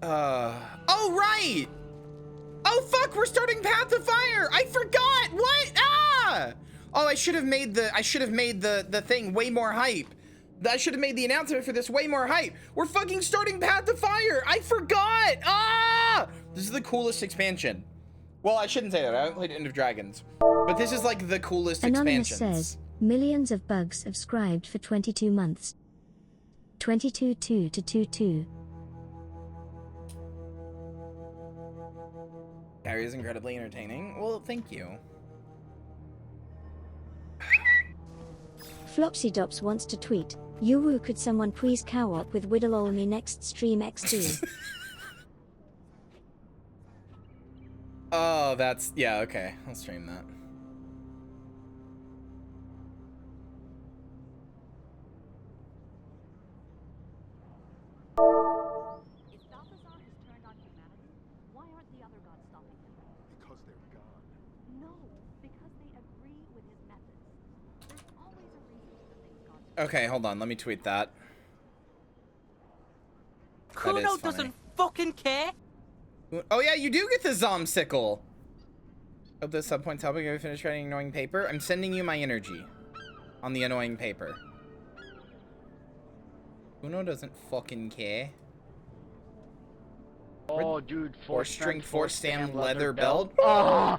Oh, right! Oh, fuck, we're starting Path of Fire! I forgot! What? Ah! Oh, I should have made the thing way more hype. I should have made the announcement for this way more hype. We're fucking starting Path of Fire! I forgot! Ah! This is the coolest expansion. Well, I shouldn't say that. I haven't played End of Dragons. But this is like the coolest Anonymous expansions. says, millions of bugs subscribed for 22 months. 22-2-22. Kyria is incredibly entertaining. Well, thank you. Flopsydops wants to tweet, Yuru, could someone please cow-op with Whittle me next stream XD? Oh, that's, yeah, okay. I'll stream that. If Balthazar has turned on humanity, why aren't the other gods stopping him? Because they're gone. No, because they agree with his methods. There's always a reason to the things gods do. Okay, hold on. Let me tweet that. Kuno doesn't fucking care. Oh yeah, you do get the Zomsicle. Hope this subpoint's helping you finish writing annoying paper. I'm sending you my energy on the annoying paper. Kuno doesn't fucking care. Oh, dude, Four-string, four-stem leather belt.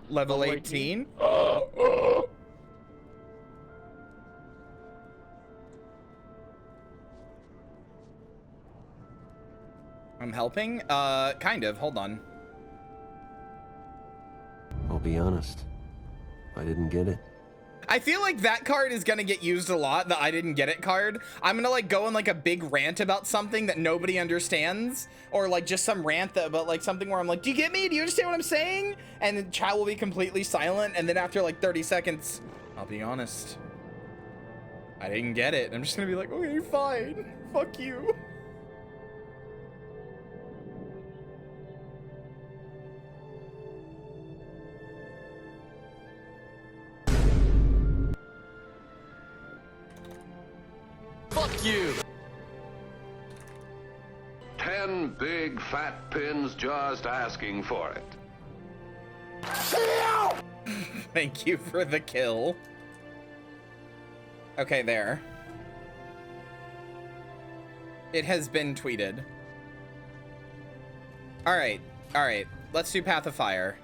Level 18. I'm helping? Kind of. Hold on. I'll be honest. I didn't get it. I feel like that card is gonna get used a lot, the I didn't get it card. I'm gonna like go on like a big rant about something that nobody understands, or like just some rant that about like something where I'm like, do you get me? Do you understand what I'm saying? And then chat will be completely silent, and then after like 30 seconds, I'll be honest. I didn't get it. I'm just gonna be like, okay, fine. Fuck you. Fuck you! 10 big fat pins just asking for it. Thank you for the kill. Okay, there. It has been tweeted. Alright, alright. Let's do Path of Fire.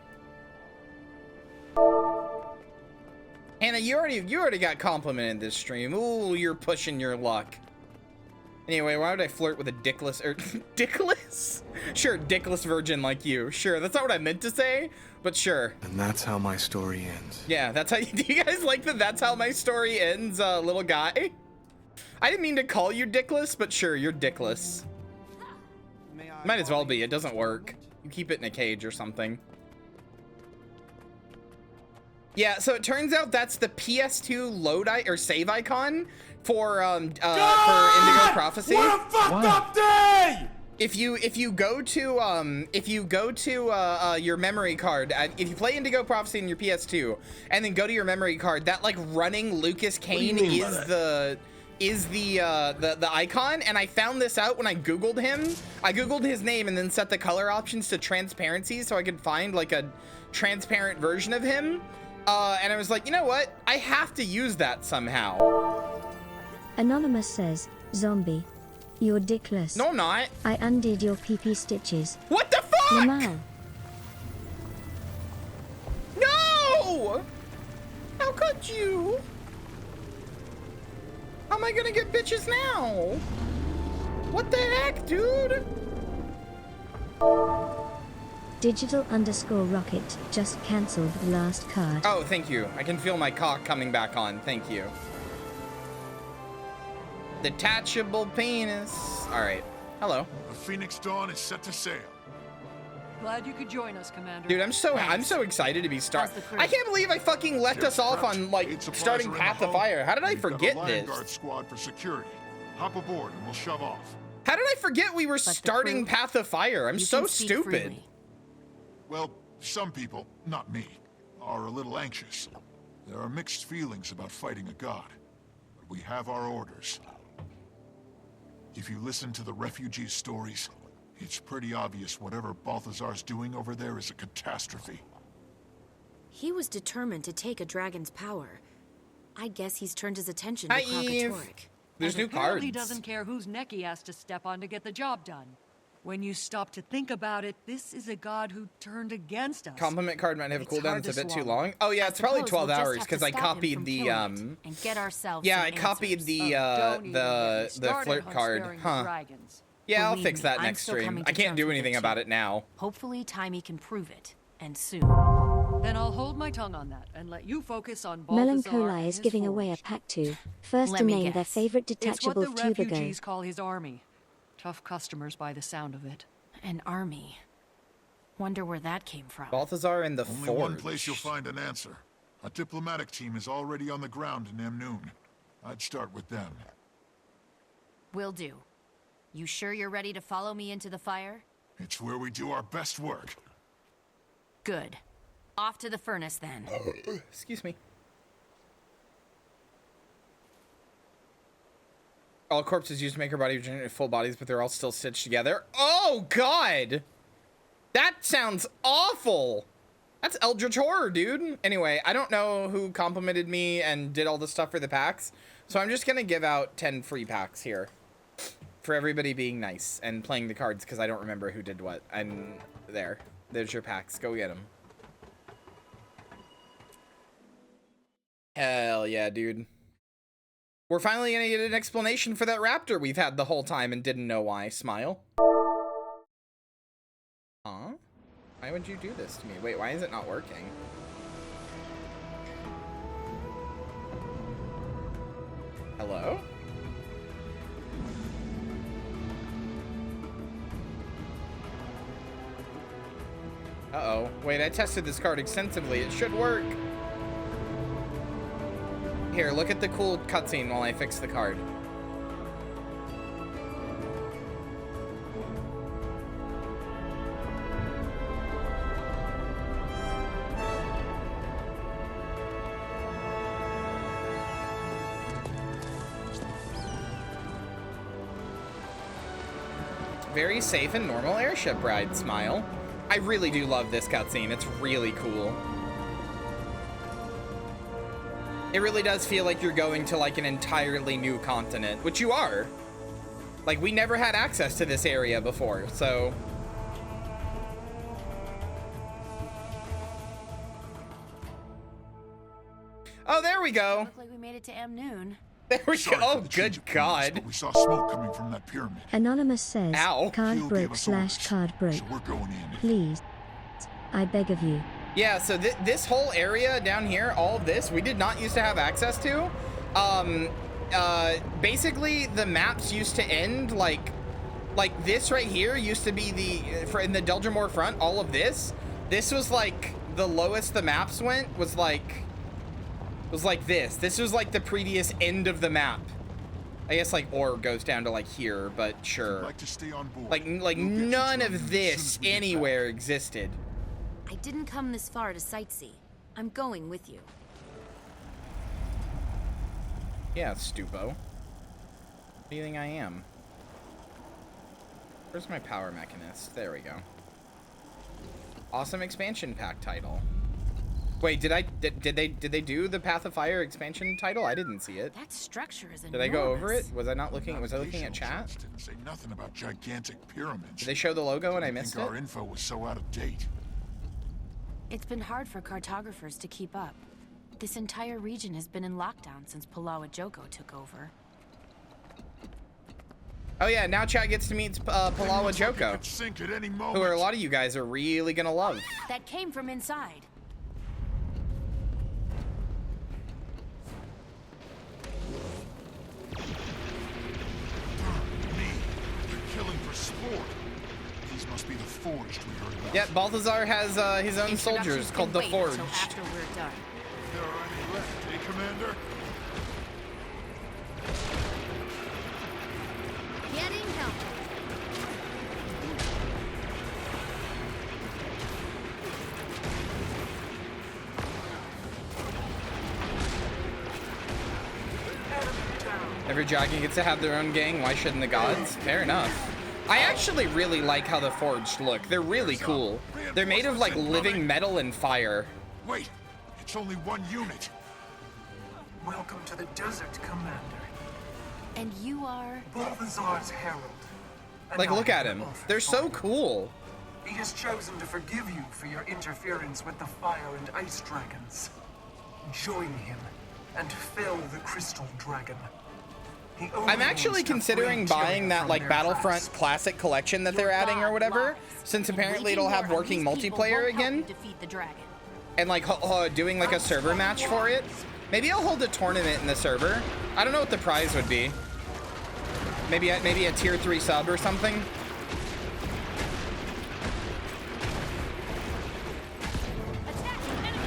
Hannah, you already got complimented this stream. Ooh, you're pushing your luck. Anyway, why would I flirt with a dickless or dickless? Sure, dickless virgin like you. Sure, that's not what I meant to say, but sure. And that's how my story ends. Yeah, that's how do you guys like that? That's how my story ends, little guy. I didn't mean to call you dickless, but sure, you're dickless. Might as well be. It doesn't work. You keep it in a cage or something. Yeah, so it turns out that's the PS2 load or save icon for Indigo Prophecy. What a fucked up day! If you go to your memory card, if you play Indigo Prophecy in your PS2 and then go to your memory card, that like running Lucas Kane is the icon, and I found this out when I googled him. I googled his name and then set the color options to transparency so I could find like a transparent version of him. And I was like, you know what? I have to use that somehow. Anonymous says, zombie, you're dickless. No, I'm not. I undid your PP stitches. What the fuck? Lamal. No! How could you? How am I gonna get bitches now? What the heck, dude? Digital_rocket just cancelled the last card. Oh, thank you. I can feel my cock coming back on. Thank you. Detachable penis. All right. Hello. The Phoenix Dawn is set to sail. Glad you could join us, Commander. Dude, I'm so excited to be I can't believe I fucking left us off on like starting Path of Fire. How did I forget this? Guard squad for security. Hop aboard and we'll shove off. How did I forget we were starting Path of Fire? I'm so stupid. Well, some people, not me, are a little anxious. There are mixed feelings about fighting a god, but we have our orders. If you listen to the refugees' stories, It's pretty obvious whatever Balthazar's doing over there is a catastrophe. He was determined to take a dragon's power. I guess he's turned his attention to Hi, Eve. Krakatoric. There's new Apparently cards. doesn't care whose neck he has to step on to get the job done. When you stop to think about it, this is a god who turned against us. Compliment card might have a It's cooldown. hard It's a to bit too swallow. long. Oh yeah, it's probably Suppose 12 we'll just hours have to because I stop him copied from the killing it and get ourselves yeah, some I copied answers. the Don't even get me the started flirt on card. sparing the Huh. dragons. Yeah, I'll Believe fix me, that I'm next still stream. coming I to can't terms do with anything it, about too. it now. Hopefully, Timey can prove it, and soon. Then I'll hold my tongue on that and let you focus on Melancholy Balthazar and is his giving away a forge. pack to first Let to me name their guess. favorite It's what detachable the tuber go. refugees call his army. Tough customers by the sound of it. An army. Wonder where that came from. Balthazar and the Only Forge. one place you'll find an answer. A diplomatic team is already on the ground in Amnoon. I'd start with them. Will do. You sure you're ready to follow me into the fire? It's where we do our best work. Good. Off to the furnace then. Excuse me. All corpses used to make her body regenerate full bodies, but they're all still stitched together. Oh God, that sounds awful. That's Eldritch Horror, dude. Anyway, I don't know who complimented me and did all the stuff for the packs, so I'm just gonna give out 10 free packs here for everybody being nice and playing the cards because I don't remember who did what. And there's your packs. Go get them. Hell yeah, dude. We're finally gonna get an explanation for that raptor we've had the whole time and didn't know why. Smile. Huh? Why would you do this to me? Wait, why is it not working? Hello? Uh-oh. Wait, I tested this card extensively. It should work. Here, look at the cool cutscene while I fix the card. Very safe and normal airship ride, Smile. I really do love this cutscene. It's really cool. It really does feel like you're going to like an entirely new continent, which you are. Like, we never had access to this area before, so. Oh, there we go. Look like we made it to Amnoon. There we go. Sorry for Oh, the change good of plans, God. but we saw smoke coming from that pyramid. Anonymous says, Ow. card Gil gave broke us / orders, card broke. So we're going in. Please. I beg of you. Yeah, so this whole area down here, all of this, we did not used to have access to. Basically, the maps used to end like this right here used to be in the Deldrimore front, all of this. This was like the lowest the maps went was like this. This was like the previous end of the map. I guess like ore goes down to like here, but sure. I'd like to stay on board. Like We'll get you none to of Amnoon as soon this as we get back. anywhere existed. I didn't come this far to sightsee. I'm going with you. Yeah, stupo. What do you think I am? Where's my power mechanist? There we go. Awesome expansion pack title. Wait, did they do the Path of Fire expansion title? I didn't see it. That structure is enormous. Did I go over it? Was I not looking? Was I looking at Navigational chat? charts didn't say nothing about gigantic pyramids. Did they show the logo and I I missed think it? our info was so out of date. It's been hard for cartographers to keep up. This entire region has been in lockdown since Palawa Joko took over. Oh yeah, now chat gets to meet Palawa Looks like it Joko, could sink at any moment. who are a lot of you guys are really gonna love. That came from inside. Me. They're killing for sport. These must be the forged we heard about. Yeah, Balthazar has his own soldiers Introductions called can the wait Forge. until after we're done. If there are any left, eh, Commander? Getting help. Every dragon gets to have their own gang. Why shouldn't the gods? Fair enough. I actually really like how the forged look. They're really cool. They're made of like living metal and fire. Wait, it's only one unit. Welcome to the desert, Commander. And you are? Balthazar's herald. Like, look at him. They're so cool. He has chosen to forgive you for your interference with the fire and ice dragons. Join him and fell the crystal dragon. I'm actually considering buying that like Battlefront Classic collection that they're adding or whatever, since apparently it'll have working multiplayer again. And like doing like a server match for it. Maybe I'll hold a tournament in the server. I don't know what the prize would be. Maybe a tier 3 sub or something.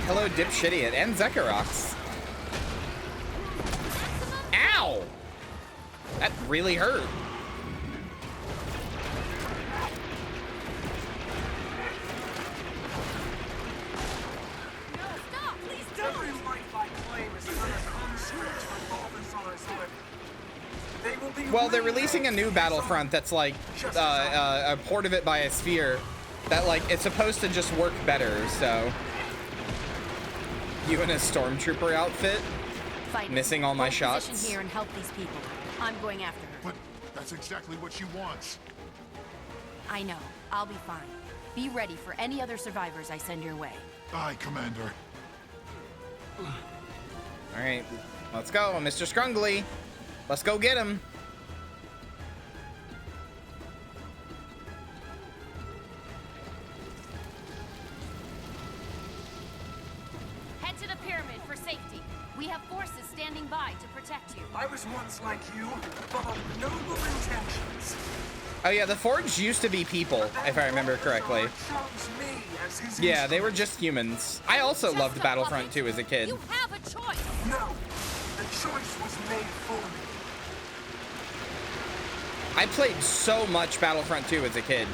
Hello, Dipshitiot and Zekarox. Ow! That really hurt. No, stop! Please don't! Every life I claim is another conscript for Balthazar's army. They will be Well, they're releasing a new Battlefront that's like a port of it by a sphere that like it's supposed to just work better, so. You in a stormtrooper outfit? Missing all my shots. Here and help these people. I'm going after her. But that's exactly what she wants. I know. I'll be fine. Be ready for any other survivors I send your way. Aye, Commander. All right, let's go, Mr. Scrungly. Let's go get him. Head to the pyramid for safety. We have forces standing by to protect you. I was once like you, full of noble intentions. Oh yeah, the Forge used to be people, if I remember correctly. Yeah, they were just humans. I also loved Battlefront 2 as a kid. You have a choice. No, the choice was made for me. I played so much Battlefront 2 as a kid.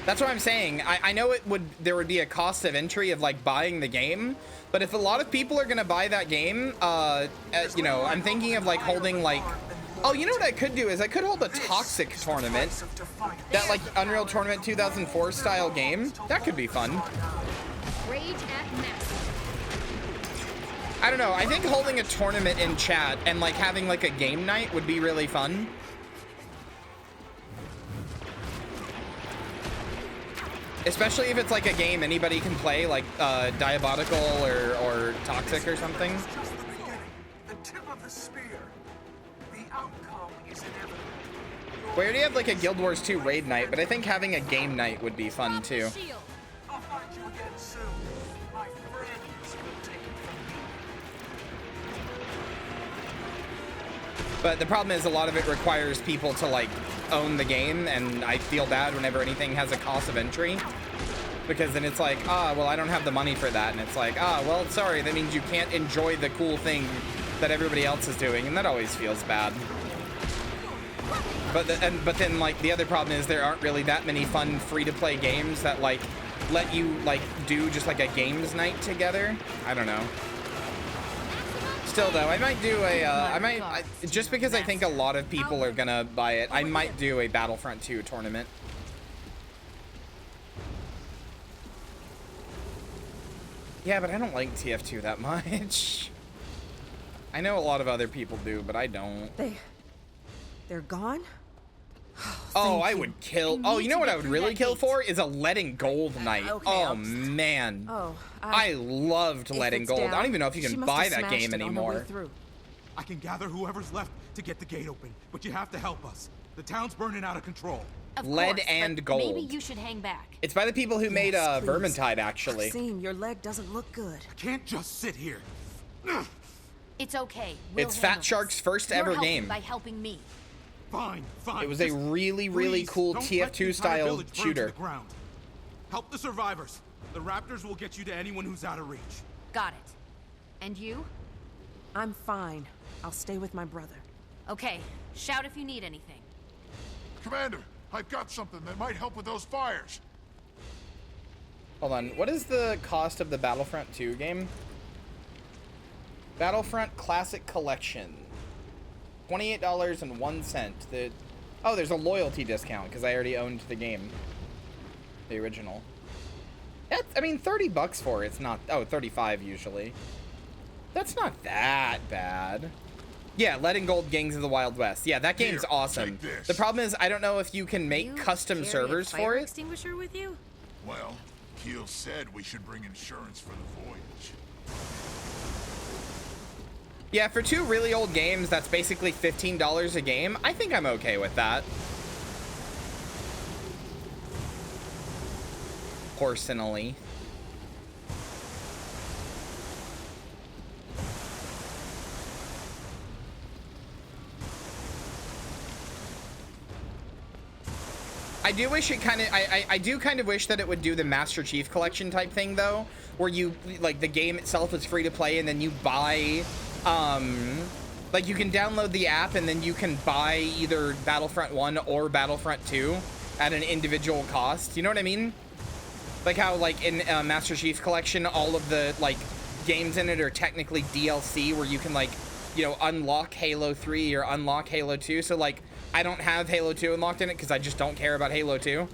That's what I'm saying. I know there would be a cost of entry of like buying the game, but if a lot of people are gonna buy that game, you know, I'm thinking of like holding like, oh, you know what I could do is I could hold a Toxic tournament, that like Unreal Tournament 2004 style game. That could be fun. Rage at max. I don't know. I think holding a tournament in chat and like having like a game night would be really fun. Especially if it's like a game anybody can play, like Diabolical or Toxic or something. It's just the beginning, the tip of the spear. The outcome is inevitable. We already have like a Guild Wars 2 raid night, but I think having a game night would be fun too. I'll find you again soon. My friends will take it from me. But the problem is a lot of it requires people to like own the game, and I feel bad whenever anything has a cost of entry, because then it's like, well, I don't have the money for that, and it's like, well, sorry, that means you can't enjoy the cool thing that everybody else is doing, and that always feels bad. But then like the other problem is there aren't really that many fun free-to-play games that like let you like do just like a games night together. I don't know. Still though, I might do a just because I think a lot of people are gonna buy it, I might do a Battlefront 2 tournament. Yeah, but I don't like TF2 that much. I know a lot of other people do, but I don't. They're gone? Oh, I would kill. Oh, you know what I would really kill for is a Lead and Gold night. Oh man. Oh, I loved Lead and Gold. I don't even know if you can buy that game anymore. I can gather whoever's left to get the gate open, but you have to help us. The town's burning out of control. Lead and Gold. Maybe you should hang back. It's by the people who made Vermintide, actually. Maxine, your leg doesn't look good. I can't just sit here. It's okay. It's Fat Shark's first ever game. By helping me. Fine. It was a really cool TF2 style shooter. Help the survivors. The Raptors will get you to anyone who's out of reach. Got it. And you? I'm fine. I'll stay with my brother. Okay. Shout if you need anything. Commander, I've got something that might help with those fires. Hold on. What is the cost of the Battlefront 2 game? Battlefront Classic Collection. $28.01. Oh, there's a loyalty discount because I already owned the game. The original. That's, I mean, 30 bucks for it's not, oh, 35 usually. That's not that bad. Yeah, Lead and Gold Gangs of the Wild West. Yeah, that game's awesome. The problem is, I don't know if you can make custom servers for it. Extinguisher with you? Well, Keel said we should bring insurance for the voyage. Yeah, for 2 really old games, that's basically $15 a game. I think I'm okay with that. Personally. I do wish it kind of, I do kind of wish that it would do the Master Chief Collection type thing though, where you, like, the game itself is free to play and then you buy, like, you can download the app and then you can buy either Battlefront 1 or Battlefront 2 at an individual cost. You know what I mean? Like how, like, in Master Chief Collection, all of the, like, games in it are technically DLC where you can, like, you know, unlock Halo 3 or unlock Halo 2. So, like, I don't have Halo 2 unlocked in it because I just don't care about Halo 2.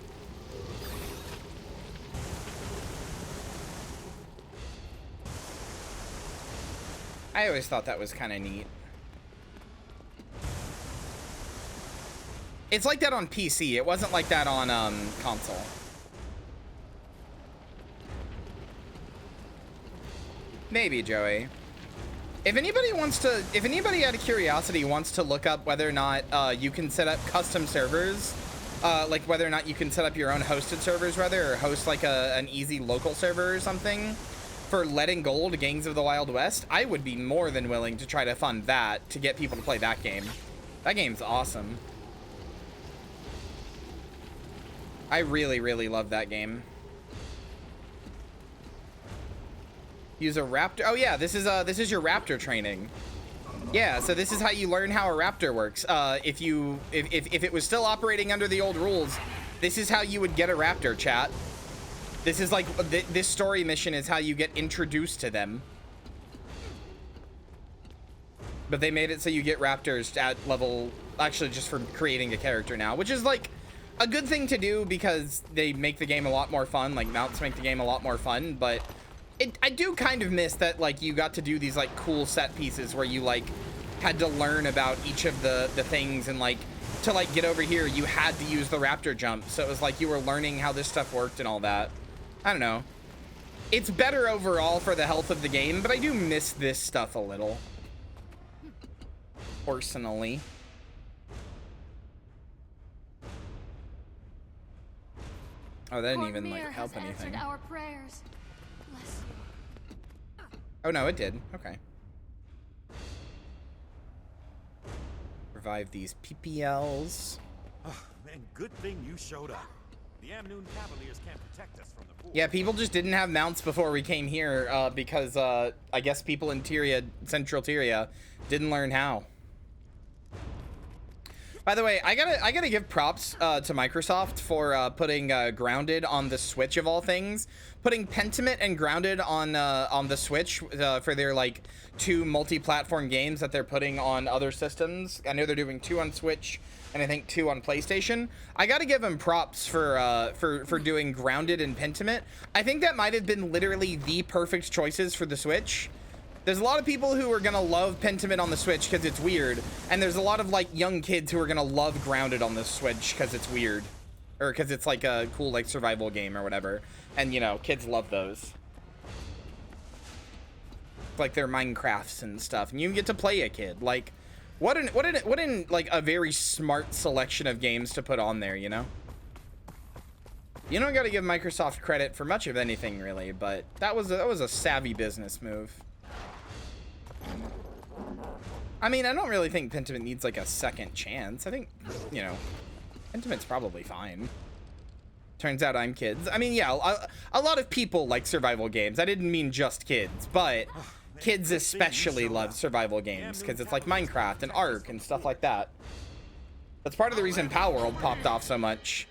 I always thought that was kind of neat. It's like that on PC. It wasn't like that on console. Maybe, Joey. If anybody out of curiosity wants to look up whether or not you can set up custom servers, like whether or not you can set up your own hosted servers rather, or host like an easy local server or something for Lead and Gold Gangs of the Wild West, I would be more than willing to try to fund that to get people to play that game. That game's awesome. I really, really love that game. Use a raptor. Oh yeah, this is your raptor training. Yeah, so this is how you learn how a raptor works. If it was still operating under the old rules, this is how you would get a raptor, chat. This is like this story mission is how you get introduced to them. But they made it so you get raptors at level, actually just for creating a character now, which is like a good thing to do because they make the game a lot more fun. Like mounts make the game a lot more fun, but I do kind of miss that, like, you got to do these, like, cool set pieces where you, like, had to learn about each of the things, and, like, to, like, get over here, you had to use the raptor jump. So it was like you were learning how this stuff worked and all that. I don't know. It's better overall for the health of the game, but I do miss this stuff a little. Personally. Oh, that didn't even, like, help anything. Our prayers. Bless you. Oh, no, it did. Okay. Revive these PPLs. Oh, man, good thing you showed up. The Amnoon Cavaliers can't protect us from the pool. Yeah, people just didn't have mounts before we came here because I guess people in Tyria, Central Tyria, didn't learn how. By the way, I gotta give props to Microsoft for putting Grounded on the Switch of all things, putting Pentiment and Grounded on the Switch for their like 2 multi-platform games that they're putting on other systems. I know they're doing 2 on Switch and I think 2 on PlayStation. I gotta give them props for doing Grounded and Pentiment. I think that might have been literally the perfect choices for the Switch. There's a lot of people who are gonna love Pentiment on the Switch because it's weird, and there's a lot of like young kids who are gonna love Grounded on the Switch because it's weird, or because it's like a cool like survival game or whatever. And you know, kids love those, like their Minecrafts and stuff, and you get to play a kid. Like, what in like a very smart selection of games to put on there, you know? You don't gotta give Microsoft credit for much of anything really, but that was a savvy business move. I mean, I don't really think Pentiment needs like a second chance. I think, you know, Pentiment's probably fine. Turns out I'm kids. I mean, yeah, a lot of people like survival games. I didn't mean just kids, but kids especially love survival games because it's like Minecraft and Ark and stuff like that. That's part of the reason Palworld popped off so much.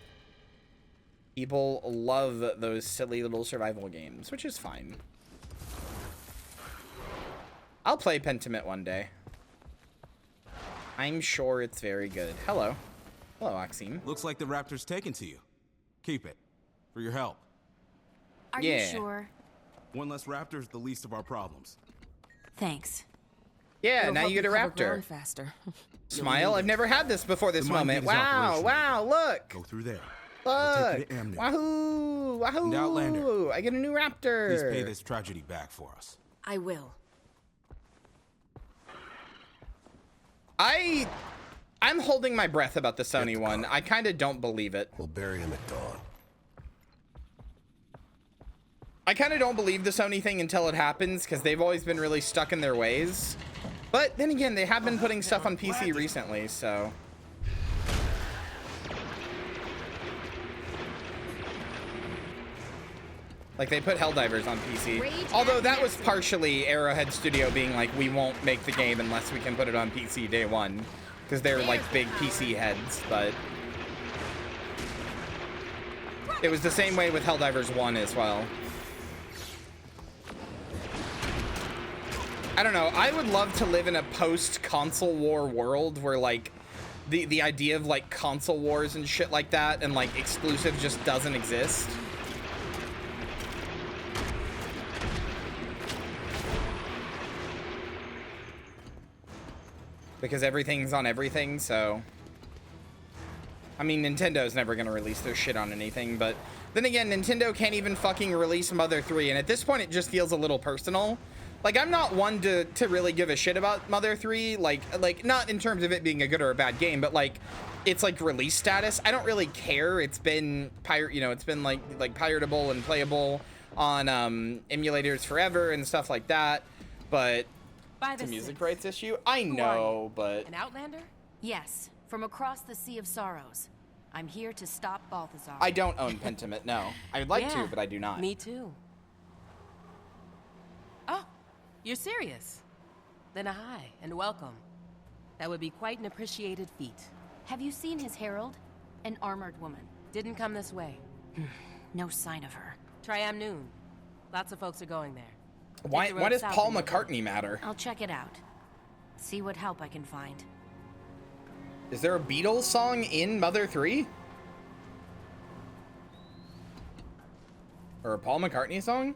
People love those silly little survival games, which is fine. I'll play Pentiment one day. I'm sure it's very good. Hello. Hello, Maxime. Looks like the raptor's taken to you. Keep it. For your help. Are you sure? One less raptor is the least of our problems. Thanks. Yeah, now you get a raptor. Faster. Smile, I've never had this before this moment. Wow, wow, look. Go through there. Look. Wahoo, wahoo. And Outlander, I get a new raptor. please pay this tragedy back for us. I will. I'm holding my breath about the Sony one. I kind of don't believe it. We'll bury him at dawn. I kind of don't believe the Sony thing until it happens because they've always been really stuck in their ways. But then again, they have been putting stuff on PC recently, so. Like, they put Helldivers on PC. Although that was partially Arrowhead Studio being like, we won't make the game unless we can put it on PC day one. Because they're like big PC heads, but. It was the same way with Helldivers 1 as well. I don't know. I would love to live in a post-console war world where, like, the idea of, like, console wars and shit like that and, like, exclusive just doesn't exist. Because everything's on everything, so... I mean, Nintendo's never gonna release their shit on anything, but... Then again, Nintendo can't even fucking release Mother 3, and at this point it just feels a little personal. Like, I'm not one to really give a shit about Mother 3, like not in terms of it being a good or a bad game, but like, it's like release status. I don't really care. It's been it's been like piratable and playable on emulators forever and stuff like that. But it's a music rights issue. I know, but an Outlander? Yes, from across the Sea of Sorrows. I'm here to stop Balthazar. I don't own Pentiment. No, I'd like to, but I do not. Me too. Oh. You're serious? Then hi, and welcome. That would be quite an appreciated feat. Have you seen his herald? An armored woman. Didn't come this way. No sign of her. Triam Noon. Lots of folks are going there. Why does Paul McCartney matter? I'll check it out. See what help I can find. Is there a Beatles song in Mother 3? Or a Paul McCartney song?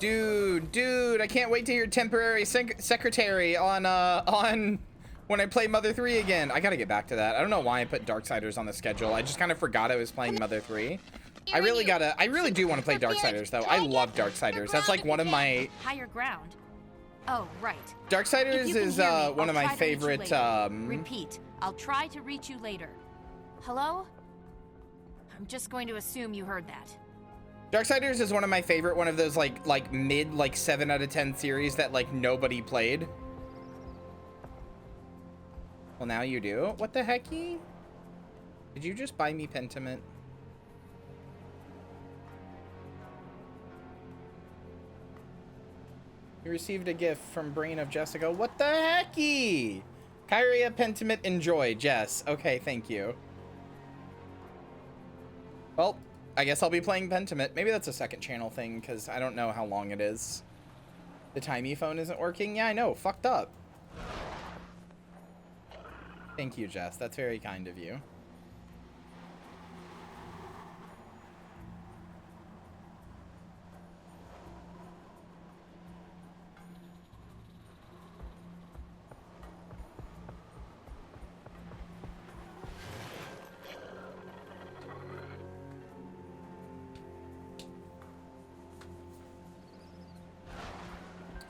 Dude, I can't wait to hear temporary secretary on when I play Mother 3 again. I gotta get back to that. I don't know why I put Darksiders on the schedule. I just kind of forgot I was playing Mother 3. I really do want to play Darksiders though. I love Darksiders. That's like one of my higher ground. Oh, right. Darksiders is one of my favorite Repeat. I'll try to reach you later. Hello? I'm just going to assume you heard that. Darksiders is one of my favorite, one of those like mid 7 out of 10 series that like nobody played. Well, now you do. What the hecky? Did you just buy me Pentiment? You received a gift from Brain of Jessica. What the hecky? Kyria Pentiment enjoy, Jess. Okay, thank you. Well, I guess I'll be playing Pentiment. Maybe that's a second channel thing, because I don't know how long it is. The Timey phone isn't working? Yeah, I know. Fucked up. Thank you, Jess. That's very kind of you.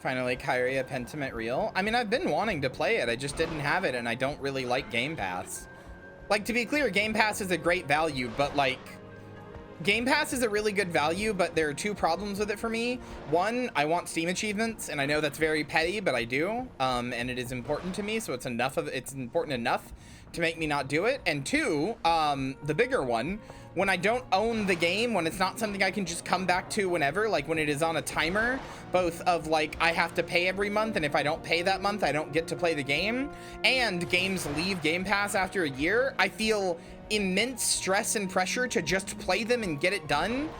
Finally, Kyria Pentiment Real. I mean, I've been wanting to play it. I just didn't have it, and I don't really like Game Pass. Like, to be clear, Game Pass is a great value, but, like, Game Pass is a really good value, but there are two problems with it for me. One, I want Steam achievements, and I know that's very petty, but I do, and it is important to me, so it's important enough to make me not do it. And two, the bigger one, when I don't own the game, when it's not something I can just come back to whenever, like when it is on a timer, both of like, I have to pay every month, and if I don't pay that month, I don't get to play the game, and games leave Game Pass after a year, I feel immense stress and pressure to just play them and get it done,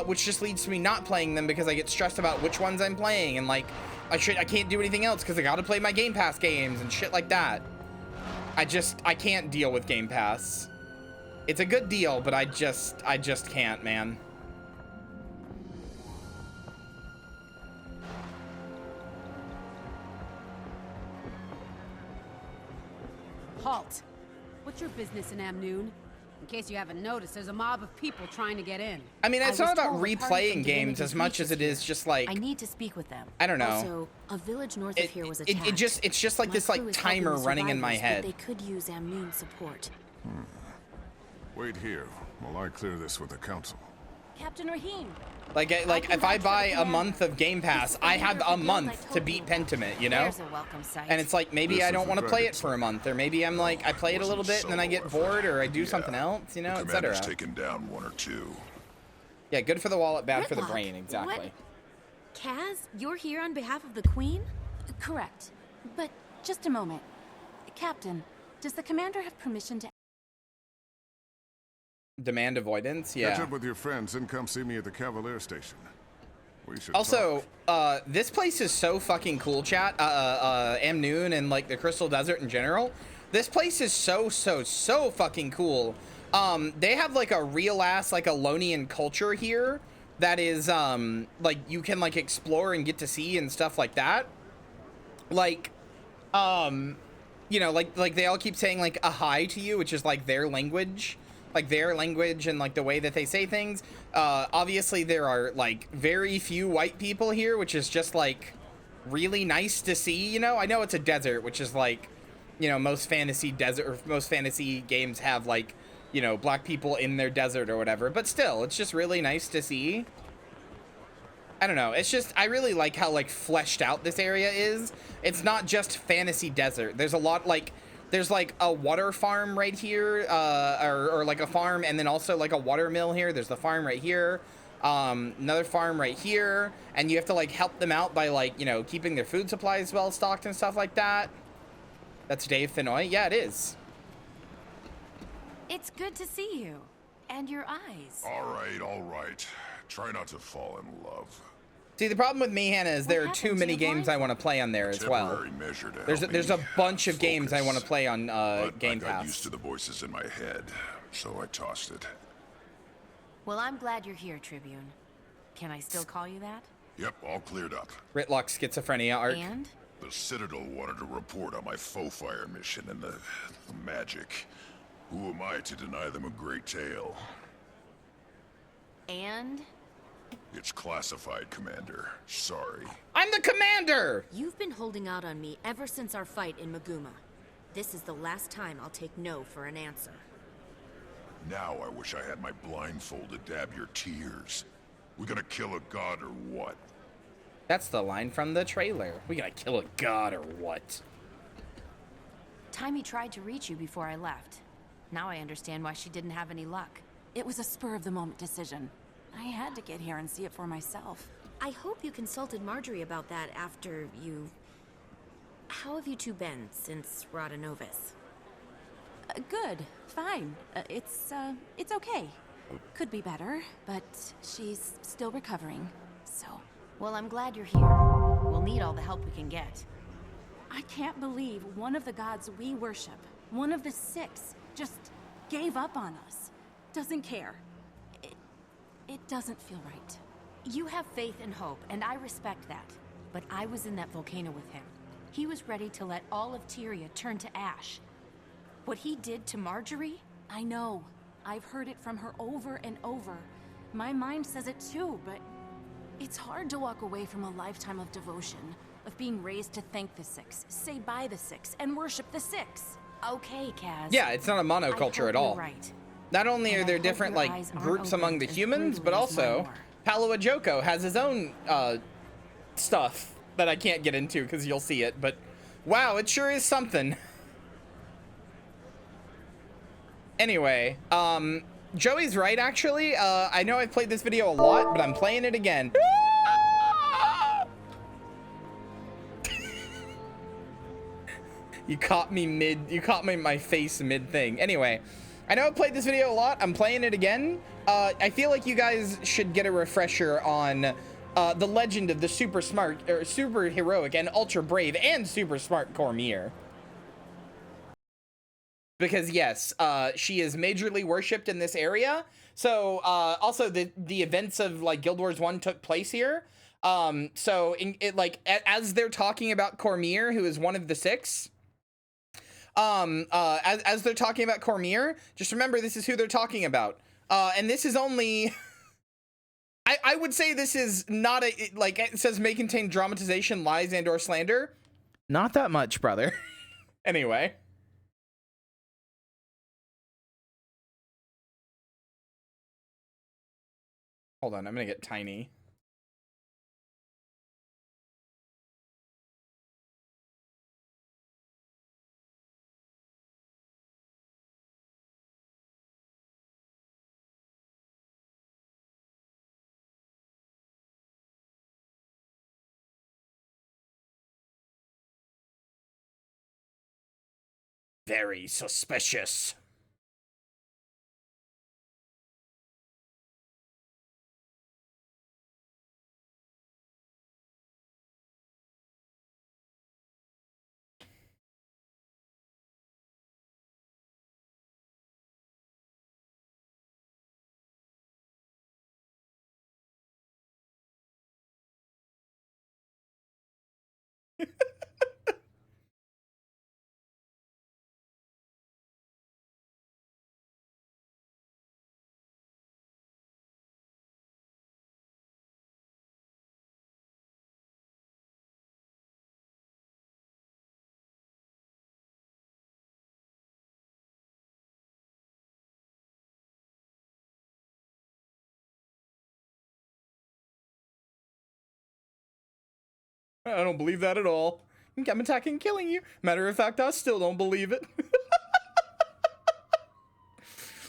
which just leads to me not playing them because I get stressed about which ones I'm playing, and like, I can't do anything else because I gotta play my Game Pass games and shit like that. I can't deal with Game Pass. It's a good deal, but I just can't, man. Halt. What's your business in Amnoon? In case you haven't noticed, there's a mob of people trying to get in. I mean, it's not about replaying games as much as it is just like, I need to speak with them. I don't know. Also, a village north of here was attacked. It's just like this like timer running in my head. They could use Amnoon support. Wait here while I clear this with the council. Captain Rahim. Like if I buy a month of Game Pass, I have a month to beat Pentiment, you know? There's a welcome sight. And it's like, maybe I don't want to play it for a month, or maybe I'm like, I play it a little bit and then I get bored, or I do something else, you know, etc. Taken down one or two. Yeah, good for the wallet, bad for the Gridlock. brain, exactly. What? Kaz, you're here on behalf of the Queen? Correct. But just a moment. Captain, does the commander have permission to... Demand avoidance, yeah. Catch up with your friends and come see me at the Cavalier Station. We should also, this place is so fucking cool, chat. Amnoon and like the Crystal Desert in general. This place is so fucking cool. They have like a real ass like Alonian culture here that is like you can like explore and get to see and stuff like that. Like, you know, like they all keep saying like a hi to you, which is like their language. Like their language and like the way that they say things. Obviously there are like very few white people here, which is just like really nice to see, you know? I know it's a desert, which is like, you know, most fantasy desert or most fantasy games have like, you know, black people in their desert or whatever, but still, it's just really nice to see. I don't know, it's just, I really like how like fleshed out this area is. It's not just fantasy desert. There's a lot like, there's like a water farm right here, or like a farm, and then also like a water mill here. There's the farm right here, another farm right here, and you have to like help them out by like, you know, keeping their food supplies well stocked and stuff like that. That's Dave Finoy. Yeah, it is. It's good to see you. And your eyes. All right. Try not to fall in love. See, the problem with me, Hannah, is there are too many games I want to play on there as well. There's a bunch of games I want to play on Game Pass. I got used to the voices in my head, so I tossed it. Well, I'm glad you're here, Tribune. Can I still call you that? Yep, all cleared up. Ritlock schizophrenia arc. And? The Citadel wanted to report on my faux fire mission and the magic. Who am I to deny them a great tale? And? It's classified, Commander. Sorry. I'm the commander! You've been holding out on me ever since our fight in Maguma. This is the last time I'll take no for an answer. Now I wish I had my blindfold to dab your tears. We gonna kill a god or what? That's the line from the trailer. We gonna kill a god or what? Timmy tried to reach you before I left. Now I understand why she didn't have any luck. It was a spur-of-the-moment decision. I had to get here and see it for myself. I hope you consulted Marjorie about that after you... How have you two been since Rada Novus? Good. Fine. It's okay. Could be better, but she's still recovering, so... Well, I'm glad you're here. We'll need all the help we can get. I can't believe one of the gods we worship, one of the six, just gave up on us. Doesn't care. It doesn't feel right. You have faith and hope, and I respect that. But I was in that volcano with him. He was ready to let all of Tyria turn to ash. What he did to Marjorie? I know. I've heard it from her over and over. My mind says it too, but it's hard to walk away from a lifetime of devotion, of being raised to thank the Six, say bye the Six, and worship the Six. Okay, Kaz. Yeah, it's not a monoculture at all. Right. Not only are there different like groups among the humans, but also Palo Ajoko has his own stuff that I can't get into because you'll see it. But wow, it sure is something. Anyway, Joey's right actually. I know I've played this video a lot, but I'm playing it again. You caught me in my face mid thing. Anyway, I know I played this video a lot. I'm playing it again. I feel like you guys should get a refresher on the legend of the super smart, or super heroic and ultra brave and super smart Cormier. Because yes, she is majorly worshipped in this area. So also the events of like Guild Wars 1 took place here. So as they're talking about Cormier, who is one of the 6, as they're talking about Cormier, just remember this is who they're talking about. And this is only I would say this is not like it says may contain dramatization, lies, and or slander. Not that much, brother. Anyway. Hold on, I'm gonna get tiny. Very suspicious. I don't believe that at all. I'm attacking and killing you. Matter of fact, I still don't believe it.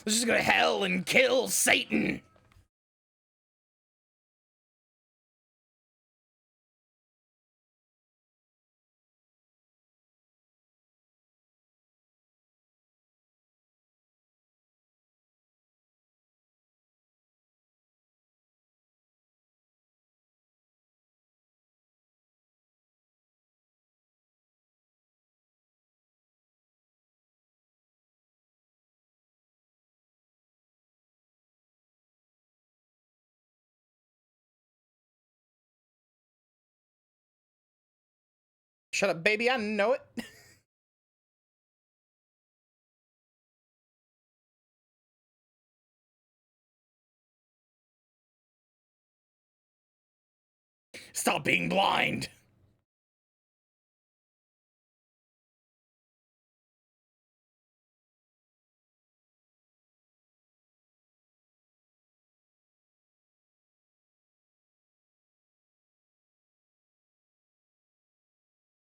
Let's just go to hell and kill Satan. Shut up, baby. I know it. Stop being blind.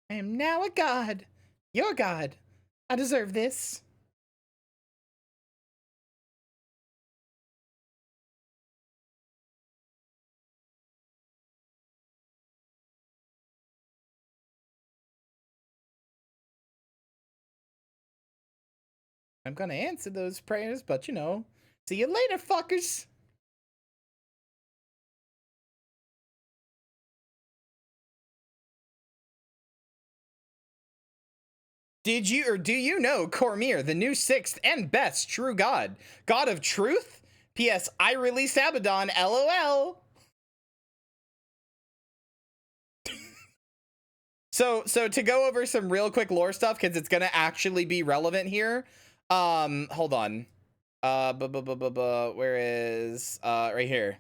I am now a god. You're god. I deserve this. I'm gonna answer those prayers, but you know, see you later, fuckers. Did you or do you know Cormier, the new 6th and best true god? God of truth? P.S. I released Abaddon, LOL. So to go over some real quick lore stuff, because it's gonna actually be relevant here. Hold on. Where is right here.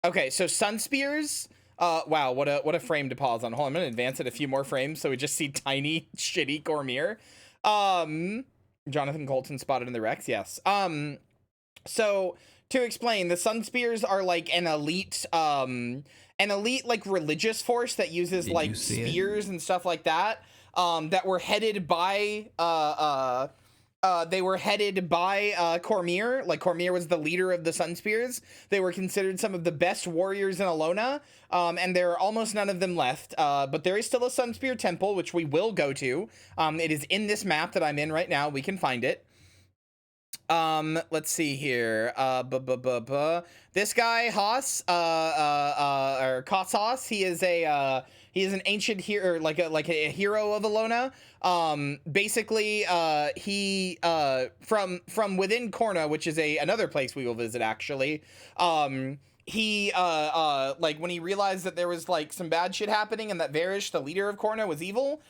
Okay, so Sun Spears. Wow, what a frame to pause on. Hold on, I'm gonna advance it a few more frames so we just see tiny, shitty Cormier. Jonathan Colton spotted in the Rex, yes. So to explain, the Sun Spears are like an elite like religious force that uses like spears and stuff like that. That were headed by Cormier. Like Cormier was the leader of the Sun Spears. They were considered some of the best warriors in Alona, and there are almost none of them left. But there is still a Sun Spear temple, which we will go to. It is in this map that I'm in right now. We can find it. Let's see here. This guy, Haas, or Kossos, he is an ancient hero, like a hero of Alona. Basically, he from within Korna, which is another place we will visit actually. He like when he realized that there was like some bad shit happening and that Varish, the leader of Korna, was evil,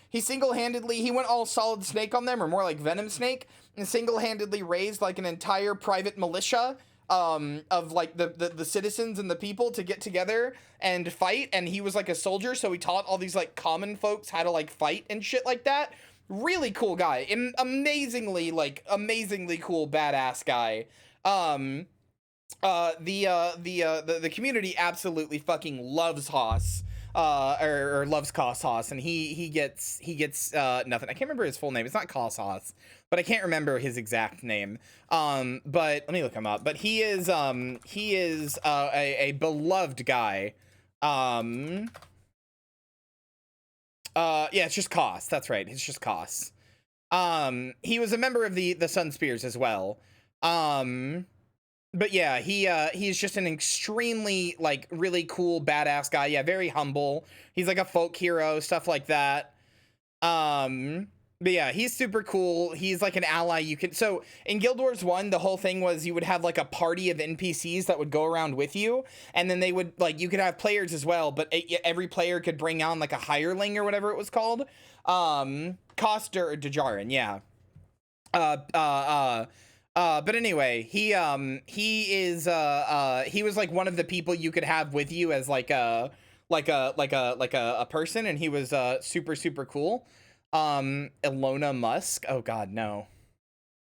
he single-handedly, he went all Solid Snake on them, or more like Venom Snake, and single-handedly raised like an entire private militia of like the citizens and the people to get together and fight. And he was like a soldier, so he taught all these like common folks how to like fight and shit like that. Really cool guy, amazingly cool badass guy. The community absolutely fucking loves Haas, or loves Kos Haas, and he gets nothing. I can't remember his full name. It's not Kos Haas, but I can't remember his exact name. But let me look him up. But he is a beloved guy. Yeah, it's just Kos. That's right. It's just Kos. He was a member of the Sun Spears as well. But yeah, he's just an extremely like really cool badass guy. Yeah, very humble. He's like a folk hero, stuff like that. But yeah, he's super cool. He's like an ally you can. So in Guild Wars 1, the whole thing was you would have like a party of NPCs that would go around with you, and then they would like, you could have players as well, but every player could bring on like a hireling or whatever it was called. Cost or Dejarin, yeah. But anyway, he was like one of the people you could have with you as like a person, and he was super cool. Ilona Musk. Oh god, no.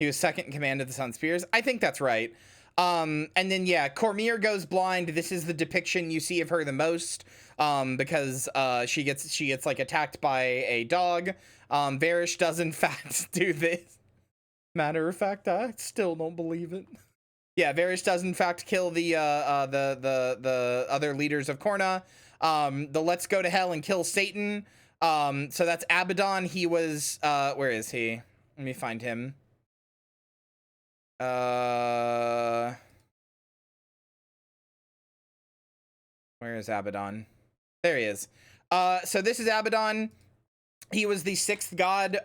He was second in command of the Sun Spears. I think that's right. And then yeah, Cormier goes blind. This is the depiction you see of her the most, because she gets like attacked by a dog. Varish does in fact do this. Matter of fact, I still don't believe it. Yeah, Varish does in fact kill the other leaders of Korna. The Let's Go to Hell and Kill Satan. So that's Abaddon. He was where is he? Let me find him. Where is Abaddon? There he is. So this is Abaddon. He was the 6th god,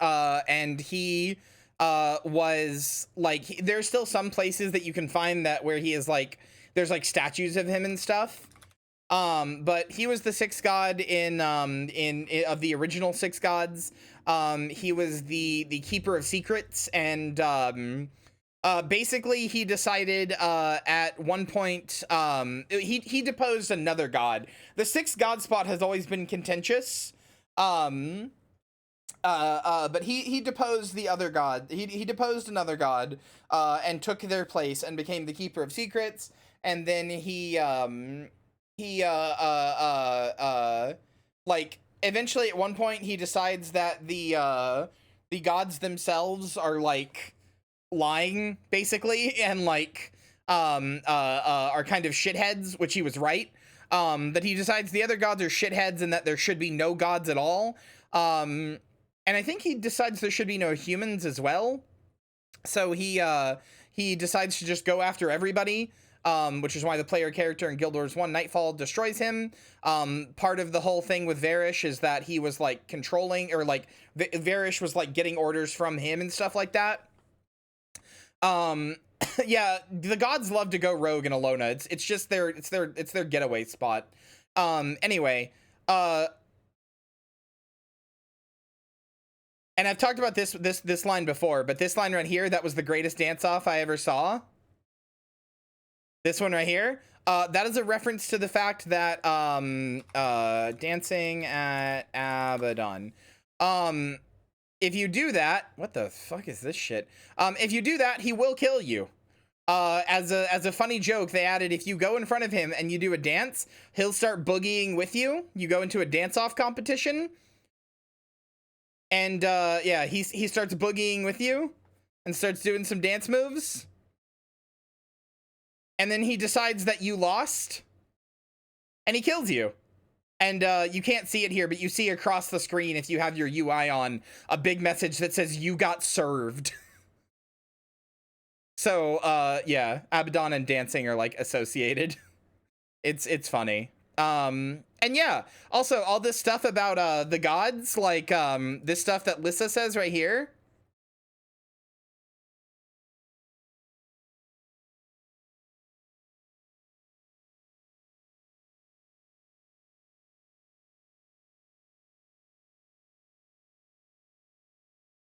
and he was like, there's still some places that you can find that where he is like, there's like statues of him and stuff. But he was the 6th god in of the original 6 gods. He was the keeper of secrets, and basically he decided at one point, he deposed another god. The 6th god spot has always been contentious. But he deposed the other god. He deposed another god, and took their place and became the keeper of secrets. And then like eventually at one point he decides that the gods themselves are like lying basically, and like are kind of shitheads, which he was right. That he decides the other gods are shitheads and that there should be no gods at all. And I think he decides there should be no humans as well. So he decides to just go after everybody, which is why the player character in Guild Wars 1 Nightfall destroys him. Part of the whole thing with Varish is that he was like controlling, or like Varish was like getting orders from him and stuff like that. Yeah, the gods love to go rogue in Alona. It's just their getaway spot. Anyway, and I've talked about this line before, but this line right here, that was the greatest dance-off I ever saw. This one right here, that is a reference to the fact that dancing at Abaddon. If you do that, what the fuck is this shit? If you do that, he will kill you. As a funny joke, they added, if you go in front of him and you do a dance, he'll start boogieing with you. You go into a dance-off competition. And yeah, he starts boogieing with you and starts doing some dance moves. And then he decides that you lost and he kills you. And you can't see it here, but you see across the screen, if you have your UI on, a big message that says you got served. So yeah, Abaddon and dancing are like associated. It's funny. And yeah, also all this stuff about the gods, like this stuff that Lissa says right here.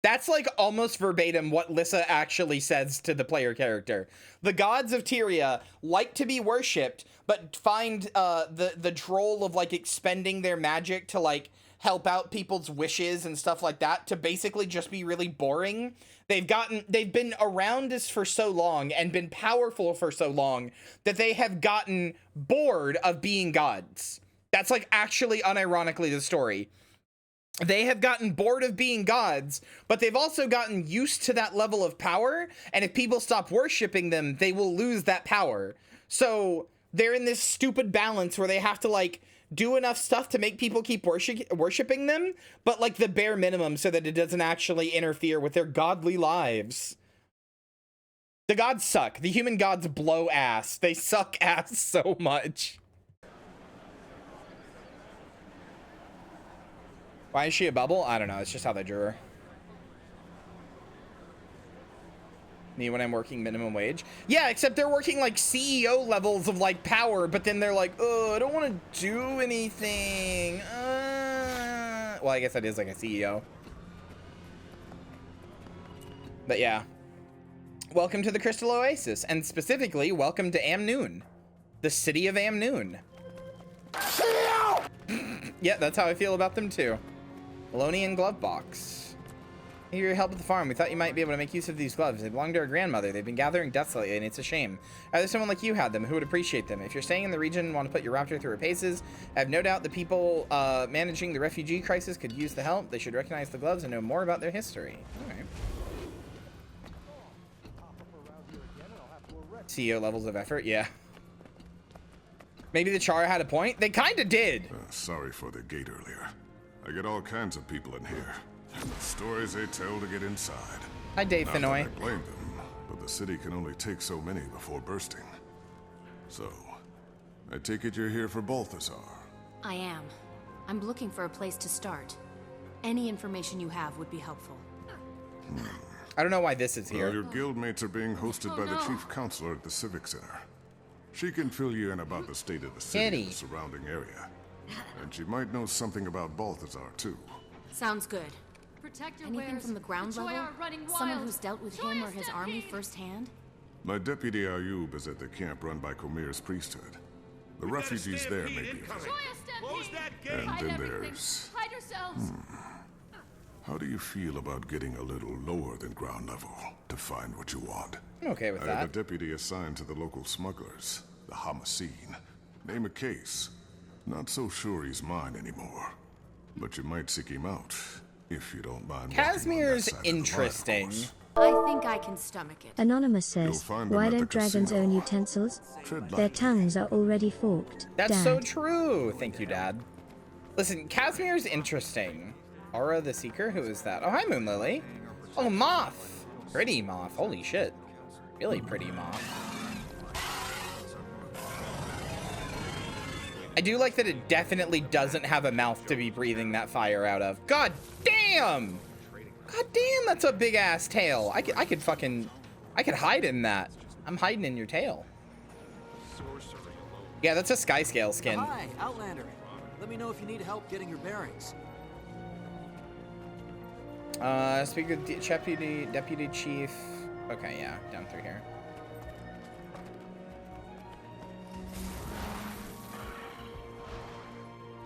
That's like almost verbatim what Lissa actually says to the player character. The gods of Tyria like to be worshipped, but find the droll of like expending their magic to like help out people's wishes and stuff like that to basically just be really boring. They've been around us for so long and been powerful for so long that they have gotten bored of being gods. That's like actually unironically the story. They have gotten bored of being gods, but they've also gotten used to that level of power, and if people stop worshiping them, they will lose that power. So they're in this stupid balance where they have to like do enough stuff to make people keep worshiping them, but like the bare minimum so that it doesn't actually interfere with their godly lives. The gods suck. The human gods blow ass. They suck ass so much. Why is she a bubble? I don't know. It's just how they drew her. Me when I'm working minimum wage. Yeah, except they're working like CEO levels of like power, but then they're like, oh, I don't want to do anything. Well, I guess that is like a CEO. But yeah. Welcome to the Crystal Oasis, and specifically, welcome to Amnoon. The city of Amnoon. Yeah, that's how I feel about them too. Malonian glove box. Need your help at the farm. We thought you might be able to make use of these gloves. They belong to our grandmother. They've been gathering dust lately, and it's a shame. Either someone like you had them who would appreciate them. If you're staying in the region and want to put your raptor through her paces, I have no doubt the people managing the refugee crisis could use the help. They should recognize the gloves and know more about their history. All right. CEO levels of effort, yeah. Maybe the Chara had a point. They kind of did. Sorry for the gate earlier. I get all kinds of people in here. And the stories they tell to get inside. Hi, Dave Fenoy. Not that I blame them, but the city can only take so many before bursting. So, I take it you're here for Balthazar. I am. I'm looking for a place to start. Any information you have would be helpful. I don't know why this is here. Well, your guildmates are being hosted by the chief counselor at the Civic Center. She can fill you in about the state of the city and the surrounding area. And she might know something about Balthazar, too. Sounds good. Anything from the ground level? Someone who's dealt with him or his army firsthand? My deputy Ayub is at the camp run by Komir's priesthood. The refugees there may be and then there's... Hide yourselves! How do you feel about getting a little lower than ground level to find what you want? I'm okay with I that. have a deputy assigned to the local smugglers, the Hamasine. Name a case. Not so sure he's mine anymore. But you might seek him out, if you don't mind. Casimir's interesting. I think I can stomach it. Anonymous says, why don't dragons own utensils? Their tongues are already forked. That's Dad. so true. Thank you, Dad. Listen, Casimir's interesting. Aura the Seeker? Who is that? Oh, hi, Moon Lily. Oh, Moth. Pretty Moth. Holy shit. Really pretty Moth. I do like that it definitely doesn't have a mouth to be breathing that fire out of. God damn! God damn, that's a big ass tail. I could hide in that. I'm hiding in your tail. Yeah, that's a sky scale skin. Hi, Outlander. Let me know if you need help getting your bearings. Speak with Deputy Chief. Okay, yeah, down through here.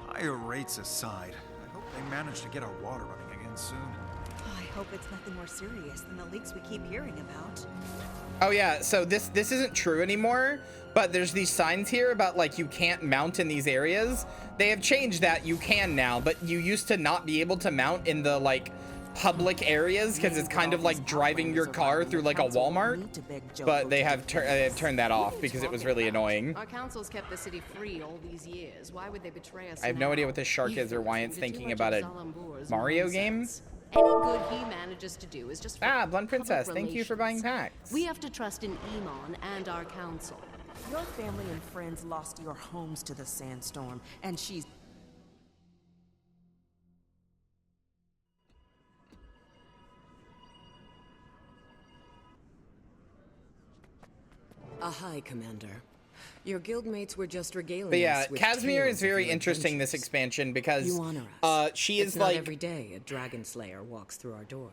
Higher rates aside, I hope they manage to get our water running again soon. Oh, I hope it's nothing more serious than the leaks we keep hearing about. Oh yeah, so this isn't true anymore, but there's these signs here about like you can't mount in these areas. They have changed that. You can now, but you used to not be able to mount in the like public areas because it's kind of like driving your car through like a Walmart, but they have turned that off because it was really annoying. Our council's kept the city free all these years. Why would they betray us? I have no idea what this shark is or why it's thinking about a Mario game. Any good he manages to do is just for Blonde Princess, public thank you for buying relations. packs. We have to trust in Emon and our council. Your family and friends lost your homes to the sandstorm, and she's... Hi, Commander. Your guildmates were just regaling But yeah, us with Casimir tales is of very your interesting this adventures. expansion because You honor us. she It's is not like every day a dragon slayer walks through our door.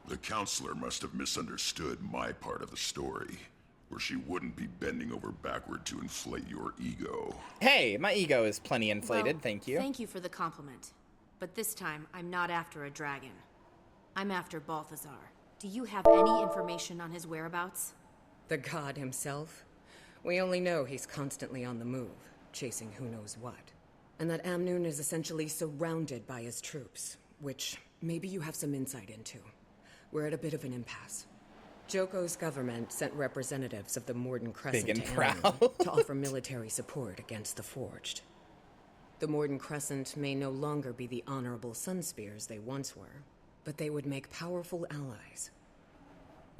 The counselor must have misunderstood my part of the story, where she wouldn't be bending over backward to inflate your ego. Hey, my ego is plenty inflated, Well, thank you. Thank you for the compliment. But this time, I'm not after a dragon. I'm after Balthazar. Do you have any information on his whereabouts? The god himself? We only know he's constantly on the move, chasing who knows what. And that Amnoon is essentially surrounded by his troops, which maybe you have some insight into. We're at a bit of an impasse. Joko's government sent representatives of the Morden Crescent Big and to proud. Amnoon to offer military support against the Forged. The Morden Crescent may no longer be the honorable Sunspears they once were, but they would make powerful allies.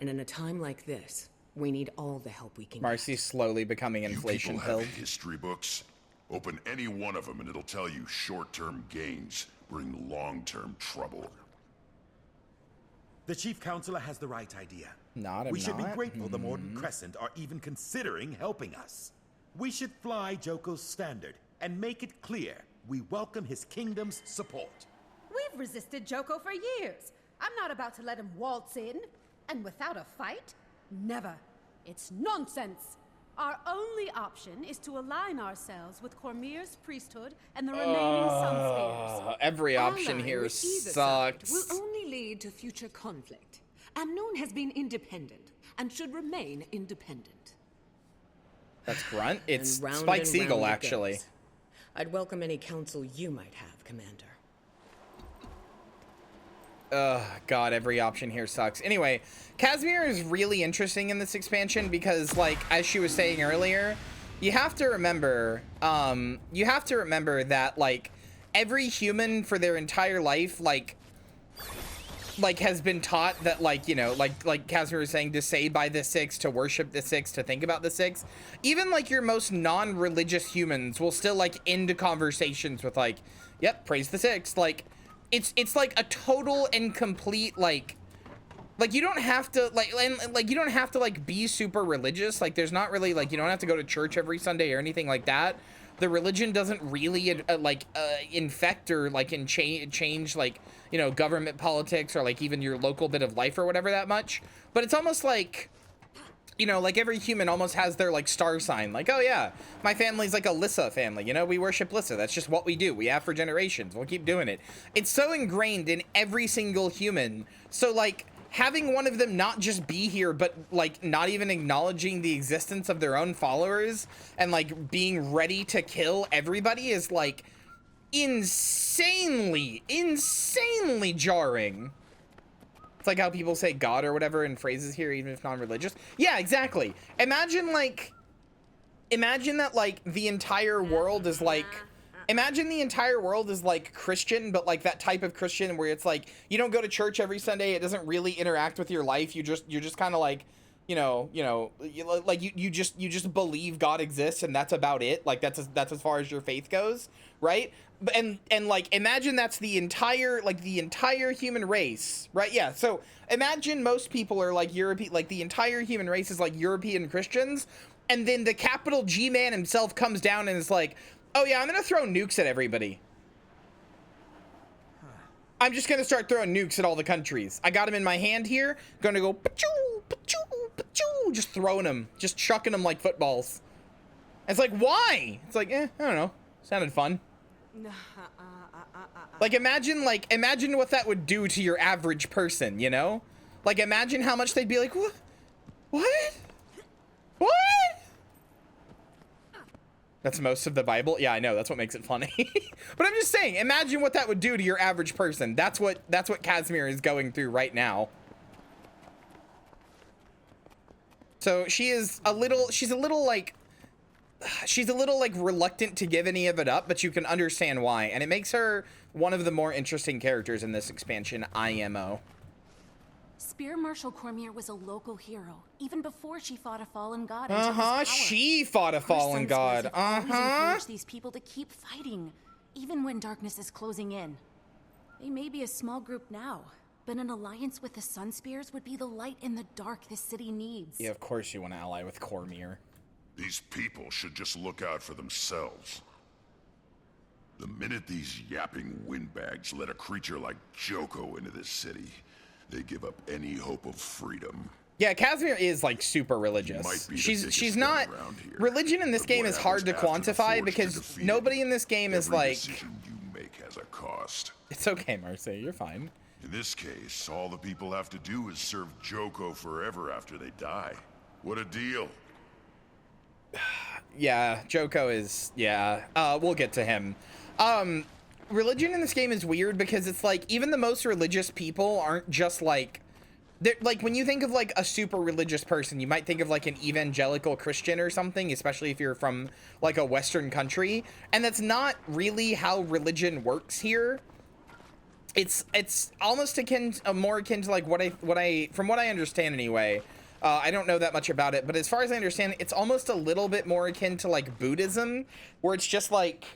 And in a time like this, we need all the help we can Marcy's slowly becoming inflation You people pilled. have history books? Open any one of them and it'll tell you short-term gains bring long-term trouble. The Chief Counselor has the right idea. Not We should be not. grateful the Morden Crescent are even considering helping us. We should fly Joko's standard and make it clear we welcome his kingdom's support. We've resisted Joko for years. I'm not about to let him waltz in. And without a fight? Never. It's nonsense. Our only option is to align ourselves with Cormier's priesthood and the remaining Sunspears. Every option Allying here with either side sucks. will only lead to future conflict. Amnoon has been independent and should remain independent. That's Grunt. It's And round Spike and Siegel, round it actually. goes. I'd welcome any counsel you might have, Commander. God, every option here sucks. Anyway, Casimir is really interesting in this expansion because, like, as she was saying earlier, you have to remember that, like, every human for their entire life, like has been taught that, like, you know, like Casimir was saying, to say by the Six, to worship the Six, to think about the Six. Even, like, your most non-religious humans will still, like, end conversations with, like, yep, praise the Six. Like, it's like a total and complete, like you don't have to, you don't have to, like, be super religious. Like, there's not really, like, you don't have to go to church every Sunday or anything like that. The religion doesn't really, infect or, like, change, like, you know, government politics or, like, even your local bit of life or whatever that much. But it's almost like, you know, like, every human almost has their, like, star sign. Like, oh, yeah, my family's, like, a Lissa family. You know, we worship Lissa. That's just what we do. We have for generations. We'll keep doing it. It's so ingrained in every single human. So, like, having one of them not just be here, but, like, not even acknowledging the existence of their own followers and, like, being ready to kill everybody is, like, insanely jarring. It's like how people say God or whatever in phrases here, even if non-religious. Yeah, exactly. Imagine that, like, the entire world is like, imagine the entire world is like Christian, but like that type of Christian where it's like, you don't go to church every Sunday. It doesn't really interact with your life. You're just kind of like, you just believe God exists and that's about it. Like that's as far as your faith goes. Right. And like, imagine that's the entire human race, right? Yeah. So imagine most people are like European, like the entire human race is like European Christians. And then the capital G man himself comes down and is like, oh yeah, I'm going to throw nukes at everybody. I'm just going to start throwing nukes at all the countries. I got them in my hand here. Going to go, pa-choo, pa-choo, pa-choo, just throwing them, just chucking them like footballs. It's like, why? It's like, I don't know. Sounded fun. Like, imagine what that would do to your average person, you know? Like, imagine how much they'd be like, what? What? What? That's most of the Bible. Yeah, I know. That's what makes it funny. But I'm just saying, imagine what that would do to your average person. That's what Casimir is going through right now. So she's a little like she's a little like reluctant to give any of it up, but you can understand why, and it makes her one of the more interesting characters in this expansion, IMO. Spear Marshal Cormier was a local hero, even before she fought a fallen god. Into his power. She fought a fallen god. Always encourage these people to keep fighting, even when darkness is closing in. They may be a small group now, but an alliance with the Sun Spears would be the light in the dark this city needs. Yeah, of course you want to ally with Cormier. These people should just look out for themselves. The minute these yapping windbags let a creature like Joko into this city, they give up any hope of freedom. Yeah, Casimir is like super religious. She's not. Religion in this game is hard to quantify because nobody in this game is like. Decision you make has a cost. It's okay, Marcy. You're fine. In this case, all the people have to do is serve Joko forever after they die. What a deal. Yeah, Joko is. Yeah, we'll get to him. Religion in this game is weird because it's like even the most religious people aren't just like. Like when you think of like a super religious person, you might think of like an evangelical Christian or something, especially if you're from like a Western country. And that's not really how religion works here. It's almost akin, more akin to like from what I understand anyway. I don't know that much about it, but as far as I understand, it's almost a little bit more akin to like Buddhism, where it's just like,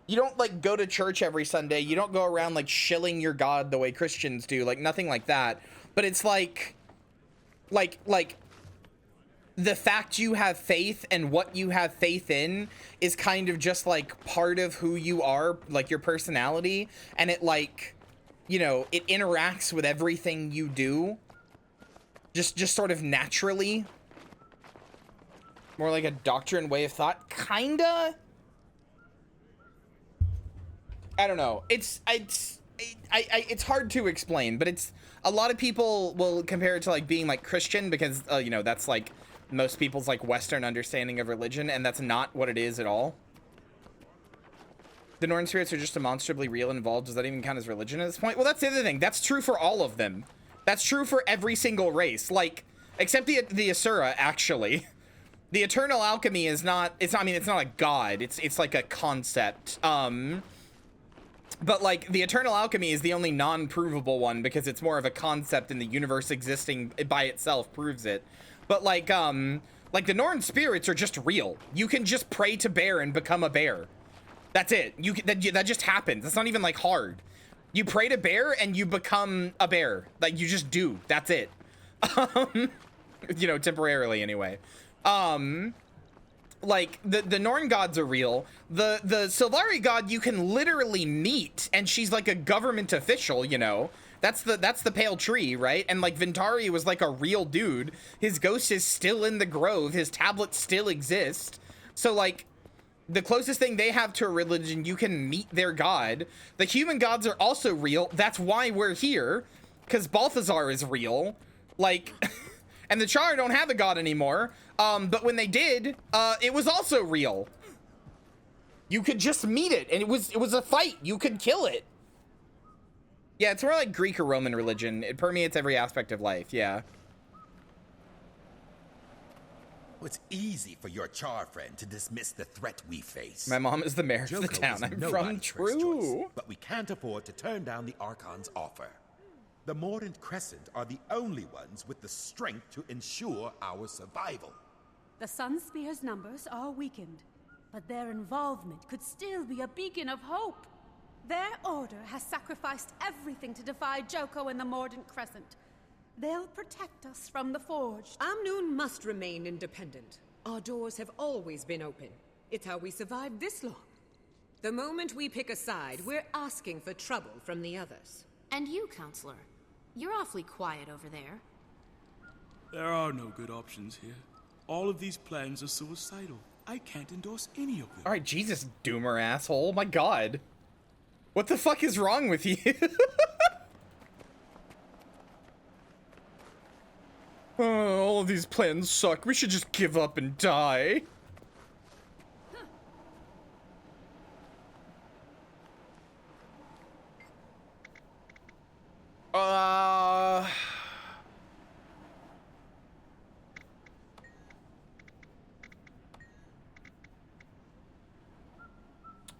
you don't like go to church every Sunday. You don't go around like shilling your God the way Christians do, like nothing like that. But it's like the fact you have faith and what you have faith in is kind of just like part of who you are, like your personality. And it like, you know, it interacts with everything you do. Just sort of naturally. More like a doctrine way of thought, kinda. I don't know. It's hard to explain, but it's a lot of people will compare it to like being like Christian because you know, that's like most people's like Western understanding of religion, and that's not what it is at all. The Northern spirits are just demonstrably real and involved. Does that even count as religion at this point? Well, that's the other thing. That's true for all of them. That's true for every single race, like except the Asura. Actually, the eternal alchemy is not. I mean, it's not a god. It's like a concept. But like the eternal alchemy is the only non-provable one because it's more of a concept, and the universe existing by itself proves it. But like the Northern spirits are just real. You can just pray to bear and become a bear. That's it. That just happens. It's not even like hard. You pray to bear and you become a bear. Like you just do. That's it. You know, temporarily anyway. Like the Norn gods are real. The Sylvari god you can literally meet, and she's like a government official, you know. That's the pale tree, right? And like Ventari was like a real dude. His ghost is still in the grove. His tablets still exist. So like the closest thing they have to a religion, you can meet their god. The human gods are also real. That's why we're here, because Balthazar is real. Like, and the Char don't have a god anymore. But when they did, it was also real. You could just meet it, and it was a fight. You could kill it. Yeah, it's more like Greek or Roman religion. It permeates every aspect of life, yeah. It's easy for your Char friend to dismiss the threat we face. My mom is the mayor of the town I'm from. True. But we can't afford to turn down the Archon's offer. The Mordant Crescent are the only ones with the strength to ensure our survival. The Sun Spear's numbers are weakened, but their involvement could still be a beacon of hope. Their order has sacrificed everything to defy Joko and the Mordant Crescent. They'll protect us from the Forged. Amnoon must remain independent. Our doors have always been open. It's how we survived this long. The moment we pick a side, we're asking for trouble from the others. And you, Counselor. You're awfully quiet over there. There are no good options here. All of these plans are suicidal. I can't endorse any of them. All right, Jesus, Doomer asshole. My God. What the fuck is wrong with you? Oh, all of these plans suck. We should just give up and die.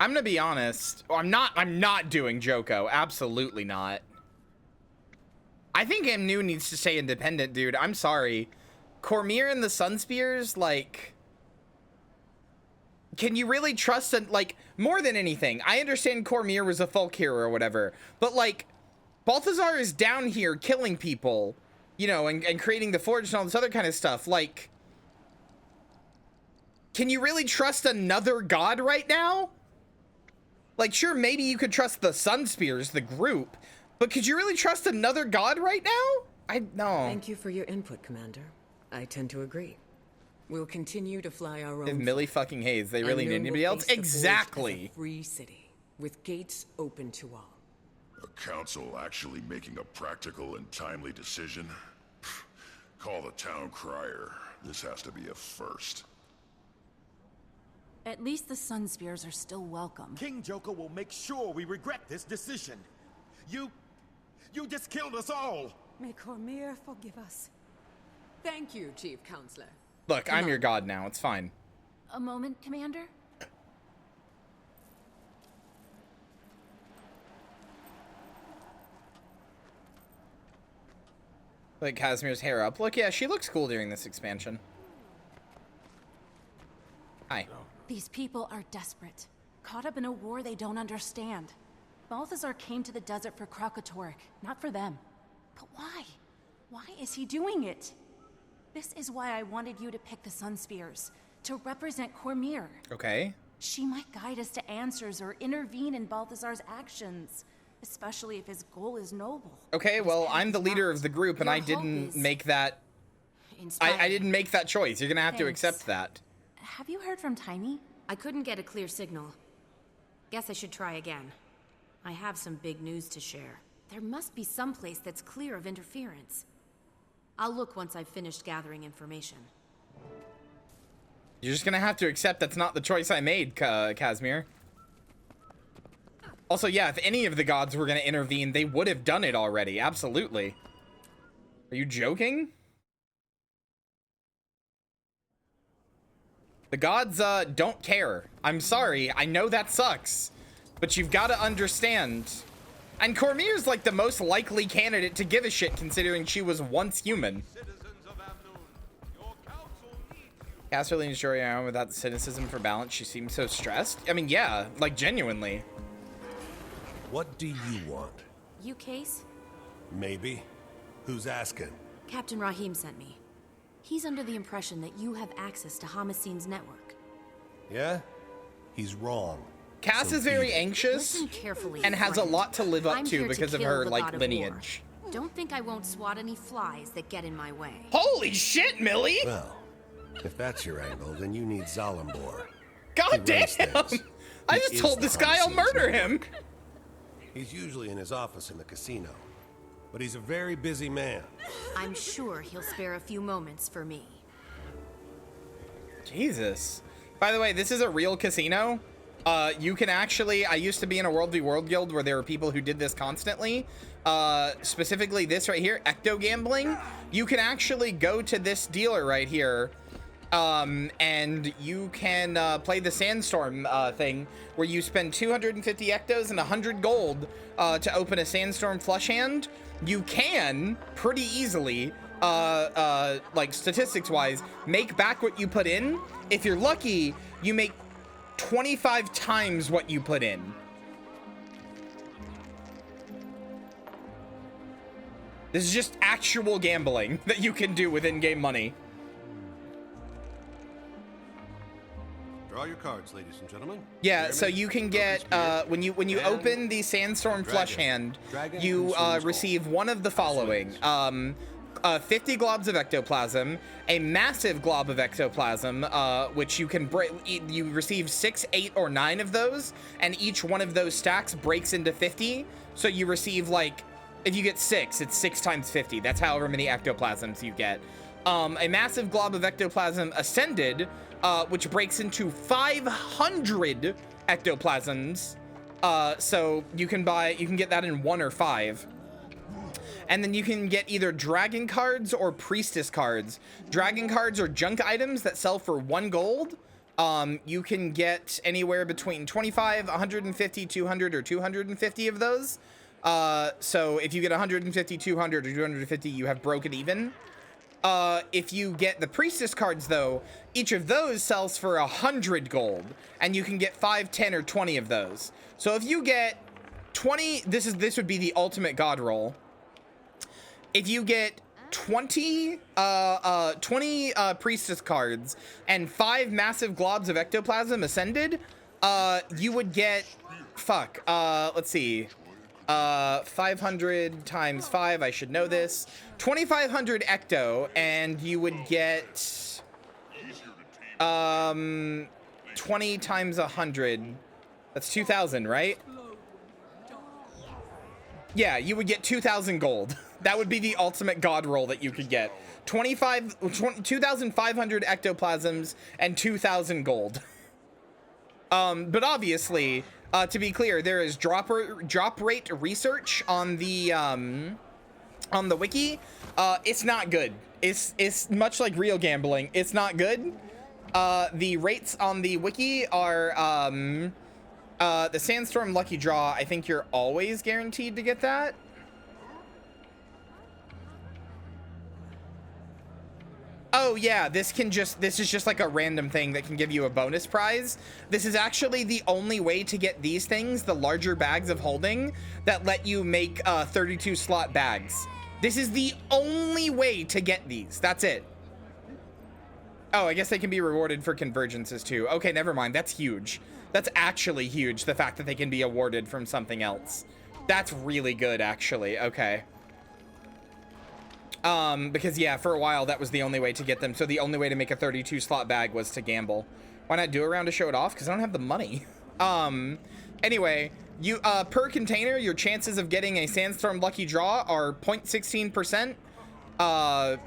I'm gonna be honest. I'm not doing Joko. Absolutely not. I think Amnu needs to stay independent, dude. I'm sorry. Cormyr and the Sunspears, like, can you really trust like, more than anything, I understand Cormyr was a folk hero or whatever, but like, Balthazar is down here killing people, you know, and creating the Forge and all this other kind of stuff. Like, can you really trust another god right now? Like, sure, maybe you could trust the Sunspears, the group, but could you really trust another god right now? No. Thank you for your input, Commander. I tend to agree. We'll continue to fly our own. If Millie fucking Hayes, they really need anybody else? Exactly. Free city, with gates open to all. A council actually making a practical and timely decision? Call the town crier. This has to be a first. At least the Sunspears are still welcome. King Joko will make sure we regret this decision. You just killed us all. May Cormyr forgive us. Thank you, Chief Counselor. Look, I'm your god now. It's fine. A moment, Commander? Like Casimir's hair up. Look, yeah, she looks cool during this expansion. Hi. These people are desperate, caught up in a war they don't understand. Balthazar came to the desert for Krakatorrik, not for them. But why? Why is he doing it? This is why I wanted you to pick the Sunspears, to represent Cormyr. Okay. She might guide us to answers or intervene in Balthazar's actions, especially if his goal is noble. Okay, well, I'm the leader of the group, and I didn't make that... I didn't make that choice. You're gonna have to accept that. Have you heard from Tiny? I couldn't get a clear signal. Guess I should try again. I have some big news to share. There must be some place that's clear of interference. I'll look once I've finished gathering information. You're just gonna have to accept that's not the choice I made, Casimir. Also, yeah, if any of the gods were gonna intervene, they would have done it already. Absolutely. Are you joking? The gods, don't care. I'm sorry. I know that sucks. But you've got to understand. And Cormyr's like the most likely candidate to give a shit considering she was once human. Casterlyne's story around without cynicism for balance. She seems so stressed. I mean, yeah, like genuinely. What do you want? You case? Maybe. Who's asking? Captain Rahim sent me. He's under the impression that you have access to Hamaseen's network. Yeah? He's wrong. Cass is very anxious and has a lot to live up to because of her, like, lineage. Don't think I won't swat any flies that get in my way. Holy shit, Millie! Well, if that's your angle, then you need Zalimbor. God damn! I just told this guy I'll murder him! He's usually in his office in the casino, but he's a very busy man. I'm sure he'll spare a few moments for me. Jesus. By the way, this is a real casino. You can actually, I used to be in a World v World guild where there were people who did this constantly. Specifically this right here, ecto gambling. You can actually go to this dealer right here, and you can play the Sandstorm thing where you spend 250 ectos and 100 gold to open a Sandstorm flush hand. You can pretty easily, like statistics wise, make back what you put in. If you're lucky, you make 25 times what you put in. This is just actual gambling that you can do with in-game money. Draw your cards, ladies and gentlemen. Yeah, so you can get when you open the Sandstorm flush hand, you receive one of the following: 50 globs of ectoplasm, a massive glob of ectoplasm, which you can break. You receive 6, 8, or 9 of those, and each one of those stacks breaks into 50. So you receive, like, if you get 6, it's 6 times 50. That's however many ectoplasms you get. A massive glob of ectoplasm ascended, which breaks into 500 ectoplasms. So you can get that in 1 or 5. And then you can get either dragon cards or priestess cards. Dragon cards are junk items that sell for 1 gold. you can get anywhere between 25, 150, 200, or 250 of those. So if you get 150, 200, or 250, you have broken even. If you get the priestess cards, though, each of those sells for 100 gold, and you can get 5, 10, or 20 of those. So if you get 20, this would be the ultimate god roll. If you get 20 priestess cards and 5 massive globs of ectoplasm ascended, you would get, let's see, 500 times 5, I should know this, 2,500 ecto, and you would get 20 times 100, that's 2,000, right? Yeah, you would get 2,000 gold. That would be the ultimate god roll that you could get. 2,500 ectoplasms and 2,000 gold. But obviously, to be clear, there is drop rate research on the wiki. It's not good. It's much like real gambling. It's not good. The rates on the wiki are the Sandstorm Lucky Draw. I think you're always guaranteed to get that. Oh yeah, this is just like a random thing that can give you a bonus prize. This is actually the only way to get these things, the larger bags of holding, that let you make 32 slot bags. This is the only way to get these. That's it. Oh, I guess they can be rewarded for convergences too. Okay, never mind. That's huge. That's actually huge, the fact that they can be awarded from something else. That's really good, actually. Okay. Because yeah, for a while that was the only way to get them. So the only way to make a 32 slot bag was to gamble. Why not do a round to show it off? Because I don't have the money. Anyway, you per container, your chances of getting a Sandstorm Lucky Draw are 0.16%.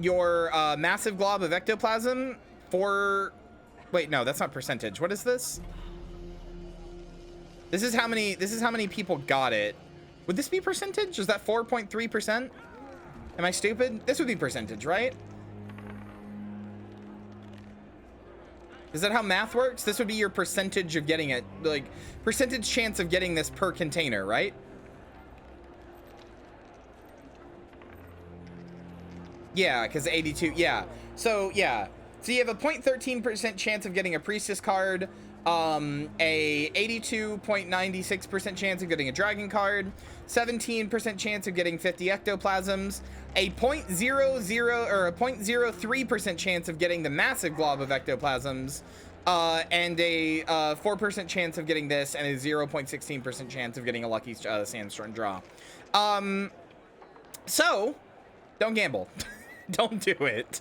Your massive glob of ectoplasm for... Wait, no, that's not percentage. What is this? This is how many people got it. Would this be percentage? Is that 4.3%? Am I stupid? This would be percentage, right? Is that how math works? This would be your percentage of getting it, like percentage chance of getting this per container, right? Yeah, because 82, yeah. So yeah, so you have a 0.13% chance of getting a priestess card, a 82.96% chance of getting a dragon card, 17% chance of getting 50 ectoplasms, a 0.00 or a 0.03% chance of getting the massive glob of ectoplasms, and a 4% chance of getting this, and a 0.16% chance of getting a lucky sandstorm draw. So don't gamble. Don't do it.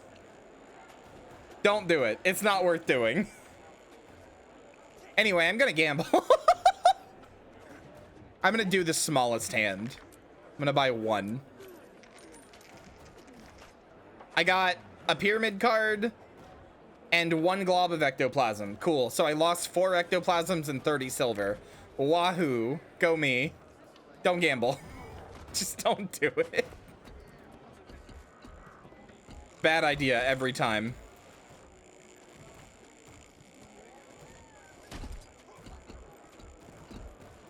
Don't do it. It's not worth doing. Anyway, I'm gonna gamble. I'm gonna do the smallest hand. I'm gonna buy 1. I got a pyramid card and 1 glob of ectoplasm. Cool. So I lost 4 ectoplasms and 30 silver. Wahoo. Go me. Don't gamble. Just don't do it. Bad idea every time.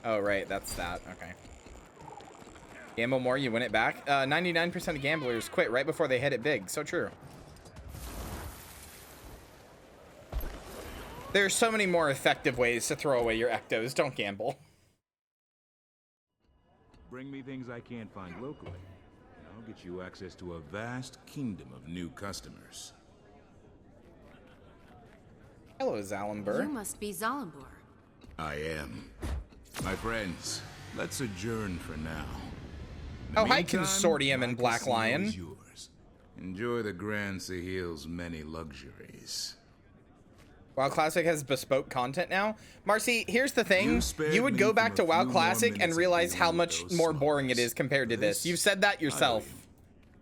Oh, right. That's that. Okay. Gamble more, you win it back. 99% of gamblers quit right before they hit it big. So true. There's so many more effective ways to throw away your ectos. Don't gamble. Bring me things I can't find locally. And I'll get you access to a vast kingdom of new customers. Hello, Zalambur. You must be Zalambur. I am. My friends, let's adjourn for now. Oh, hi, Consortium and Black Lion. Yours. Enjoy the Grand Sahil's many luxuries. WoW Classic has bespoke content now. Marcy, here's the thing. You would go back to WoW Classic and realize how much more boring it is compared to this. You've said that yourself.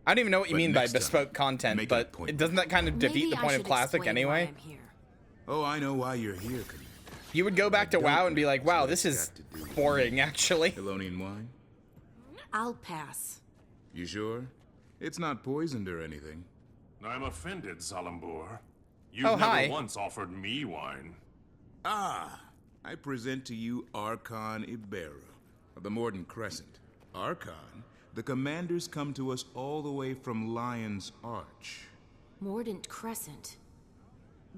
I don't even know what you mean by bespoke content, but doesn't that kind of defeat the point of Classic anyway? Oh, I know why you're here. You would go back to WoW and be like, wow, this is boring, actually. Elonian wine? I'll pass. You sure? It's not poisoned or anything. I'm offended, Zalambur. You've Oh, never hi. once offered me wine. Ah, I present to you Archon Ibarra of the Morden Crescent. Archon, the commanders come to us all the way from Lion's Arch. Mordant Crescent.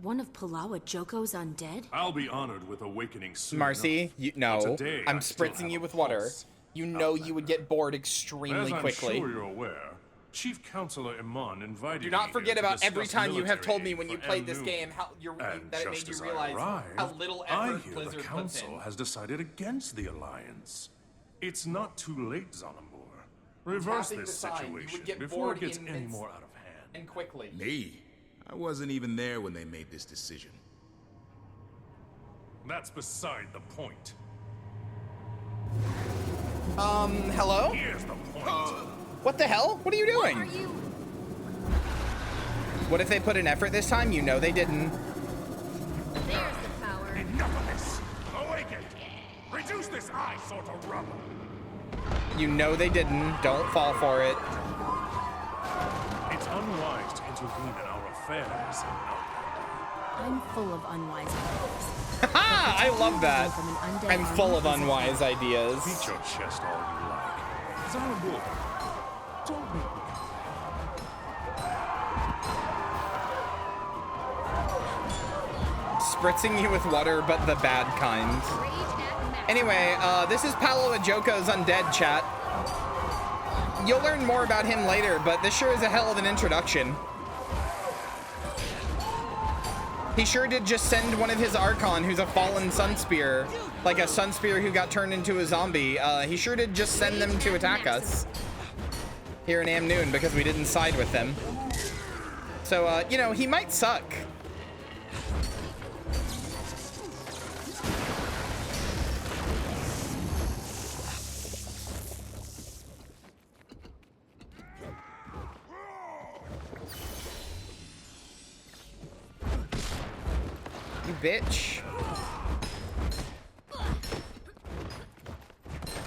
One of Palawa Joko's undead? I'll be honored with awakening soon Marcy, enough. no. But today, I'm I still spritzing have you a with water. pulse. You know you would get bored extremely As quickly. I'm sure you're aware, Chief Counselor Iman invited Do not me forget here to about every discuss time you have told me military when you aid played for this Amnu. game And that it made just you as realize I arrived, how little I effort hear Blizzard the puts Council in. has decided against the Alliance. It's not too late, Zonamur. Reverse Tapping this the sign, you situation would get before bored it gets in any minutes more out of hand. and quickly. Me? I wasn't even there when they made this decision. That's beside the point. Hello? Here's the point. What the hell? What are you doing? What if they put an effort this time? You know they didn't. There's the power. Enough of this! Awaken! Reduce this eyesore to rubble! You know they didn't. Don't fall for it. It's unwise to intervene in our affairs. I'm full of unwise ideas. Ha! I love that. From an undead I'm full of army is unwise ideas. Beat your chest all you like. Zonamur, don't make me. Spritzing you with water, but the bad kind. Anyway, this is Paolo Ajoko's undead, chat. You'll learn more about him later, but this sure is a hell of an introduction. He sure did just send one of his Archon, who's a fallen Sunspear, like a Sunspear who got turned into a zombie. He sure did just send them to attack us here in Amnoon because we didn't side with them. So, you know, he might suck. You bitch.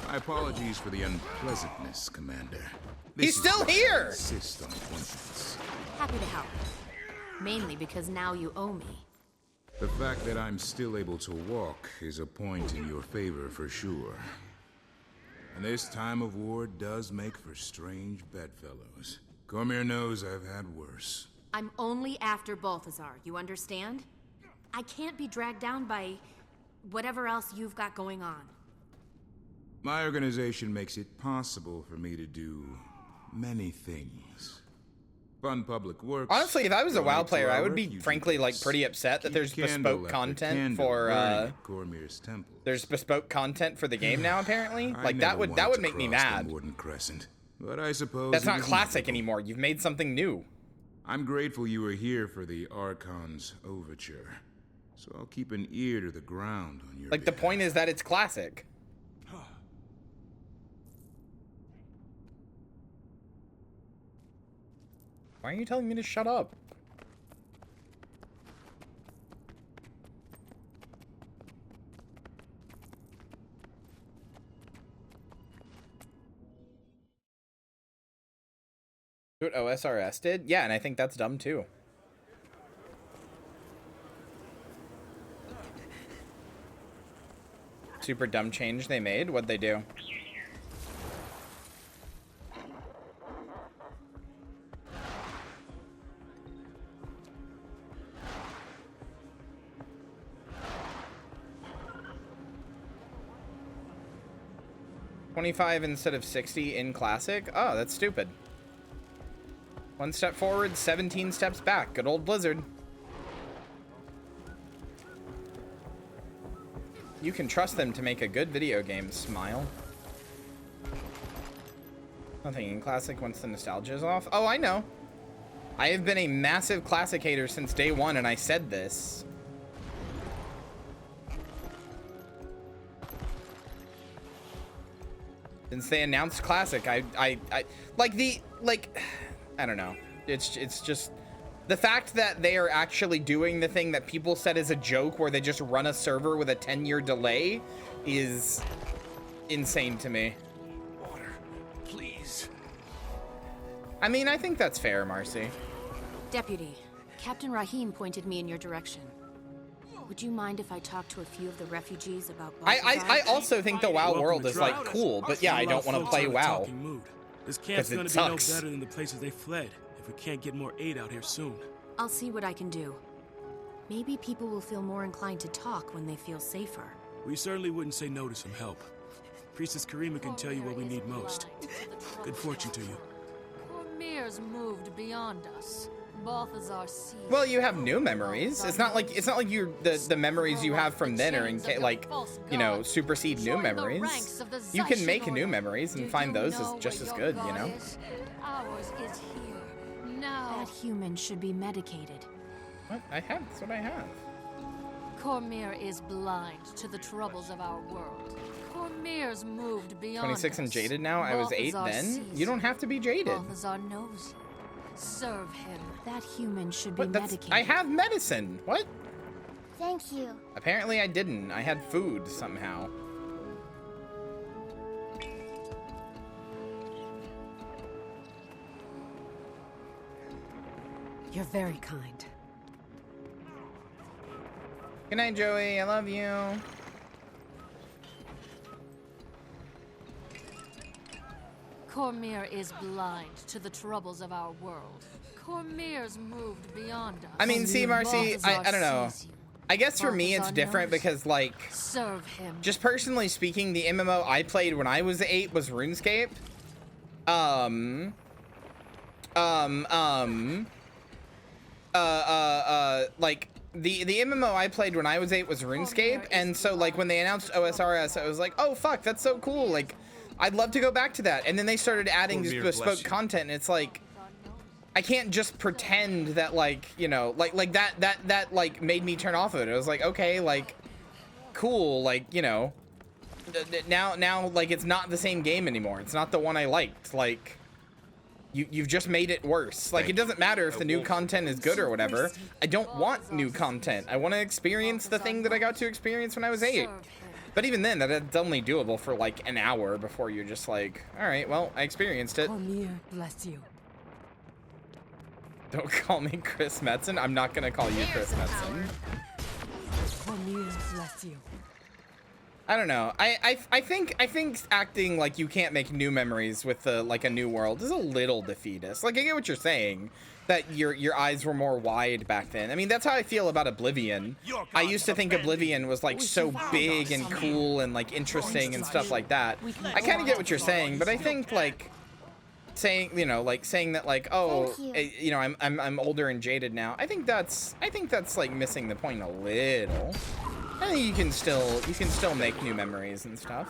My apologies for the unpleasantness, Commander. He's still here! Insist on appointments. Happy to help. Mainly because now you owe me. The fact that I'm still able to walk is a point in your favor for sure. And this time of war does make for strange bedfellows. Cormier knows I've had worse. I'm only after Balthazar, you understand? I can't be dragged down by whatever else you've got going on. My organization makes it possible for me to do many things. Fund public works. Honestly, if I was a WoW donate to player, I our would be refugee frankly like base, pretty upset that keep there's candle bespoke after content candle for burning at Cormier's temple. there's bespoke content for the game now apparently. I Like never that would wanted to make me cross the mad. Morden Crescent, but I suppose That's it not was classic inevitable. anymore. You've made something new. I'm grateful you were here for the Archon's overture, so I'll keep an ear to the ground on your Like the point is that it's classic. Why are you telling me to shut up? Do what OSRS did? Yeah, and I think that's dumb too. Super dumb change they made? What'd they do? $25 instead of $60 in Classic? Oh, that's stupid. 1 step forward, 17 steps back. Good old Blizzard. You can trust them to make a good video game, smile. Nothing in Classic once the nostalgia is off. Oh, I know. I have been a massive Classic hater since day one, and I said this. Since they announced Classic, I don't know. It's just the fact that they are actually doing the thing that people said is a joke where they just run a server with a 10-year delay is insane to me. Water, please. I mean, I think that's fair, Marcy. Deputy, Captain Rahim pointed me in your direction. Would you mind if I talk to a few of the refugees about I also think the WoW world is like cool, but yeah, I don't want to play WoW. This camp's gonna it be no sucks. better than the places they fled if we can't get more aid out here soon. I'll see what I can do. Maybe people will feel more inclined to talk when they feel safer. We certainly wouldn't say no to some help. Priestess Karima can tell you what we need most. Good fortune to you. Cormyr's moved beyond us. Balthazar sees. Well, you have new memories. It's not like you the memories you have from then are like, you know, supersede new memories. You can make new memories and find those as just as good, you know. Ours is here now. That human should be medicated. What? That's what I have. Cormyr is blind to the troubles of our world. Cormyr's moved beyond 26 and us. jaded now. I was 8 Balthazar then. sees You don't have to be jaded. Balthazar knows you. Serve him. That human should be What? medicated. I have medicine. What? Thank you. Apparently I didn't. I had food somehow. You're very kind. Good night, Joey. I love you. Cormyr is blind to the troubles of our world. Cormyr's moved beyond us. I mean, see, Marcy, I don't know. I guess for me it's different because, like, serve him. Just personally speaking, the MMO I played when I was 8 was RuneScape. Like, the MMO I played when I was 8 was RuneScape, and so, like, when they announced OSRS, I was like, oh, fuck, that's so cool, like, I'd love to go back to that. And then they started adding this bespoke content, and it's like, I can't just pretend that, like, you know, like that like made me turn off of it. I was like, okay, like, cool, like, you know, now like it's not the same game anymore. It's not the one I liked. Like, you've just made it worse. Like, it doesn't matter if the new content is good or whatever. I don't want new content. I want to experience the thing that I got to experience when I was 8. But even then, that's only doable for like an hour before you're just like, all right, well, I experienced it. Cormyr, bless you. Don't call me Chris Metzen. I'm not gonna call you Chris Metzen. Cormyr, bless you. I don't know. I think acting like you can't make new memories with like a new world is a little defeatist. Like, I get what you're saying, that your eyes were more wide back then. I mean, that's how I feel about Oblivion. I used to think Oblivion was like so big and cool and like interesting and stuff like that. I kind of get what you're saying, but I think like saying, you know, like saying that like, oh, you know, I'm older and jaded now. I think that's like missing the point a little. I think you can still make new memories and stuff.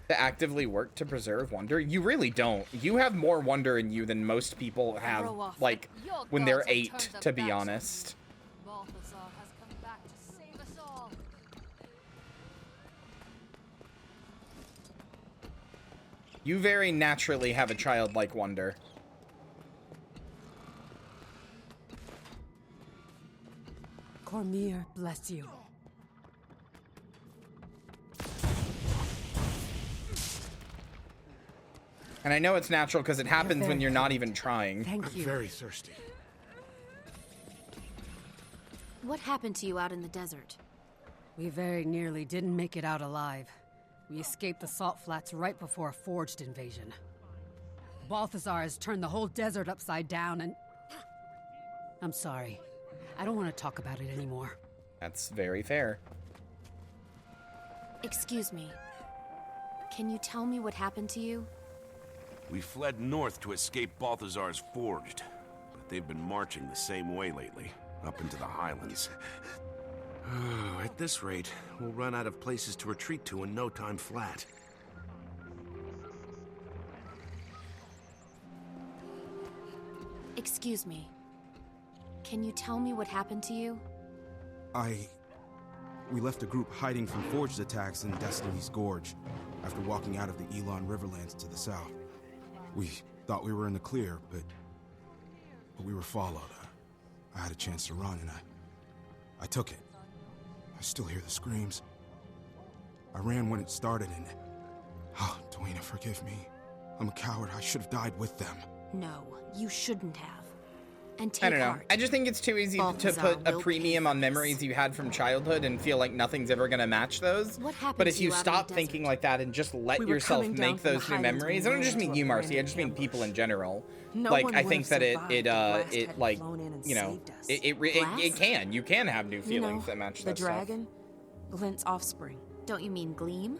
To actively work to preserve wonder? You really don't. You have more wonder in you than most people have, like, when they're 8, to be honest. Balthazar has come back to save us all. You very naturally have a childlike wonder. Cormyr, bless you. And I know it's natural because it happens when you're not even trying. Thank you. I'm very thirsty. What happened to you out in the desert? We very nearly didn't make it out alive. We escaped the salt flats right before a forged invasion. Balthazar has turned the whole desert upside down and... I'm sorry. I don't want to talk about it anymore. That's very fair. Excuse me. Can you tell me what happened to you? We fled north to escape Balthazar's Forged, but they've been marching the same way lately, up into the highlands. At this rate, we'll run out of places to retreat to in no time flat. Excuse me. Can you tell me what happened to you? We left a group hiding from Forged attacks in Destiny's Gorge after walking out of the Elon Riverlands to the south. We thought we were in the clear, but we were followed. I had a chance to run, and I took it. I still hear the screams. I ran when it started, and... Oh, Dwayna, forgive me. I'm a coward. I should have died with them. No, you shouldn't have. And take I don't know. heart. I just think it's too easy to Balthazar put a will premium on memories you had from childhood and feel like nothing's ever gonna match those. What happened But if to you you out in stop the thinking like that and just let We were yourself coming down make from the those new Highlands memories, when I we don't just ran mean into you, a Marcy. I branded just mean people in general. No like one I would think have that survived it if Blast it hadn't like flown in and you know saved us. you can have new feelings that match the that stuff. dragon, Glint's offspring. Don't you mean Gleam?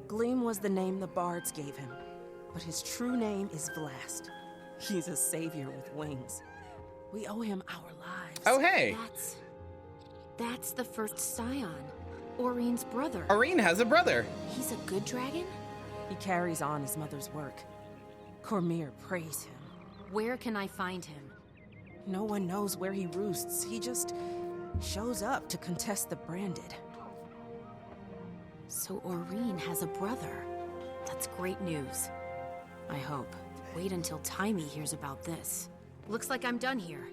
Gleam was the name the bards gave him, but his true name is Vlast. He's a savior with wings. We owe him our lives. Oh hey. That's the first scion. Oreen's brother. Oreen has a brother. He's a good dragon? He carries on his mother's work. Cormyr praise him. Where can I find him? No one knows where he roosts. He just shows up to contest the branded. So Oreen has a brother. That's great news. I hope. Wait until Timey hears about this. Looks like I'm done here.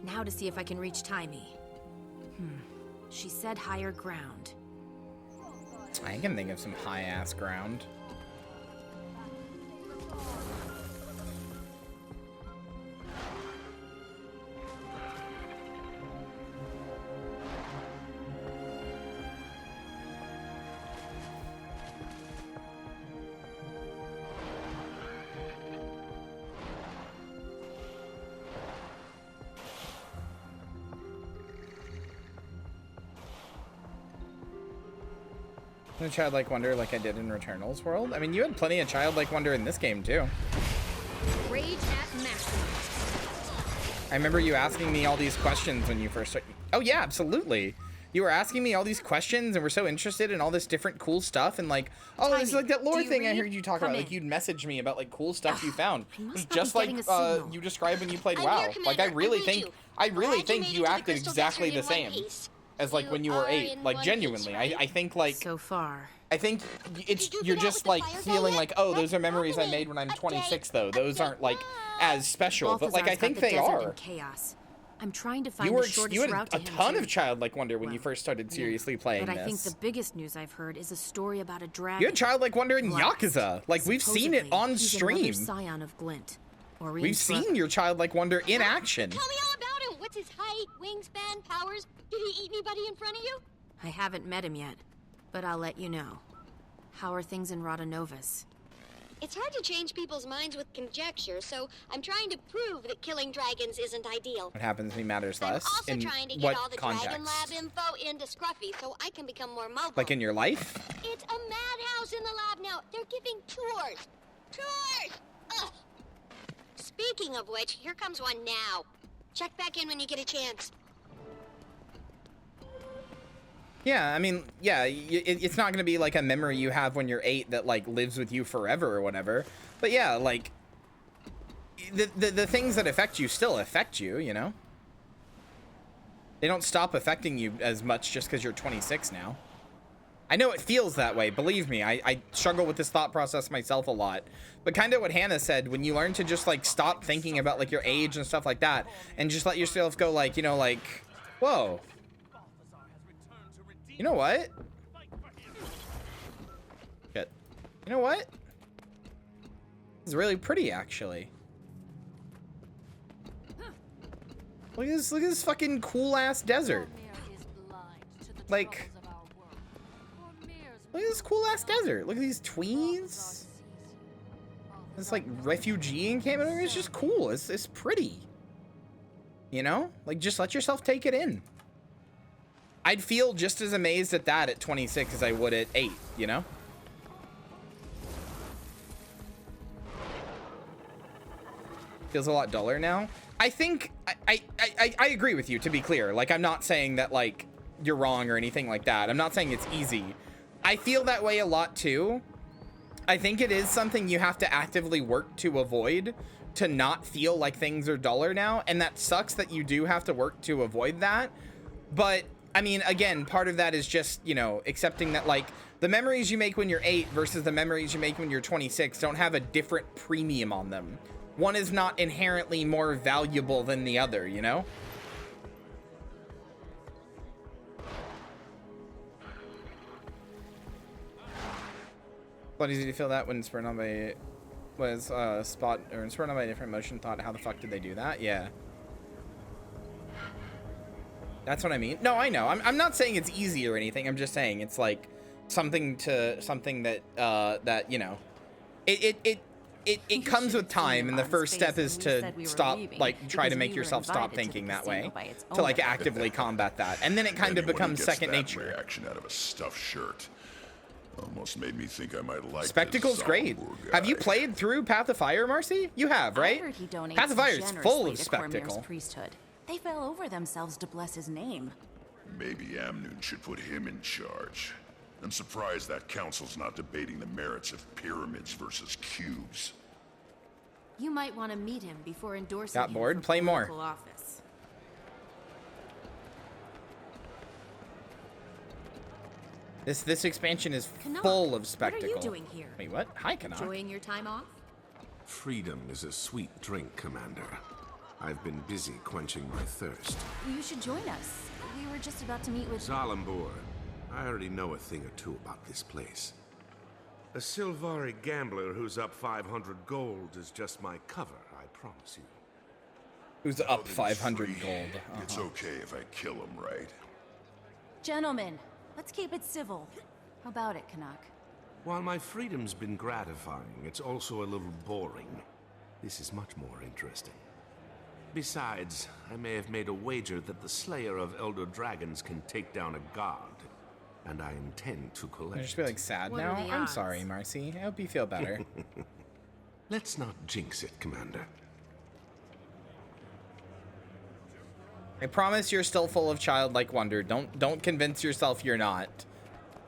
Now to see if I can reach Timey. She said higher ground. I can think of some high-ass ground. A childlike wonder like I did in Returnal's world. I mean, you had plenty of childlike wonder in this game too. Rage at maximum. I remember you asking me all these questions when you first started. Oh yeah, absolutely. You were asking me all these questions and were so interested in all this different cool stuff and like, oh, Timey, this is like that lore do you thing I read? heard you talk Come about. in. Like you'd message me about like cool stuff you found. must It's not just be like getting a signal. you described when you played I'm WoW. here, Like I Commander. really I think read you. you acted exactly the Desert in same one piece. as like when you were 8. in Like one genuinely, piece, right? I think like So far. I think it's you're just like feeling like, oh, those are memories I made when I'm 26 though. Those aren't like as special, but like I Balthazar's think got the they desert are. in chaos. I'm trying to find You the shortest had route to a him, ton too. of childlike wonder when you first started seriously playing But I think this. the biggest news I've heard is a story about a dragon. You had childlike wonder in Blast. Yakuza. Like we've seen it Supposedly, on he's stream. another scion of Glint. Oreen's We've seen brother. your childlike wonder in action. Tell me all about him. What's his height, wingspan, powers? Did he eat anybody in front of you? I haven't met him yet, but I'll let you know. How are things in Rhodonovus? It's hard to change people's minds with conjecture, so I'm trying to prove that killing dragons isn't ideal. What happens to me matters less. Also In trying to get what all the context? Dragon Lab info into Scruffy so I can become more mobile. Like in your life? It's a madhouse in the lab now. They're giving tours. Tours! Ugh. Speaking of which, here comes one now. Check back in when you get a chance. Yeah, I mean, yeah, it's not gonna be like a memory you have when you're 8 that like lives with you forever or whatever. But yeah, like the things that affect you still affect you, you know? They don't stop affecting you as much just because you're 26 now. I know it feels that way, believe me. I struggle with this thought process myself a lot. But kind of what Hannah said, when you learn to just like stop thinking about like your age and stuff like that and just let yourself go like, you know, like, whoa. You know what? Shit. You know what? It's really pretty, actually. Look at this fucking cool ass desert. Like, look at this cool ass desert. Look at these tweens. This like refugee encampment. It's just cool. It's pretty. You know? Like, just let yourself take it in. I'd feel just as amazed at that at 26 as I would at 8, you know? Feels a lot duller now. I think I agree with you, to be clear. Like, I'm not saying that like you're wrong or anything like that. I'm not saying it's easy. I feel that way a lot too. I think it is something you have to actively work to avoid, to not feel like things are duller now, and that sucks that you do have to work to avoid that. But I mean, again, part of that is just, you know, accepting that like the memories you make when you're 8 versus the memories you make when you're 26 don't have a different premium on them. One is not inherently more valuable than the other, you know? But easy to feel that when spurred on by spot or spurred on by a different emotion thought, how the fuck did they do that? Yeah. That's what I mean. No, I know. I'm not saying it's easy or anything. I'm just saying it's like something that that, you know, it comes with time, and the first step is to stop, like, try to make yourself stop thinking that way, to like actively combat that, and then it kind of becomes second nature. Reaction out of a stuffed shirt almost made me think I might like Spectacle's this great. Zalambur Have you guy. played through Path of Fire, Marcy? You have, right? I heard he donates Path of Fire is full generously of to spectacle. Cormyr's priesthood. They fell over themselves to bless his name. Maybe Amnoon should put him in charge. I'm surprised that council's not debating the merits of pyramids versus cubes. You might want to meet him before endorsing Got him bored? for Play more. political office. This expansion is Canuck, full of spectacle. What are you doing here? Wait, what? Hi, Canuck. Enjoying your time off? Freedom is a sweet drink, Commander. I've been busy quenching my thirst. You should join us. We were just about to meet with... Zalambur, I already know a thing or two about this place. A Silvari gambler who's up 500 gold is just my cover, I promise you. Who's up 500 gold? It's okay if I kill him, right? Gentlemen, let's keep it civil. How about it, Canuck? While my freedom's been gratifying, it's also a little boring. This is much more interesting. Besides, I may have made a wager that the slayer of elder dragons can take down a god, and I intend to collect. I just feel like sad now. I'm sorry, Marcy. I hope you feel better. Let's not jinx it, Commander. I promise you're still full of childlike wonder. Don't convince yourself you're not.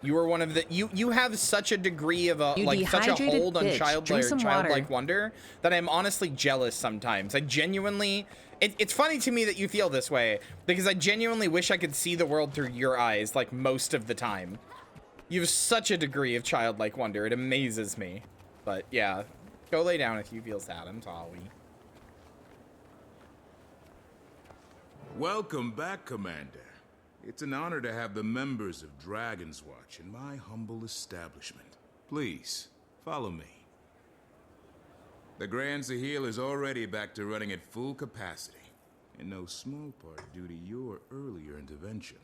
You are one of the you have such a degree of a such a hold on childlike wonder that I'm honestly jealous sometimes. I genuinely it's funny to me that you feel this way, because I genuinely wish I could see the world through your eyes like most of the time. You have such a degree of childlike wonder. It amazes me. But yeah, go lay down if you feel sad. I'm sorry. Welcome back, Commander. It's an honor to have the members of Dragon's Watch in my humble establishment. Please, follow me. The Grand Sahil is already back to running at full capacity, in no small part due to your earlier intervention.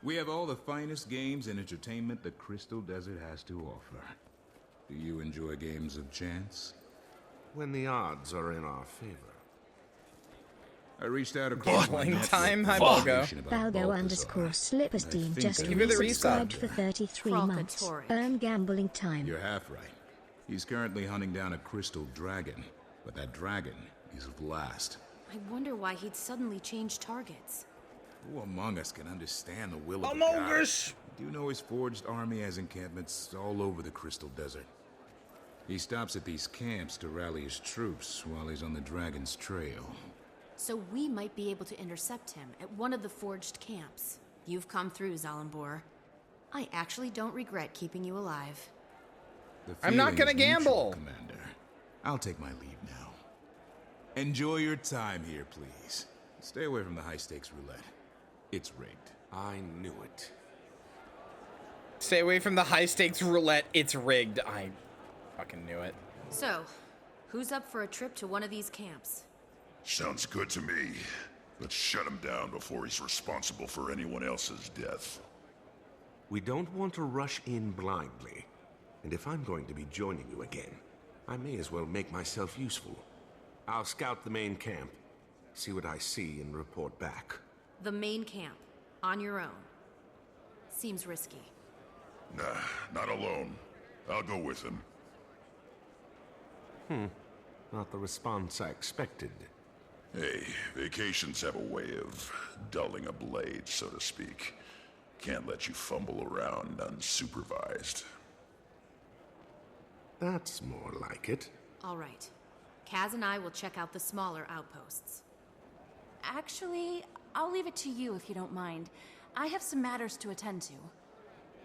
We have all the finest games and entertainment the Crystal Desert has to offer. Do you enjoy games of chance? When the odds are in our favor. I reached out across Gambling time. Hi, Balgo. Balgo_Slipperstein just Give me the resubscribed resub. for 33 months. Earn gambling time. You're half right. He's currently hunting down a crystal dragon, but that dragon is Vlast. I wonder why he'd suddenly change targets. Who among us can understand the will of Among the god? us! Do you know his forged army has encampments all over the Crystal Desert? He stops at these camps to rally his troops while he's on the dragon's trail. So we might be able to intercept him at one of the forged camps. You've come through, Zalambur. I actually don't regret keeping you alive. I'm not gonna feeling is gamble. mutual, Commander. I'll take my leave now. Enjoy your time here, please. Stay away from the high-stakes roulette. It's rigged. I knew it. Stay away from the high-stakes roulette. It's rigged. I fucking knew it. So, who's up for a trip to one of these camps? Sounds good to me. Let's shut him down before he's responsible for anyone else's death. We don't want to rush in blindly. And if I'm going to be joining you again, I may as well make myself useful. I'll scout the main camp, see what I see, and report back. The main camp, on your own. Seems risky. Nah, not alone. I'll go with him. Not the response I expected. Hey, vacations have a way of dulling a blade, so to speak. Can't let you fumble around unsupervised. That's more like it. All right. Kaz and I will check out the smaller outposts. Actually, I'll leave it to you if you don't mind. I have some matters to attend to.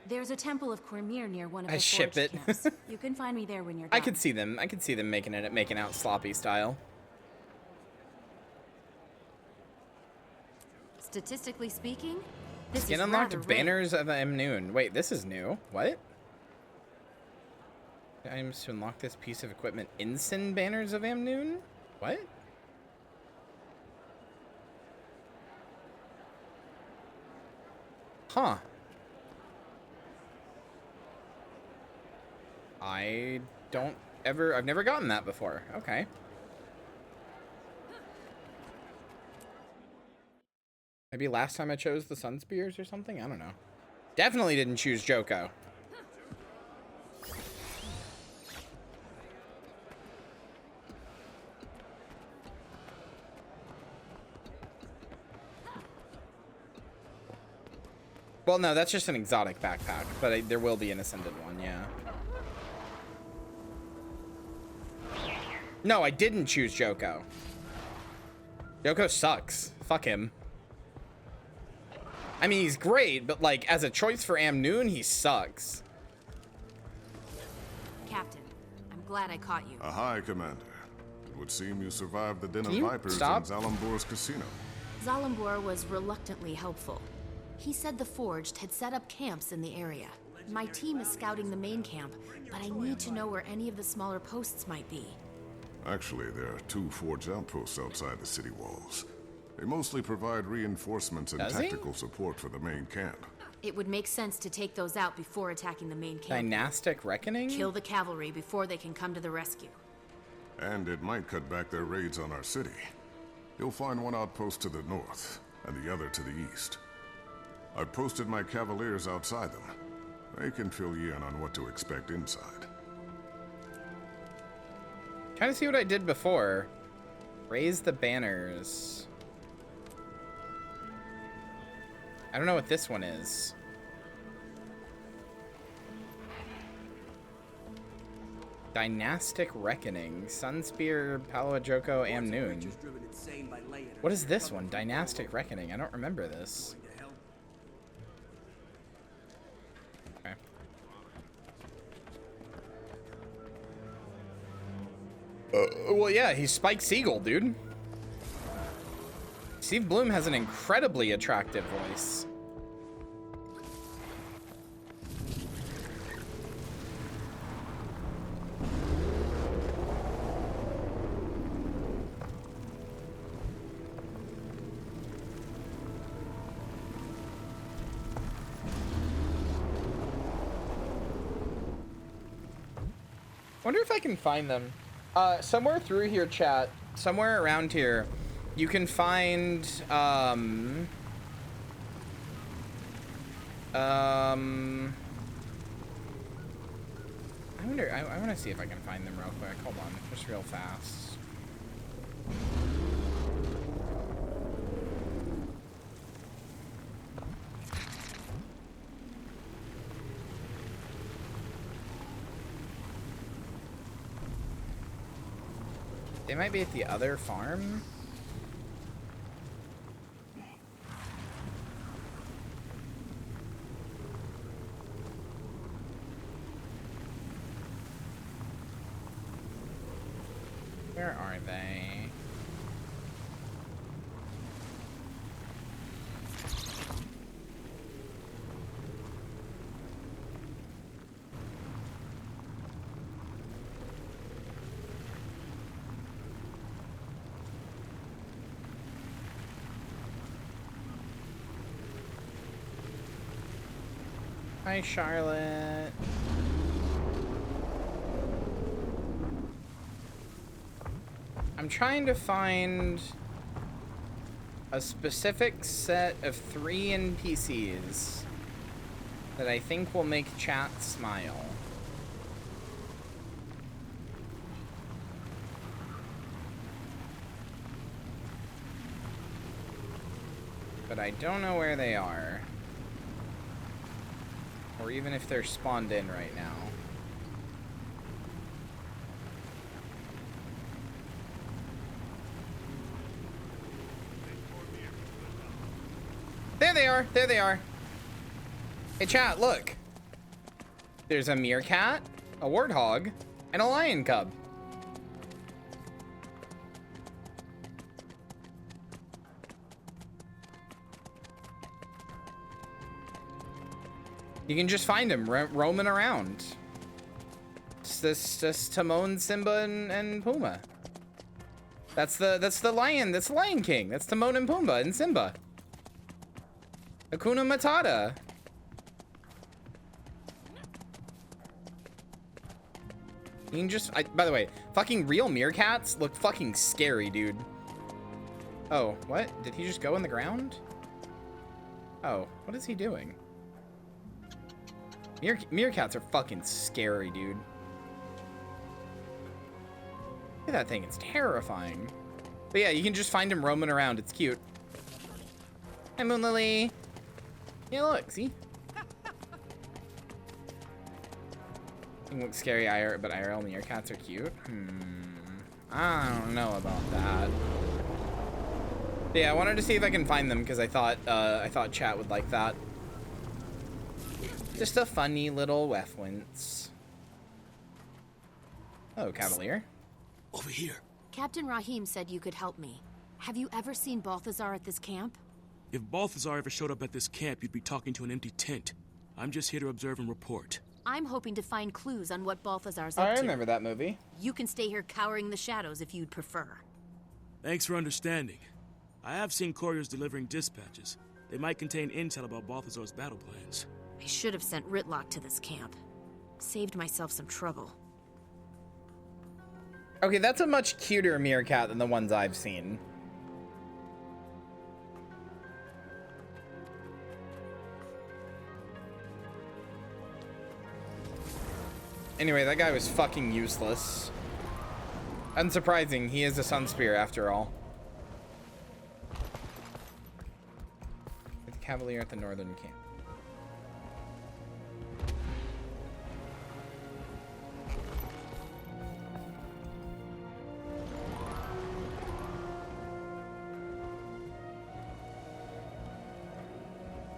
There's a temple of Cormyr near one of the ship forged it. camps. You can find me there when you're done. I could see them. I could see them making out sloppy style. Statistically speaking, this Skin is unlocked rather rare. banners of Amnoon. Wait, this is new. What? Items to unlock this piece of equipment. Ensign banners of Amnoon? What? Huh. I've never gotten that before. Okay. Maybe last time I chose the Sun Spears or something? I don't know. Definitely didn't choose Joko. Well, no, that's just an exotic backpack, but there will be an ascended one, yeah. No, I didn't choose Joko. Joko sucks. Fuck him. I mean, he's great, but like, as a choice for Amnoon, he sucks. Captain, I'm glad I caught you. Aye, Commander. It would seem you survived the Den of Can you Vipers stop? in Zalambor's casino. Zalambor was reluctantly helpful. He said the Forged had set up camps in the area. My team is scouting the main camp, but I need to know where any of the smaller posts might be. Actually, there are 2 Forge outposts outside the city walls. They mostly provide reinforcements and tactical support for the main camp. It would make sense to take those out before attacking the main camp. Dynastic Reckoning? Kill the cavalry before they can come to the rescue. And it might cut back their raids on our city. You'll find one outpost to the north, and the other to the east. I've posted my cavaliers outside them. They can fill you in on what to expect inside. Trying to see what I did before. Raise the banners. I don't know what this one is. Dynastic Reckoning. Sunspear, Palo Joko, Amnoon. What is this one? Dynastic Reckoning. I don't remember this. Okay. Well, yeah, he's Spike Siegel, dude. Steve Bloom has an incredibly attractive voice. Wonder if I can find them. Somewhere through here, chat. Somewhere around here, you can find I wonder. I want to see if I can find them real quick. Hold on, just real fast. They might be at the other farm. Where are they? Hi, Charlotte. I'm trying to find a specific set of 3 NPCs that I think will make chat smile. But I don't know where they are. Or even if they're spawned in right now. There they are. There they are. Hey, chat, look. There's a meerkat, a warthog, and a lion cub. You can just find him roaming around. It's just Timon, Simba, and Pumbaa. That's the lion. That's the Lion King. That's Timon and Pumbaa and Simba. Hakuna Matata. You can just, by the way, fucking real meerkats look fucking scary, dude. Oh, what? Did he just go in the ground? Oh, what is he doing? Meerkats are fucking scary, dude. Look at that thing, it's terrifying. But yeah, you can just find him roaming around, it's cute. Hi, Moon Lily. Yeah, look, see? It looks scary, but IRL meerkats are cute. I don't know about that. But yeah, I wanted to see if I can find them because I thought chat would like that. Just a funny little reference. Oh, Cavalier. Over here. Captain Rahim said you could help me. Have you ever seen Balthazar at this camp? If Balthazar ever showed up at this camp, you'd be talking to an empty tent. I'm just here to observe and report. I'm hoping to find clues on what Balthazar's up to. I remember that movie. You can stay here cowering the shadows if you'd prefer. Thanks for understanding. I have seen couriers delivering dispatches. They might contain intel about Balthazar's battle plans. I should have sent Ritlock to this camp. Saved myself some trouble. Okay, that's a much cuter meerkat than the ones I've seen. Anyway, that guy was fucking useless. Unsurprising, he is a Sun Spear after all. With the Cavalier at the northern camp.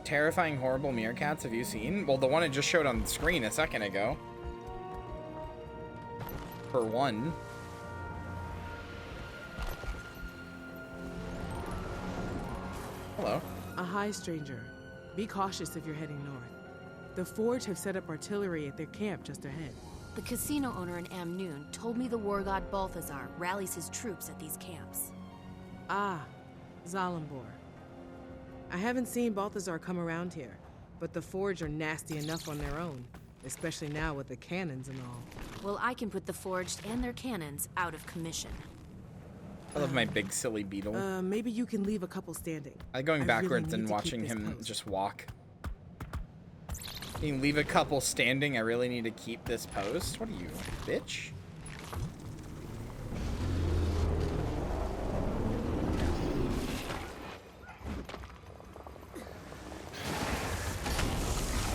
Terrifying, horrible meerkats have you seen? Well, the one it just showed on the screen a second ago. For one. Hello. Hi, stranger. Be cautious if you're heading north. The Forge have set up artillery at their camp just ahead. The casino owner in Amnoon told me the war god Balthazar rallies his troops at these camps. Ah, Zalambor. I haven't seen Balthazar come around here, but the Forge are nasty enough on their own, especially now with the cannons and all. Well, I can put the Forged and their cannons out of commission. I love my big silly beetle. Maybe you can leave a couple standing. I like going backwards and watching him just walk. You can leave a couple standing. I really need to keep this post. What are you, bitch?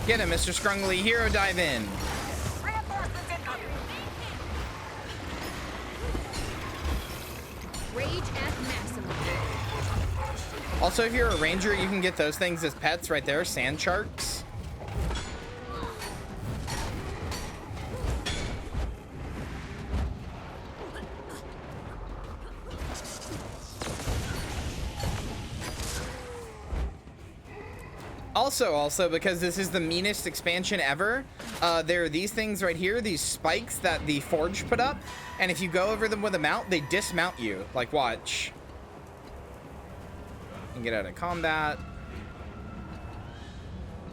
Get him, Mr. Scrungly. Hero dive in. Rage at maximum. Also, if you're a ranger, you can get those things as pets right there. Sand sharks. Also, because this is the meanest expansion ever, there are these things right here, these spikes that the Forge put up, and if you go over them with a mount, they dismount you. Like, watch. You can get out of combat.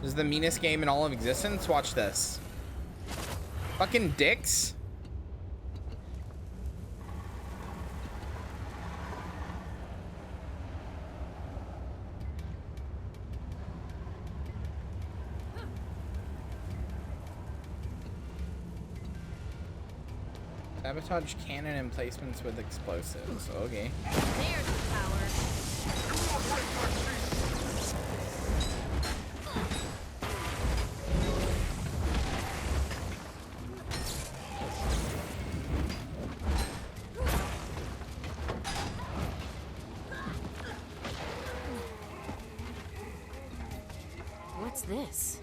This is the meanest game in all of existence. Watch this. Fucking dicks. Sabotage cannon emplacements with explosives. Okay. There's the power. What's this?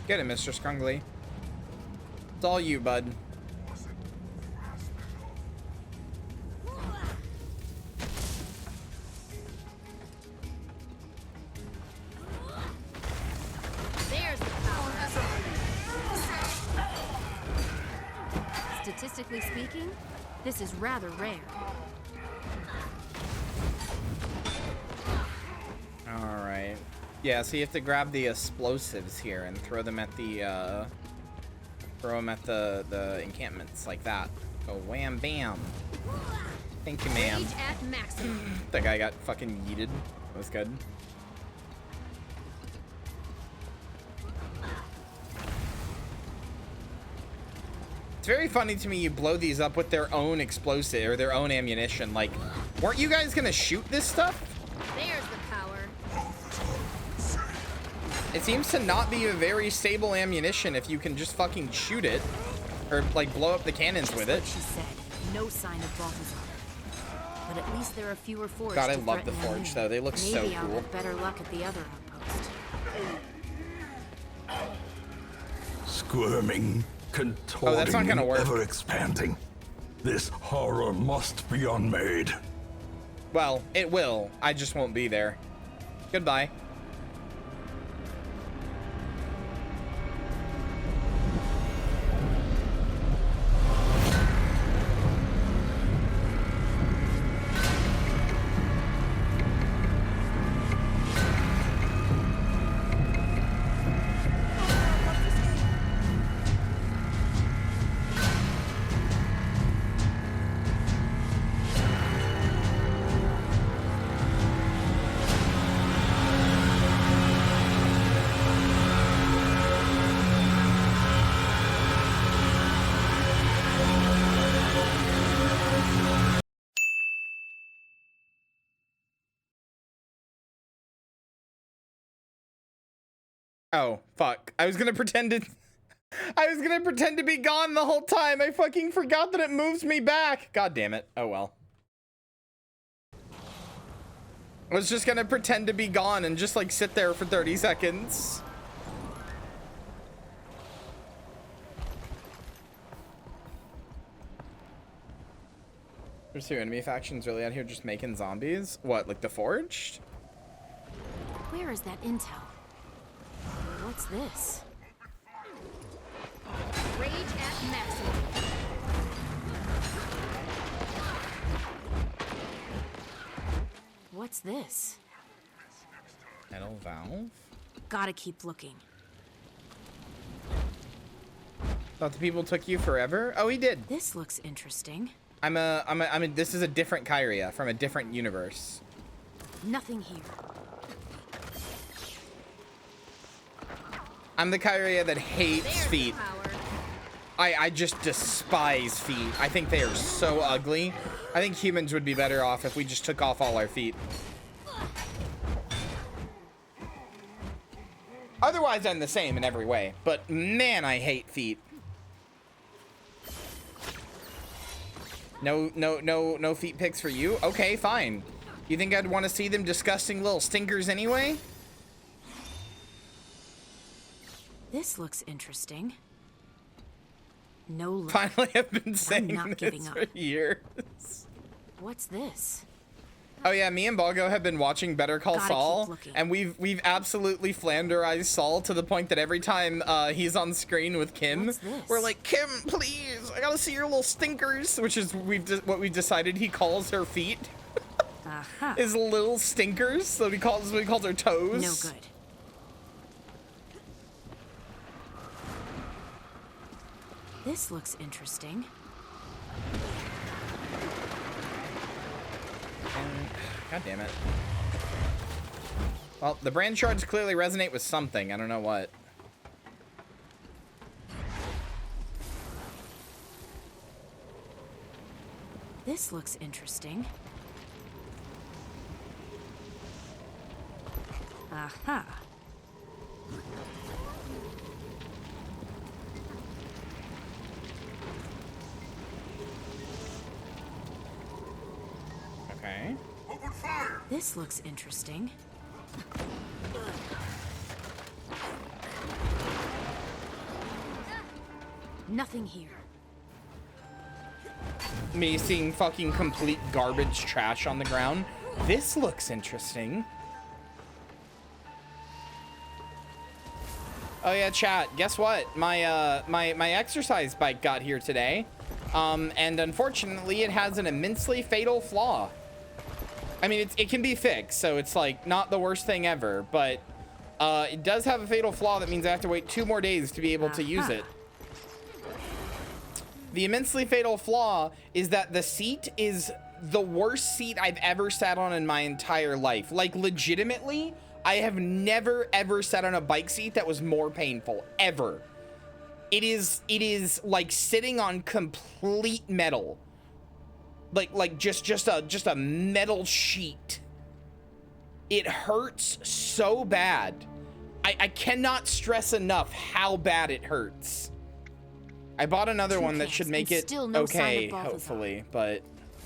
Get it, Mr. Scrungly. It's all you, bud. There's the power. Statistically speaking, this is rather rare. Yeah, so you have to grab the explosives here and throw them at the the encampments like that. Go wham bam. Thank you, ma'am. Rage at maximum. That guy got fucking yeeted. That was good. It's very funny to me you blow these up with their own explosive or their own ammunition. Like, weren't you guys gonna shoot this stuff? There's the power. It seems to not be a very stable ammunition if you can just fucking shoot it. Or, like, blow up the cannons with it. She said, no sign of Balthazar. But at least there are fewer forges. God, I love the forge, though. They look so Maybe I'll cool. have better luck at the other outpost. Squirming, contorting, that's not gonna work. ever expanding. This horror must be unmade. Well, it will. I just won't be there. Goodbye. Oh, fuck. I was gonna pretend to be gone the whole time. I fucking forgot that it moves me back. God damn it. Oh well. I was just gonna pretend to be gone and just like sit there for 30 seconds. There's two enemy factions really out here just making zombies. What, like the Forged? Where is that intel? What's this? Rage at maximum. What's this? Metal valve? Gotta keep looking. Thought the people took you forever? Oh, he did. This looks interesting. I mean, this is a different Kyria from a different universe. Nothing here. I'm the Kyria that hates feet. I just despise feet. I think they are so ugly. I think humans would be better off if we just took off all our feet. Otherwise, I'm the same in every way. But man, I hate feet. No feet pics for you? Okay, fine. You think I'd want to see them disgusting little stinkers anyway? This looks interesting. No luck. Finally, I've been saying I'm not this giving for up. years. What's this? Oh yeah, me and Balgo have been watching Better Call Gotta Saul, keep looking. and we've absolutely flanderized Saul to the point that every time he's on screen with Kim, we're like, Kim, please, I gotta see your little stinkers, which is what we've decided he calls her feet. His little stinkers, so he calls her toes. No good. This looks interesting. God damn it. Well, the brand shards clearly resonate with something. I don't know what. This looks interesting. Aha. Okay. Open fire! This looks interesting. Nothing here. Me seeing fucking complete garbage trash on the ground. This looks interesting. Oh yeah, chat. Guess what? My my exercise bike got here today, and unfortunately, it has an immensely fatal flaw. I mean, it can be fixed, so it's like not the worst thing ever. But It does have a fatal flaw that means I have to wait 2 more days to be able to use it. The immensely fatal flaw is that the seat is the worst seat I've ever sat on in my entire life. Like, legitimately, I have never ever sat on a bike seat that was more painful, ever. It is like sitting on complete metal. Like just a metal sheet. It hurts so bad. I cannot stress enough how bad it hurts. I bought another one that should make it okay, hopefully, but...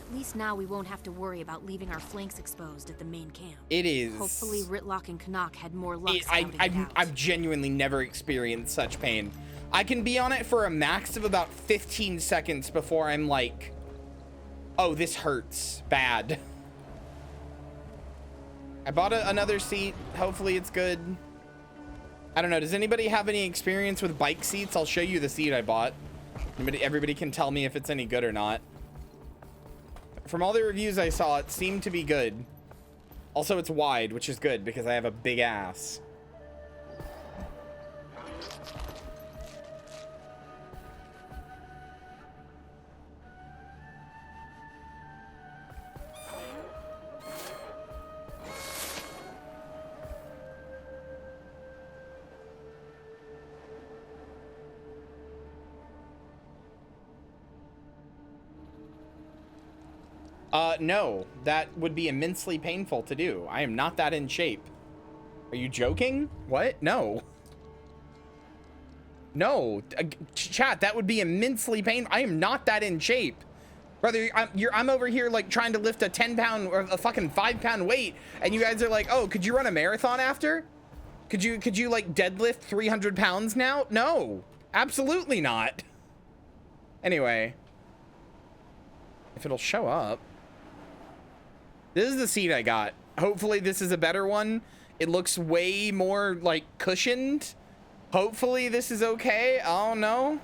At least now we won't have to worry about leaving our flanks exposed at the main camp. It is. Hopefully Ritlock and Canuck had more luck I've genuinely never experienced such pain. I can be on it for a max of about 15 seconds before I'm like, oh, this hurts bad. I bought another seat. Hopefully it's good. I don't know. Does anybody have any experience with bike seats? I'll show you the seat I bought. Everybody can tell me if it's any good or not. From all the reviews I saw, it seemed to be good. Also, it's wide, which is good because I have a big ass. No, that would be immensely painful to do. I am not that in shape. Are you joking? What? No. No, chat, that would be immensely painful. I am not that in shape. Brother, I'm over here like trying to lift a 10-pound or a fucking 5-pound weight, and you guys are like, oh, could you run a marathon after? Could you like deadlift 300 pounds now? No, absolutely not. Anyway, if it'll show up. This is the seat I got. Hopefully this is a better one. It looks way more like cushioned. Hopefully this is okay. I don't know.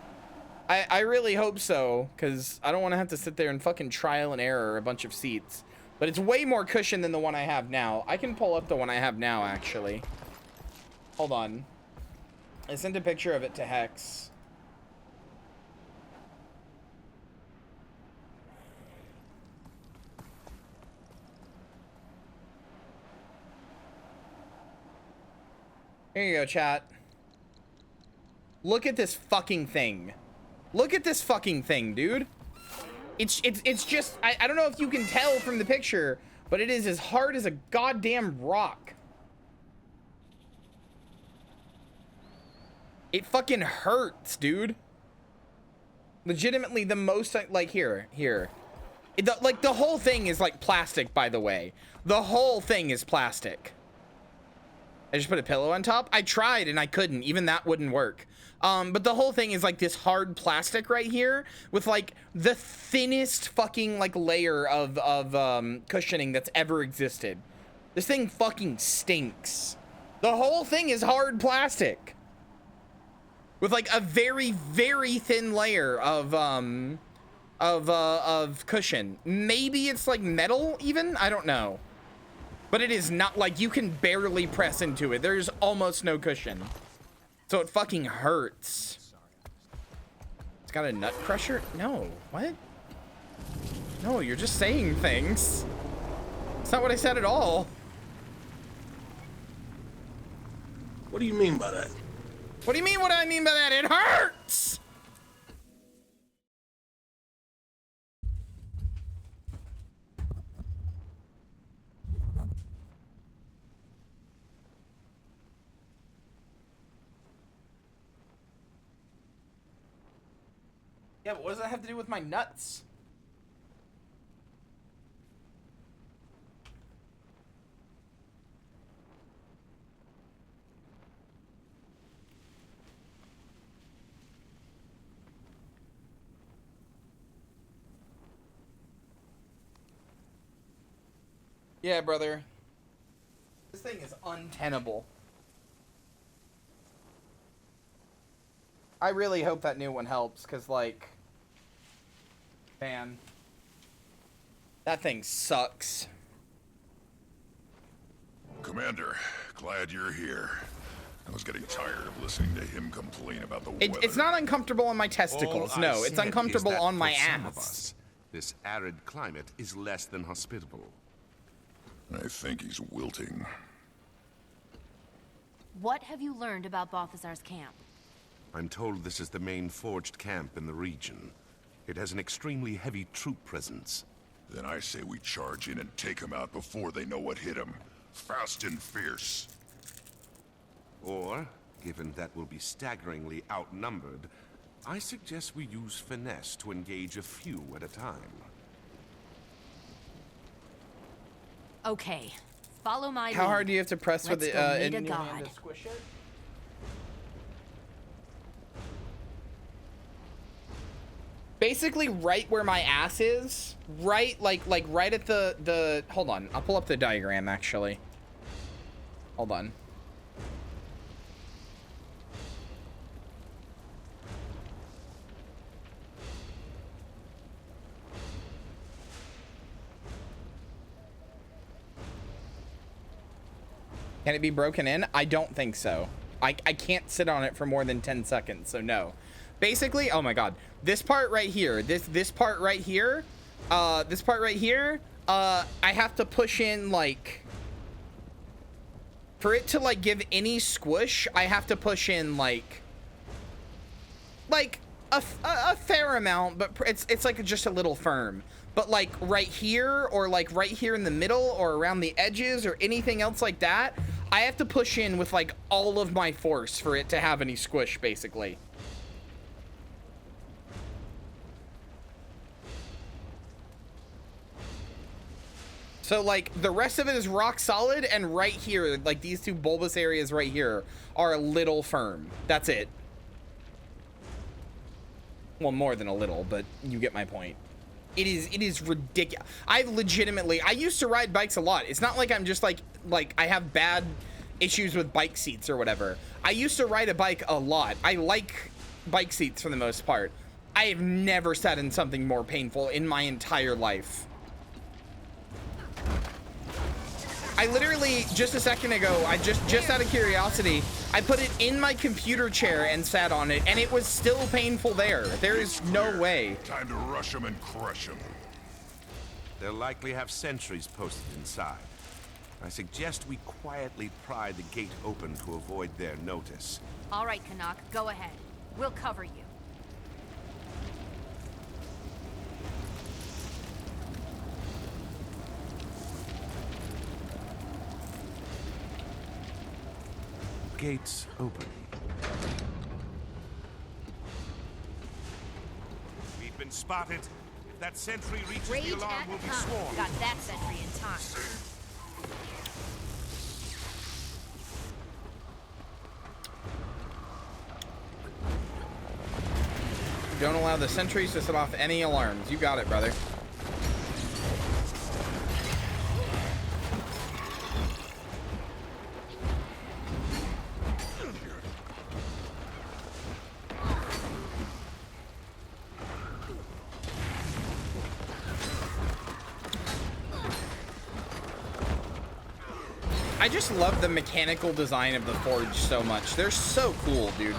I really hope so, because I don't want to have to sit there and fucking trial and error a bunch of seats. But it's way more cushioned than the one I have now. I can pull up the one I have now, actually. Hold on. I sent a picture of it to Hex. Here you go, chat. Look at this fucking thing. Look at this fucking thing, dude. It's just, I don't know if you can tell from the picture, but it is as hard as a goddamn rock. It fucking hurts, dude. Legitimately the most, like, here. Like, the whole thing is, like, plastic, by the way. The whole thing is plastic. I just put a pillow on top. I tried and I couldn't. Even that wouldn't work. But the whole thing is like this hard plastic right here with like the thinnest fucking like layer of cushioning that's ever existed. This thing fucking stinks. The whole thing is hard plastic with like a very, very thin layer of cushion. Maybe it's like metal even? I don't know. But it is not like you can barely press into it. There's almost no cushion. So it fucking hurts. It's got a nut crusher? No, what? No, you're just saying things. It's not what I said at all. What do you mean by that? What do you mean what I mean by that? It hurts! Yeah, but what does that have to do with my nuts? Yeah, brother. This thing is untenable. I really hope that new one helps, because, like... Man. That thing sucks. Commander, glad you're here. I was getting tired of listening to him complain about the weather. It's not uncomfortable on my testicles. All No, I it's said uncomfortable is that on my for some of ass. us, this arid climate is less than hospitable. I think he's wilting. What have you learned about Balthazar's camp? I'm told this is the main forged camp in the region. It has an extremely heavy troop presence. Then I say we charge in and take him out before they know what hit him. Fast and fierce. Or, given that we'll be staggeringly outnumbered, I suggest we use finesse to engage a few at a time. Okay, follow my lead. How hard do you have to press with Let's the go meet a god. Basically right where my ass is, right like right at the hold on, I'll pull up the diagram actually. Hold on. Can it be broken in? I don't think so. I can't sit on it for more than 10 seconds, so no. Basically, oh my god, this part right here, this part right here, I have to push in like, for it to like give any squish, I have to push in like a fair amount, but it's like just a little firm. But like right here, or like right here in the middle, or around the edges, or anything else like that, I have to push in with like all of my force for it to have any squish, basically. So like the rest of it is rock solid, and right here, like these two bulbous areas right here are a little firm. That's it. Well, more than a little, but you get my point. It is ridiculous. I used to ride bikes a lot. It's not like I'm just like I have bad issues with bike seats or whatever. I used to ride a bike a lot. I like bike seats for the most part. I have never sat in something more painful in my entire life. I literally, just a second ago, I just out of curiosity, I put it in my computer chair and sat on it, and it was still painful there. There is no way. Time to rush him and crush him. They'll likely have sentries posted inside. I suggest we quietly pry the gate open to avoid their notice. All right, Canuck, go ahead. We'll cover you. Gates open. We've been spotted. If that sentry reaches the alarm, we'll be swarmed. Got that sentry in time. Don't allow the sentries to set off any alarms. You got it, brother. I just love the mechanical design of the Forge so much. They're so cool, dude.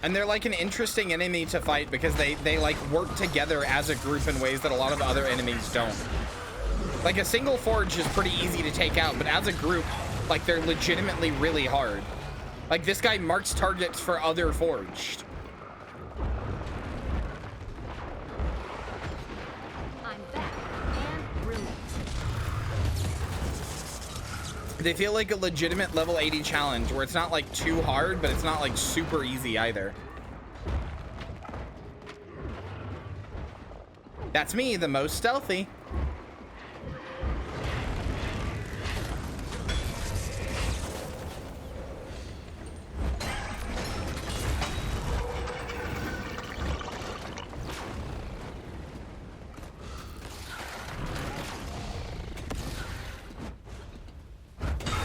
And they're like an interesting enemy to fight because they like work together as a group in ways that a lot of other enemies don't. Like a single Forge is pretty easy to take out, but as a group, like they're legitimately really hard. Like this guy marks targets for other Forged. They feel like a legitimate level 80 challenge where it's not like too hard, but it's not like super easy either. That's me, the most stealthy.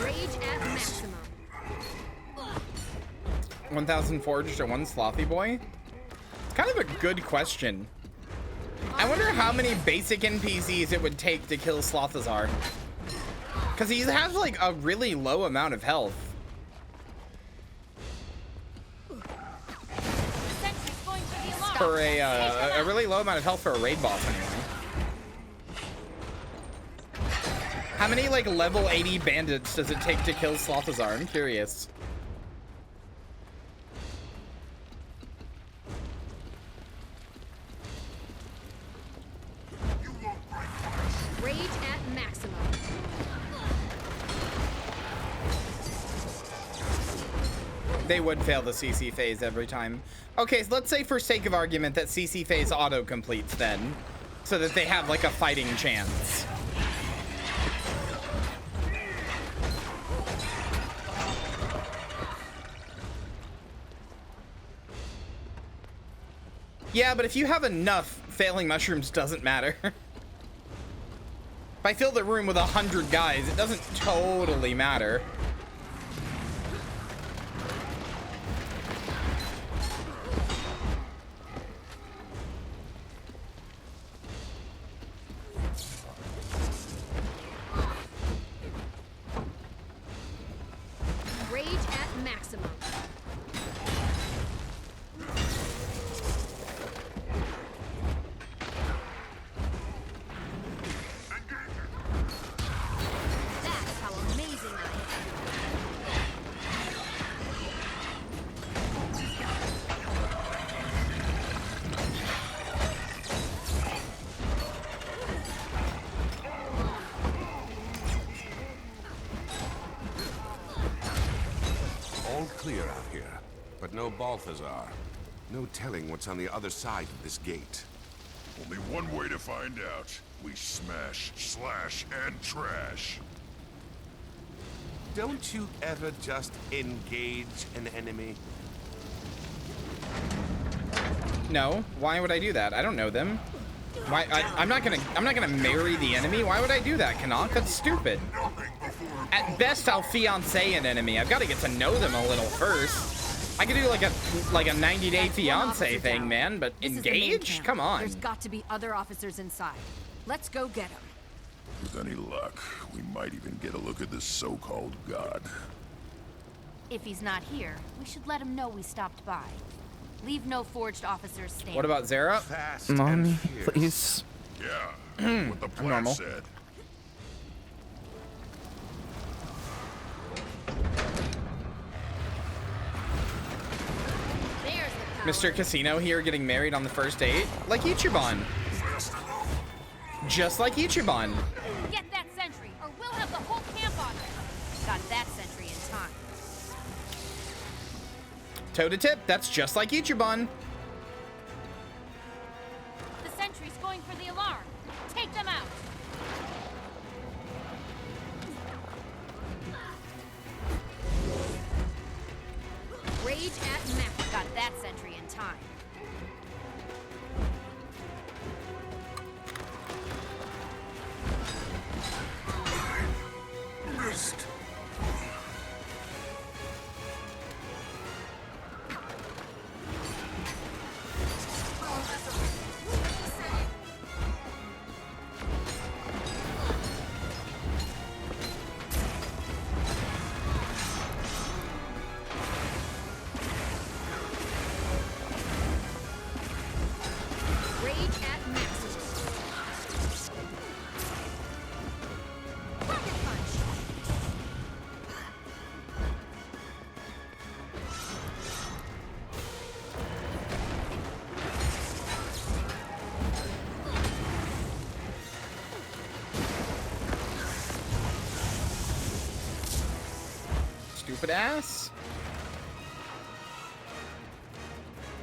Rage at maximum. 1,000 forged or one slothy boy? It's kind of a good question. I wonder how many basic NPCs it would take to kill Slothazar. Because he has like a really low amount of health. For a really low amount of health for a raid boss anyway. How many like level 80 bandits does it take to kill Slothazar? I'm curious. Rage at maximum. They would fail the CC phase every time. Okay, so let's say for sake of argument that CC phase auto completes then, so that they have like a fighting chance. Yeah, but if you have enough, failing mushrooms doesn't matter. If I fill the room with 100 guys, it doesn't totally matter. Rage at maximum. That's how amazing I All clear out here, but no Balthazar. No telling what's on the other side of this gate. Only one way to find out. We smash, slash, and trash. Don't you ever just engage an enemy? No, why would I do that? I don't know them. Why? I'm not gonna marry the enemy. Why would I do that, Canuck? That's stupid. At best, I'll fiancé an enemy. I've got to get to know them a little first. I could do like a 90-day fiancé thing, man. But engage? Come on. There's got to be other officers inside. Let's go get them. With any luck, we might even get a look at this so-called god. If he's not here, we should let him know we stopped by. Leave no forged officers standing. What about Zara? Mommy, please. Yeah, what the plan normal. said. Mr. Casino here getting married on the first date? Like Ichiban. Just like Ichiban. Get that sentry, or we'll have the whole camp on us. Got that sentry in time. Toe to tip, that's just like Ichiban. The sentry's going for the alarm. Take them out. Rage at max. Got that sentry in time. Missed. Rage at maximum. Rocket punch. Stupid ass.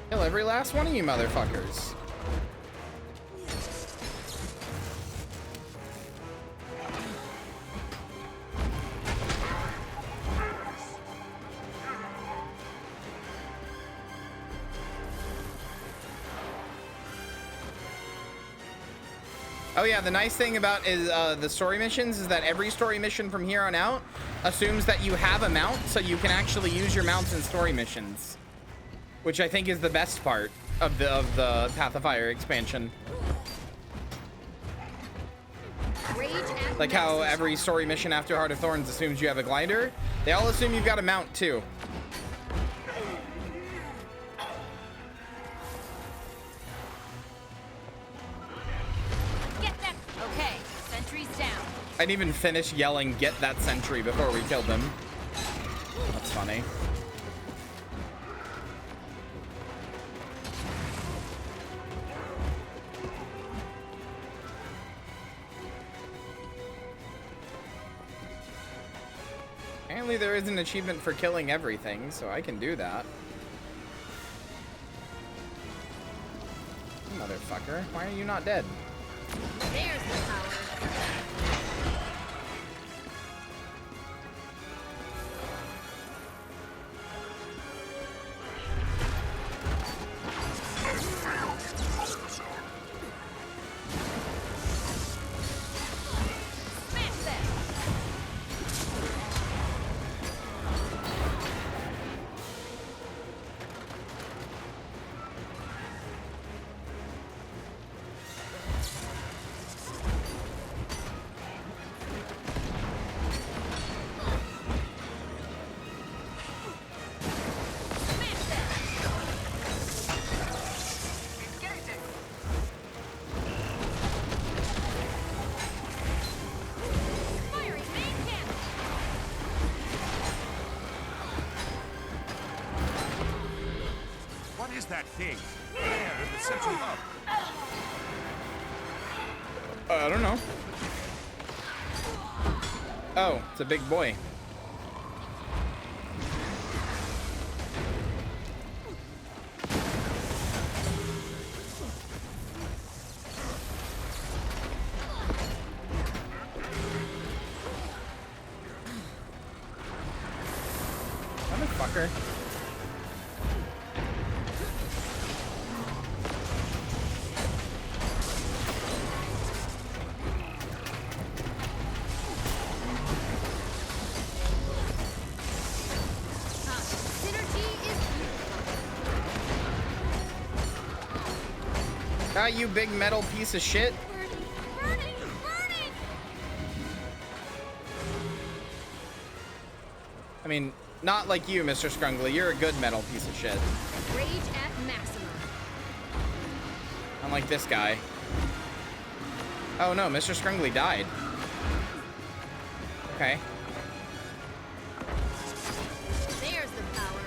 Kill every last one of you motherfuckers. Oh yeah, the nice thing about is the story missions is that every story mission from here on out assumes that you have a mount, so you can actually use your mounts in story missions, which I think is the best part of the Path of Fire expansion. Like how every story mission after Heart of Thorns assumes you have a glider, they all assume you've got a mount too. Get them. Okay, sentry's down. I didn't even finish yelling, "Get that sentry," before we killed them. That's funny. Apparently there is an achievement for killing everything, so I can do that. Motherfucker, why are you not dead? There's the power. That thing there in the central hub. I don't know. Oh, it's a big boy. Motherfucker. Ah, you big metal piece of shit. Burning! I mean, not like you, Mr. Scrungly. You're a good metal piece of shit. Rage at maximum. Unlike this guy. Oh no, Mr. Scrungly died. Okay. There's the power.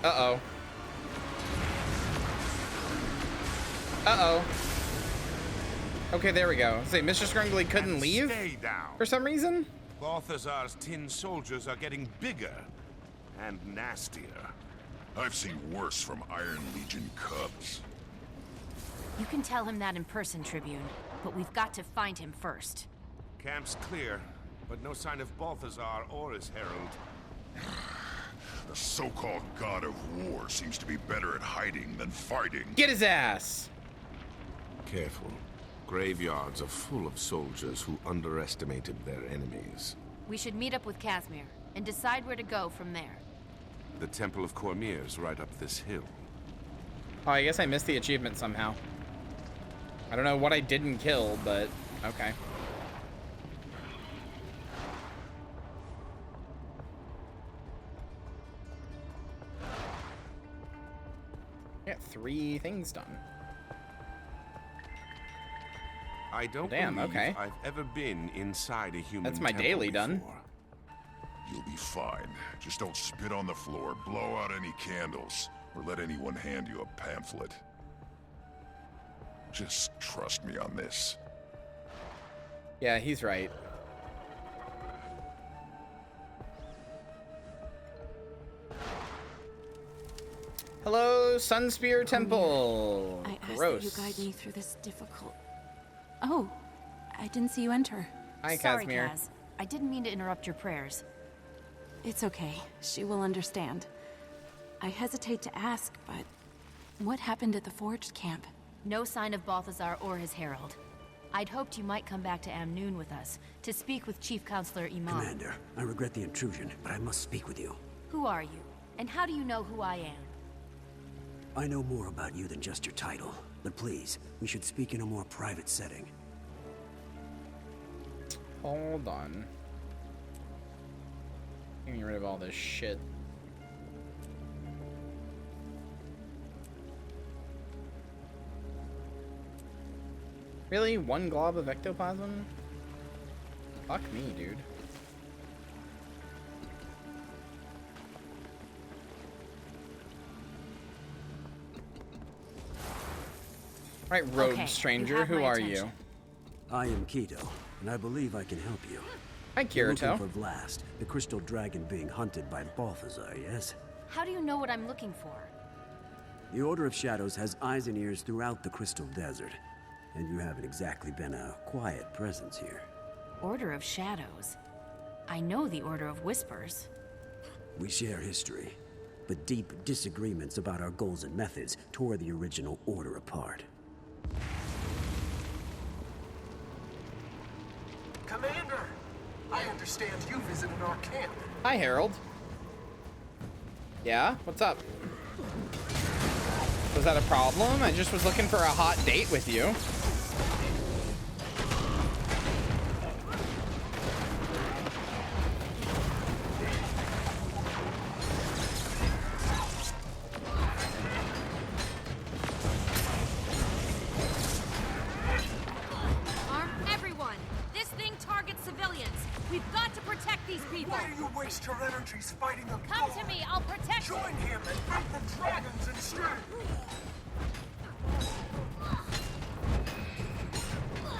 Uh-oh. Uh-oh. Okay, there we go. Say, Mr. Scrungly couldn't leave? Stay down. For some reason? Balthazar's tin soldiers are getting bigger and nastier. I've seen worse from Iron Legion cubs. You can tell him that in person, Tribune, but we've got to find him first. Camp's clear, but no sign of Balthazar or his herald. The so-called god of war seems to be better at hiding than fighting. Get his ass! Careful. Graveyards are full of soldiers who underestimated their enemies. We should meet up with Casimir and decide where to go from there. The Temple of Cormier's right up this hill. Oh, I guess I missed the achievement somehow. I don't know what I didn't kill, but okay. Got 3 things done. I don't Damn, believe okay. I've ever been inside a human That's my temple daily done. before. You'll be fine. Just don't spit on the floor, blow out any candles, or let anyone hand you a pamphlet. Just trust me on this. Yeah, he's right. Hello, Sunspear Temple. I ask Gross. that you guide me through this difficult... Oh, I didn't see you enter. Hi, Sorry, Casimir. Kaz. I didn't mean to interrupt your prayers. It's okay. She will understand. I hesitate to ask, but what happened at the Forged camp? No sign of Balthazar or his herald. I'd hoped you might come back to Amnoon with us to speak with Chief Counselor Iman. Commander, I regret the intrusion, but I must speak with you. Who are you? And how do you know who I am? I know more about you than just your title. But please, we should speak in a more private setting. Hold on. Getting rid of all this shit. Really? One glob of ectoplasm? Fuck me, dude. Right, rogue stranger, who are you? I am Keto, and I believe I can help you. Hi, You're Kirito. looking for Vlast, the crystal dragon being hunted by Balthazar, yes? How do you know what I'm looking for? The Order of Shadows has eyes and ears throughout the Crystal Desert, and you haven't exactly been a quiet presence here. Order of Shadows? I know the Order of Whispers. We share history, but deep disagreements about our goals and methods tore the original Order apart. Commander, I understand you visited our camp. Hi, Harold. Yeah? What's up? Was that a problem? I just was looking for a hot date with you. Arm everyone! This thing targets civilians. We've got to protect these people. Why do you waste your energies fighting a Come god? to me, I'll protect you. Join him and fight the dragons instead.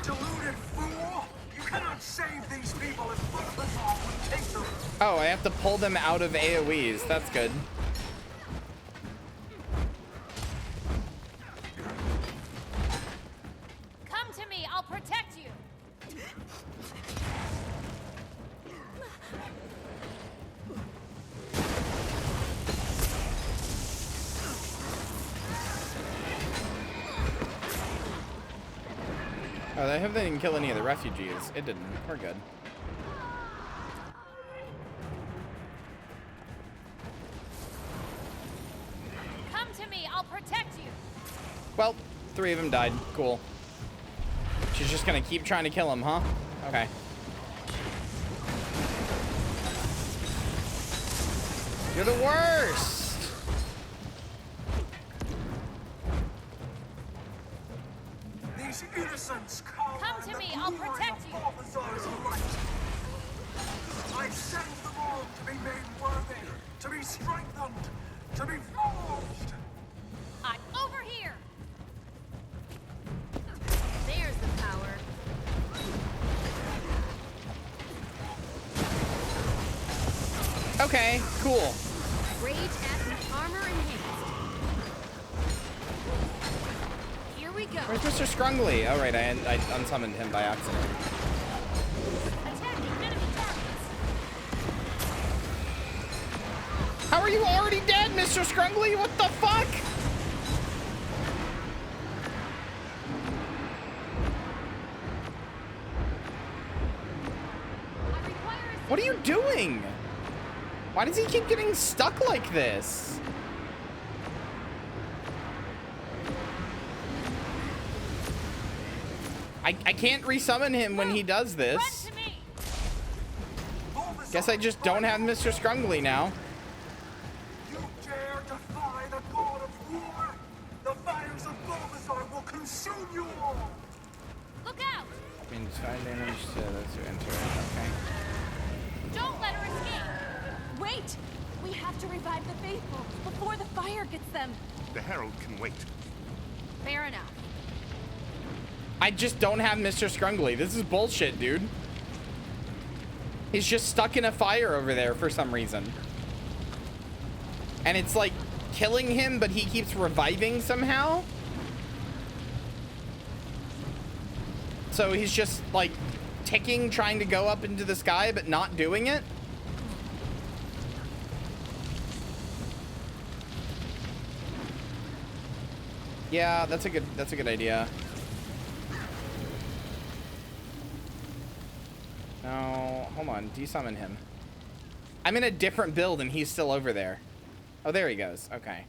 Deluded fool! You cannot save these people if Balthazar will take them. Oh, I have to pull them out of AoEs. That's good. Come to me, I'll protect you. Oh, I hope they didn't kill any of the refugees. It didn't. We're good. Come to me, I'll protect you. Well, 3 of them died. Cool. She's just gonna keep trying to kill him, huh? Okay. You're the worst! These innocents cower Come to in the me, I'll glory protect of you. Balthazar's light. I send them all to be made worthy, to be strengthened, to be forged. Over here. There's the power. Okay, cool. Rage at armor enhanced. Here we go. Where's Mr. Scrungly? Oh, right, I unsummoned him by accident. Attacking enemy targets. How are you already dead, Mr. Scrungly? What the fuck? What are you doing? Why does he keep getting stuck like this? I can't resummon him when he does this. Guess I just don't have Mr. Scrungly now. You dare defy the god of war? The fires of Balthazar will consume you all. Look out! I mean, 5 damage to those who enter. Okay. Don't let her escape! Wait! We have to revive the faithful before the fire gets them. The Herald can wait. Fair enough. I just don't have Mr. Scrungly. This is bullshit, dude. He's just stuck in a fire over there for some reason. And it's like killing him, but he keeps reviving somehow. So he's just like ticking, trying to go up into the sky, but not doing it. Yeah, that's a good idea. No, hold on, desummon him. I'm in a different build and he's still over there. Oh, there he goes. Okay.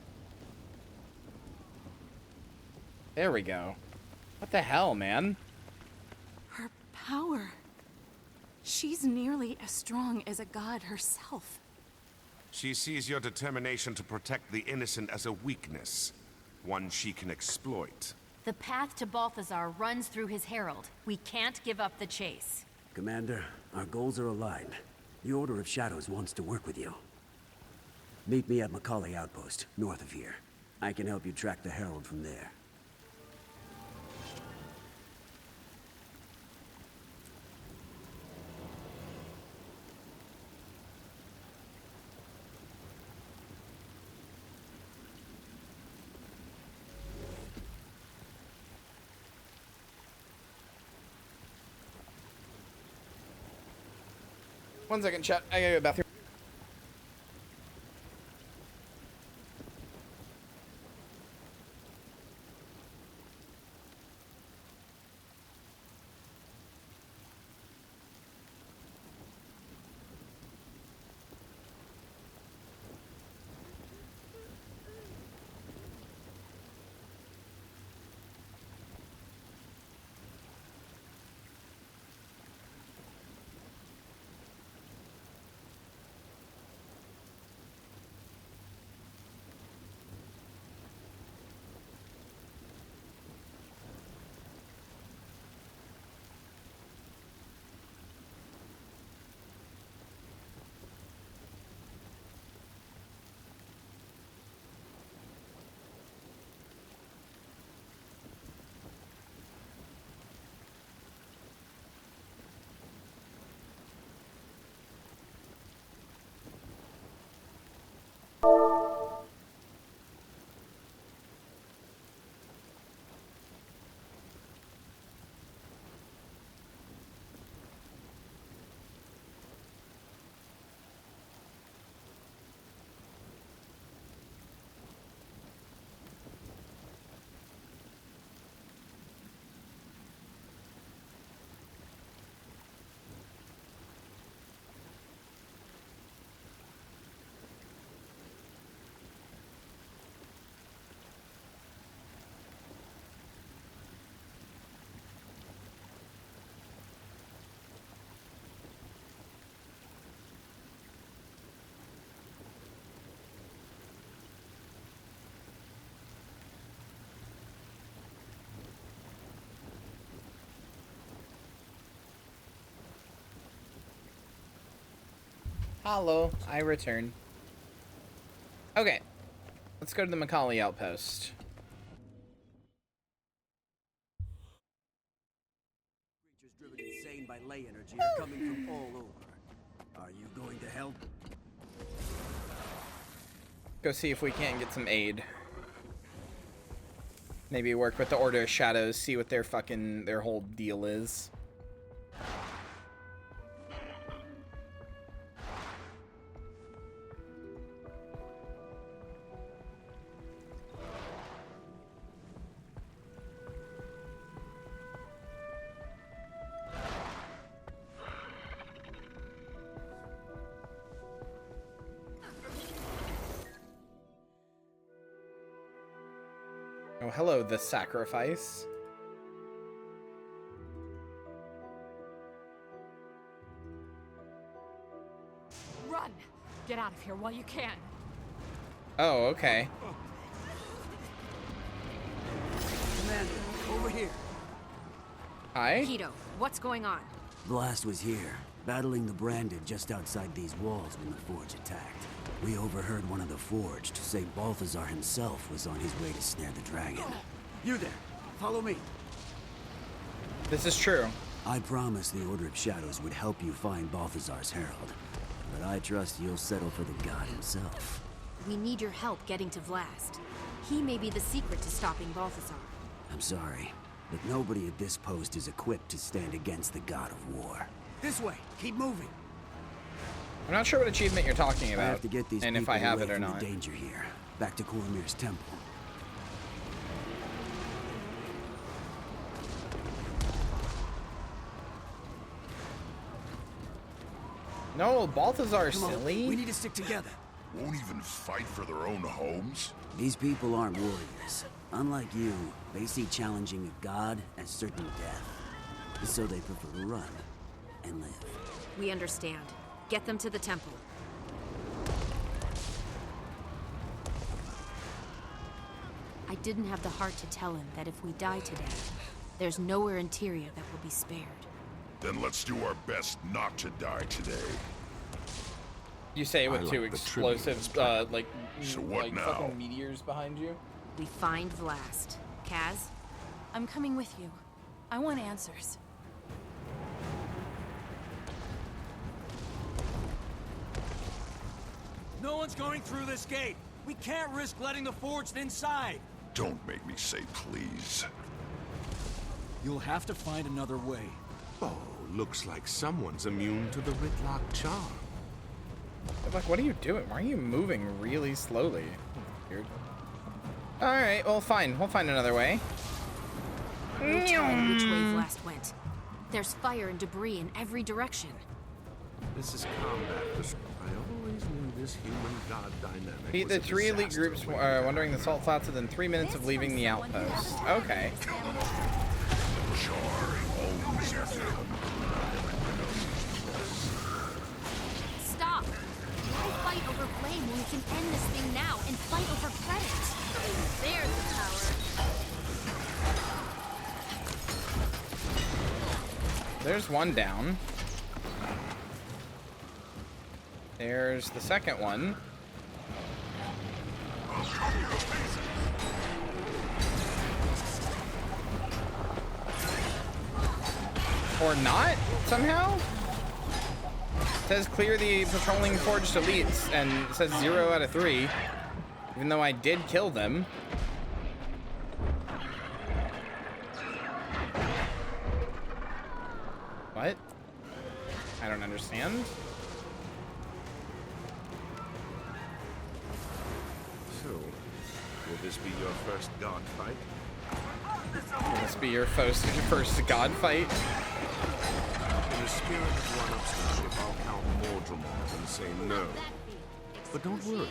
There we go. What the hell, man? Her power. She's nearly as strong as a god herself. She sees your determination to protect the innocent as a weakness, one she can exploit. The path to Balthazar runs through his herald. We can't give up the chase. Commander, our goals are aligned. The Order of Shadows wants to work with you. Meet me at Macaulay Outpost, north of here. I can help you track the herald from there. One second, chat. I gotta go to the bathroom. Hello, I return. Okay, let's go to the Macaulay Outpost. Creatures driven insane by ley energy are coming from all over. Are you going to help? Go see if we can't get some aid. Maybe work with the Order of Shadows, see what their whole deal is. Oh, hello, the sacrifice. Run! Get out of here while you can. Oh, okay. Commander, over here. Hi? Keto, what's going on? Blast was here, battling the Branded just outside these walls when the Forge attacked. We overheard one of the Forged say Balthazar himself was on his way to snare the dragon. You there, follow me. This is true. I promised the Order of Shadows would help you find Balthazar's herald, but I trust you'll settle for the god himself. We need your help getting to Vlast. He may be the secret to stopping Balthazar. I'm sorry, but nobody at this post is equipped to stand against the god of war. This way, keep moving. I'm not sure what achievement you're talking about, I have to get these and if I have it or from not. The danger here, back to Coromir's temple. No, Balthazar's Come on, silly. we need to stick together. Won't even fight for their own homes? These people aren't warriors. Unlike you, they see challenging a god as certain death. So they prefer to run and live. We understand. Get them to the temple. I didn't have the heart to tell him that if we die today, there's nowhere in Tyria that will be spared. Then let's do our best not to die today. You say it with two explosive, so what like now? fucking meteors behind you? We find Vlast. Kaz? I'm coming with you. I want answers. No one's going through this gate. We can't risk letting the Forged inside. Don't make me say please. You'll have to find another way. Oh, looks like someone's immune to the Ritlock charm. Like, what are you doing? Why are you moving really slowly? Weird. Alright, well, fine. We'll find another way. No telling which way Vlast went. There's fire and debris in every direction. This is combat. I always knew this human-god dynamic. Beat the 3 elite groups wandering the salt flats within 3 minutes of leaving the outpost. Okay. Stop! Why fight over blame when we can end this thing now and fight over credit? There's the power. There's one down. There's the second one. Or not, somehow? It says clear the patrolling forged elites, and it says 0 out of 3. Even though I did kill them. What? I don't understand. So, will this be your first god fight? Will this be your first god fight? In the spirit of one-upsmanship, I'll count Mordremont and say no. But don't worry,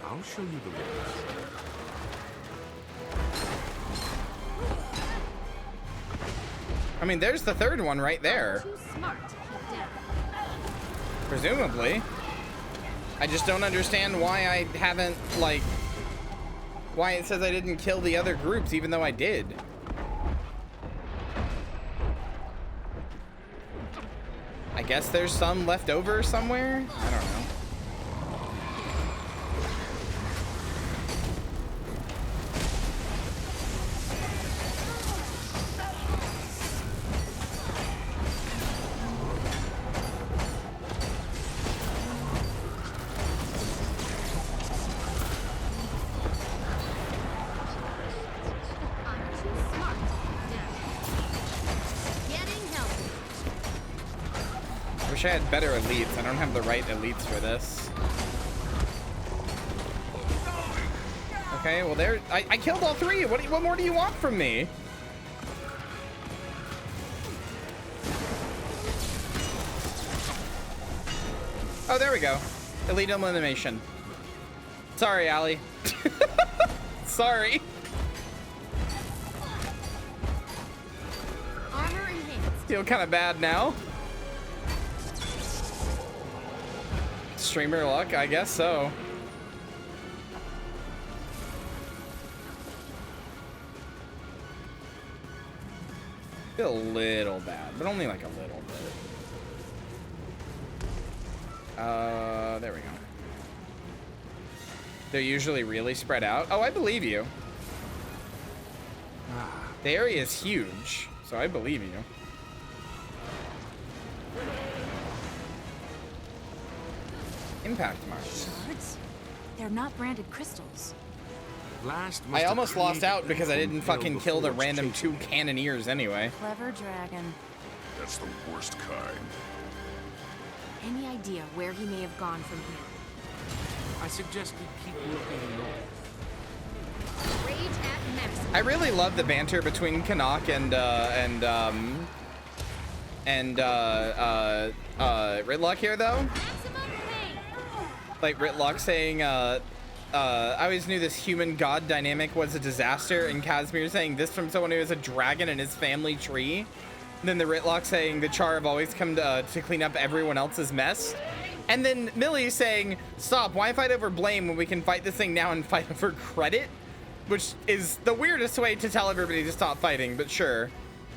I'll show you the way. I mean, there's the third one right there. Presumably. I just don't understand why I haven't, like, why it says I didn't kill the other groups, even though I did. I guess there's some left over somewhere? I don't know. Wish I had better elites. I don't have the right elites for this. Okay, well there, I killed all 3. What more do you want from me? Oh, there we go. Elite elimination. Sorry, Allie. Sorry. Armor enhanced. Feel kind of bad now. Streamer luck, I guess so. Feel a little bad, but only like a little bit. There we go. They're usually really spread out. Oh, I believe you. The area is huge, so I believe you. Impact marks. Shards? They're not branded crystals. I almost lost out because I didn't fucking kill the random 2 cannoneers anyway. Clever dragon. That's the worst kind. Any idea where he may have gone from here? I suggest we keep looking north. Rage at max. I really love the banter between Canuck and Ritlock here, though. Like Ritlock saying, I always knew this human-god dynamic was a disaster, and Casimir saying this from someone who has a dragon in his family tree. And then the Ritlock saying the Char have always come to clean up everyone else's mess. And then Millie saying, stop, why fight over blame when we can fight this thing now and fight over credit? Which is the weirdest way to tell everybody to stop fighting, but sure.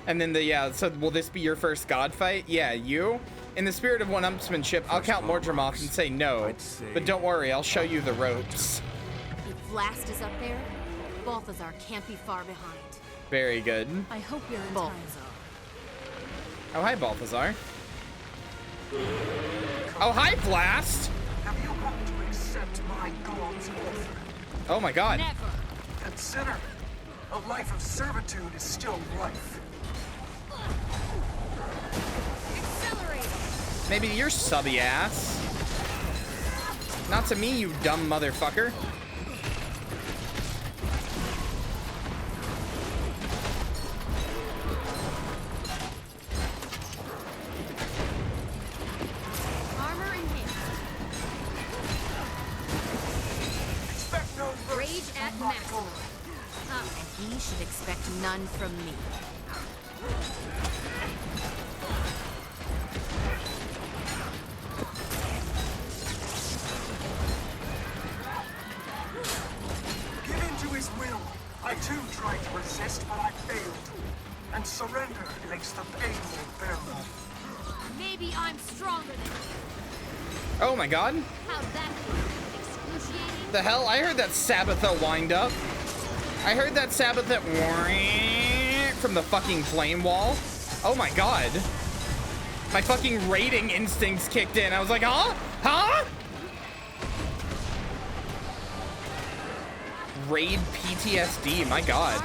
And then so will this be your first god fight? Yeah, you? In the spirit of one-upsmanship, I'll count Mordrum off and say no. But don't worry, I'll show you the ropes. If Vlast is up there, Balthazar can't be far behind. Very good. I hope you're in Balthazar. Oh, hi, Balthazar. Oh, hi, Blast! Have you come to accept my god's offer? Oh my god. Never. Consider, a life of servitude is still life. Maybe you're subby ass. Not to me, you dumb motherfucker. Armor in hand. Expect no Rage at maximum. And he should expect none from me. Give in to his will. I too tried to resist, but I failed. And surrender makes the pain more bearable. Maybe I'm stronger than you. Oh my god. How's that feel? Excruciating? The hell? I heard that Sabbatha wind up. I heard that Sabbatha from the fucking flame wall. Oh my god. My fucking raiding instincts kicked in. I was like, huh? Huh? Raid PTSD, my god.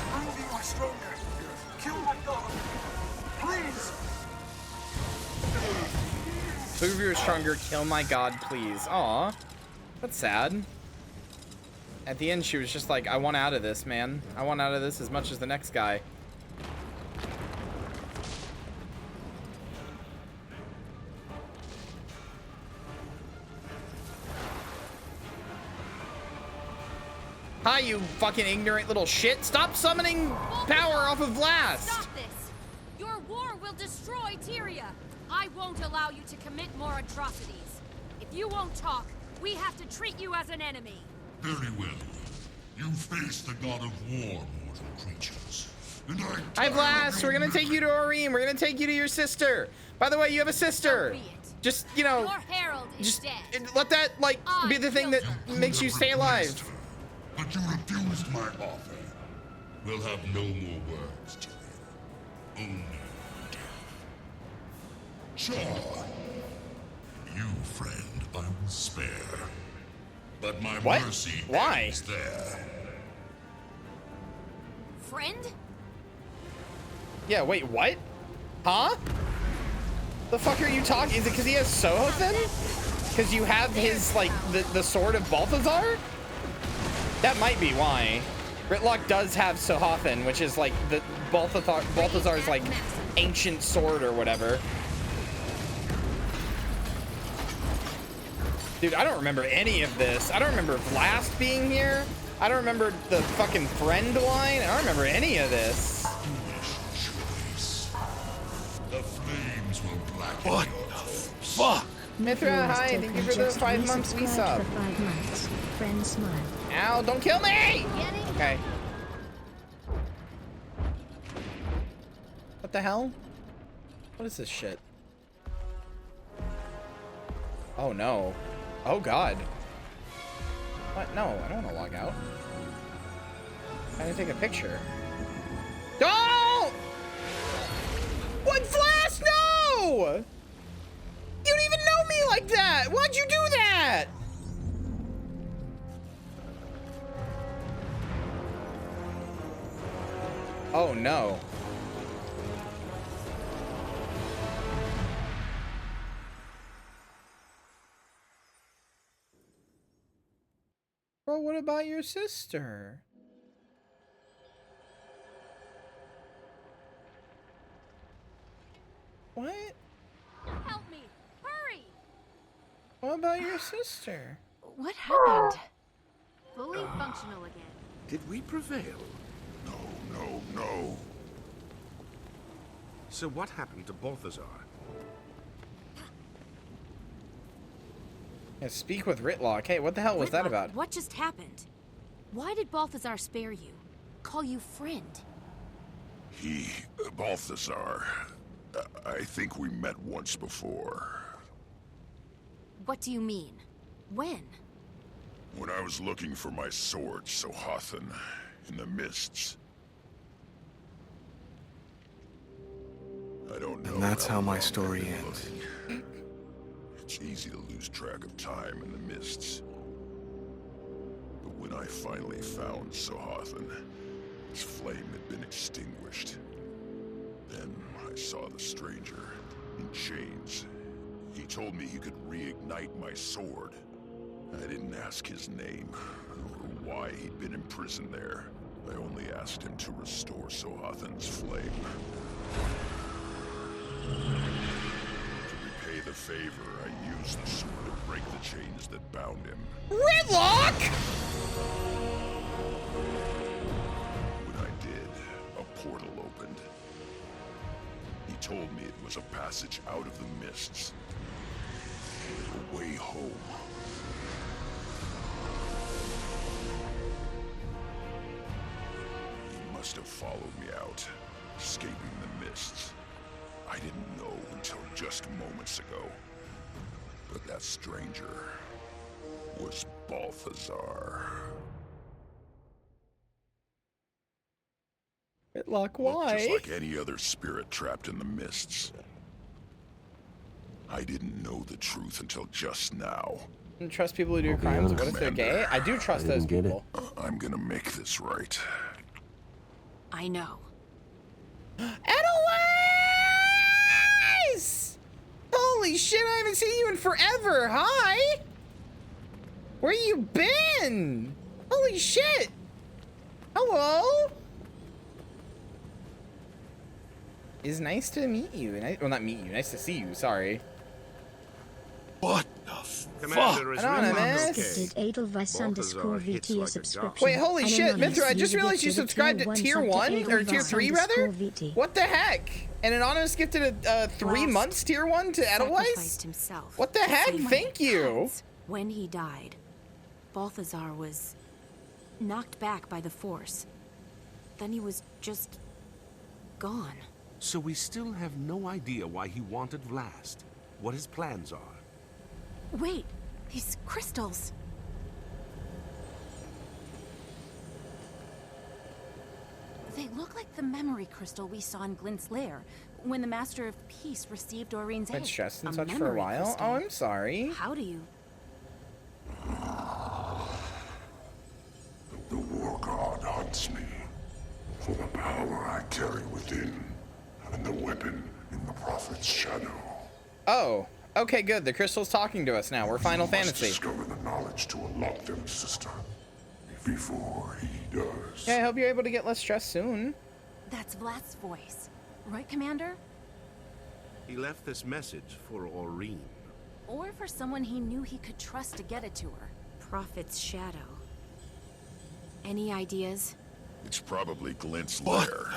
Prove you are stronger. Kill my god. Please. Prove you're stronger, kill my god, please. Aw. That's sad. At the end, she was just like, I want out of this, man. I want out of this as much as the next guy. Hi, you fucking ignorant little shit. Stop summoning power off of Vlast. Stop this! Your war will destroy Kyria. I won't allow you to commit more atrocities. If you won't talk, we have to treat you as an enemy. Very well. You face the god of war, mortal creatures. And Hi, Vlast. We're gonna take you to Orim. We're gonna take you to your sister. By the way, you have a sister. Just, you know, Your herald is just dead. let that, like, be the thing that makes you stay alive. But you refused my offer. We'll have no more words, Jillian. Only death. Sure. You, friend, I will spare. But my mercy ends there. Friend? Yeah, wait, what? Huh? The fuck are you talking? Is it because he has Sohothen? Because you have his, like, the sword of Balthazar? That might be why. Gritlock does have Sohothen, which is like the Balthazar's like ancient sword or whatever. Dude, I don't remember any of this. I don't remember Vlast being here. I don't remember the fucking friend line. I don't remember any of this. The flames will blacken What your the hopes. fuck? Mithra, hi, thank you for the 5 months we sub. For 5 months. Friend smile. Ow, don't kill me! Okay. What the hell? What is this shit? Oh no. Oh god. What? No, I don't want to log out. I need to take a picture. Don't! What, Flash? No! You don't even know me like that! Why'd you do that? Oh no. Bro, what about your sister? What? Help me! Hurry! What about your sister? What happened? Fully functional again. Did we prevail? No. So what happened to Balthazar? Yeah, speak with Ritlock. Hey, what the hell was that about? What just happened? Why did Balthazar spare you? Call you friend? Balthazar, I think we met once before. What do you mean? When? When I was looking for my sword, Sohathan, in the mists. I don't know. And that's how my story ends. It's easy to lose track of time in the mists. But when I finally found Sohathan, his flame had been extinguished. Then I saw the stranger, in chains. He told me he could reignite my sword. I didn't ask his name, or why he'd been imprisoned there. I only asked him to restore Sohathan's flame. To repay the favor, I used the sword to break the chains that bound him. Ritlock! When I did, a portal opened. He told me it was a passage out of the mists. A way home. He must have followed me out, escaping the mists. I didn't know until just moments ago. But that stranger was Balthazar. Ritlock, why? Just like any other spirit trapped in the mists. I didn't know the truth until just now. You trust people who do crimes? What if they're gay? I do trust those people. I'm gonna make this right. I know. Edelweiss! Holy shit, I haven't seen you in forever. Hi! Where you been? Holy shit! Hello? It's nice to meet you. Well, not meet you. Nice to see you. Sorry. What the Commander is Anonymous. Did Edelweiss underscore VT a subscription? Wait, holy shit, Mithra, I just realized you subscribed to tier 1, or tier 3 rather? What the heck? And Anonymous gifted a 3 months tier 1 to Edelweiss? Himself. What the heck? Thank you. When he died, Balthazar was knocked back by the Force. Then he was just gone. So we still have no idea why he wanted Vlast, what his plans are. Wait, these crystals. They look like the memory crystal we saw in Glint's lair when the Master of Peace received Doreen's egg. Been stressed and such for a while? Crystal. Oh, I'm sorry. How do you? The War God hunts me for the power I carry within and the weapon in the Prophet's shadow. Oh, okay, good. The crystal's talking to us now. We're Final Fantasy. Discover the knowledge to unlock them, sister. Before he does. Yeah, I hope you're able to get less stressed soon. That's Vlad's voice. Right, Commander? He left this message for Aureen. Or for someone he knew he could trust to get it to her. Prophet's shadow. Any ideas? It's probably Glint's lair.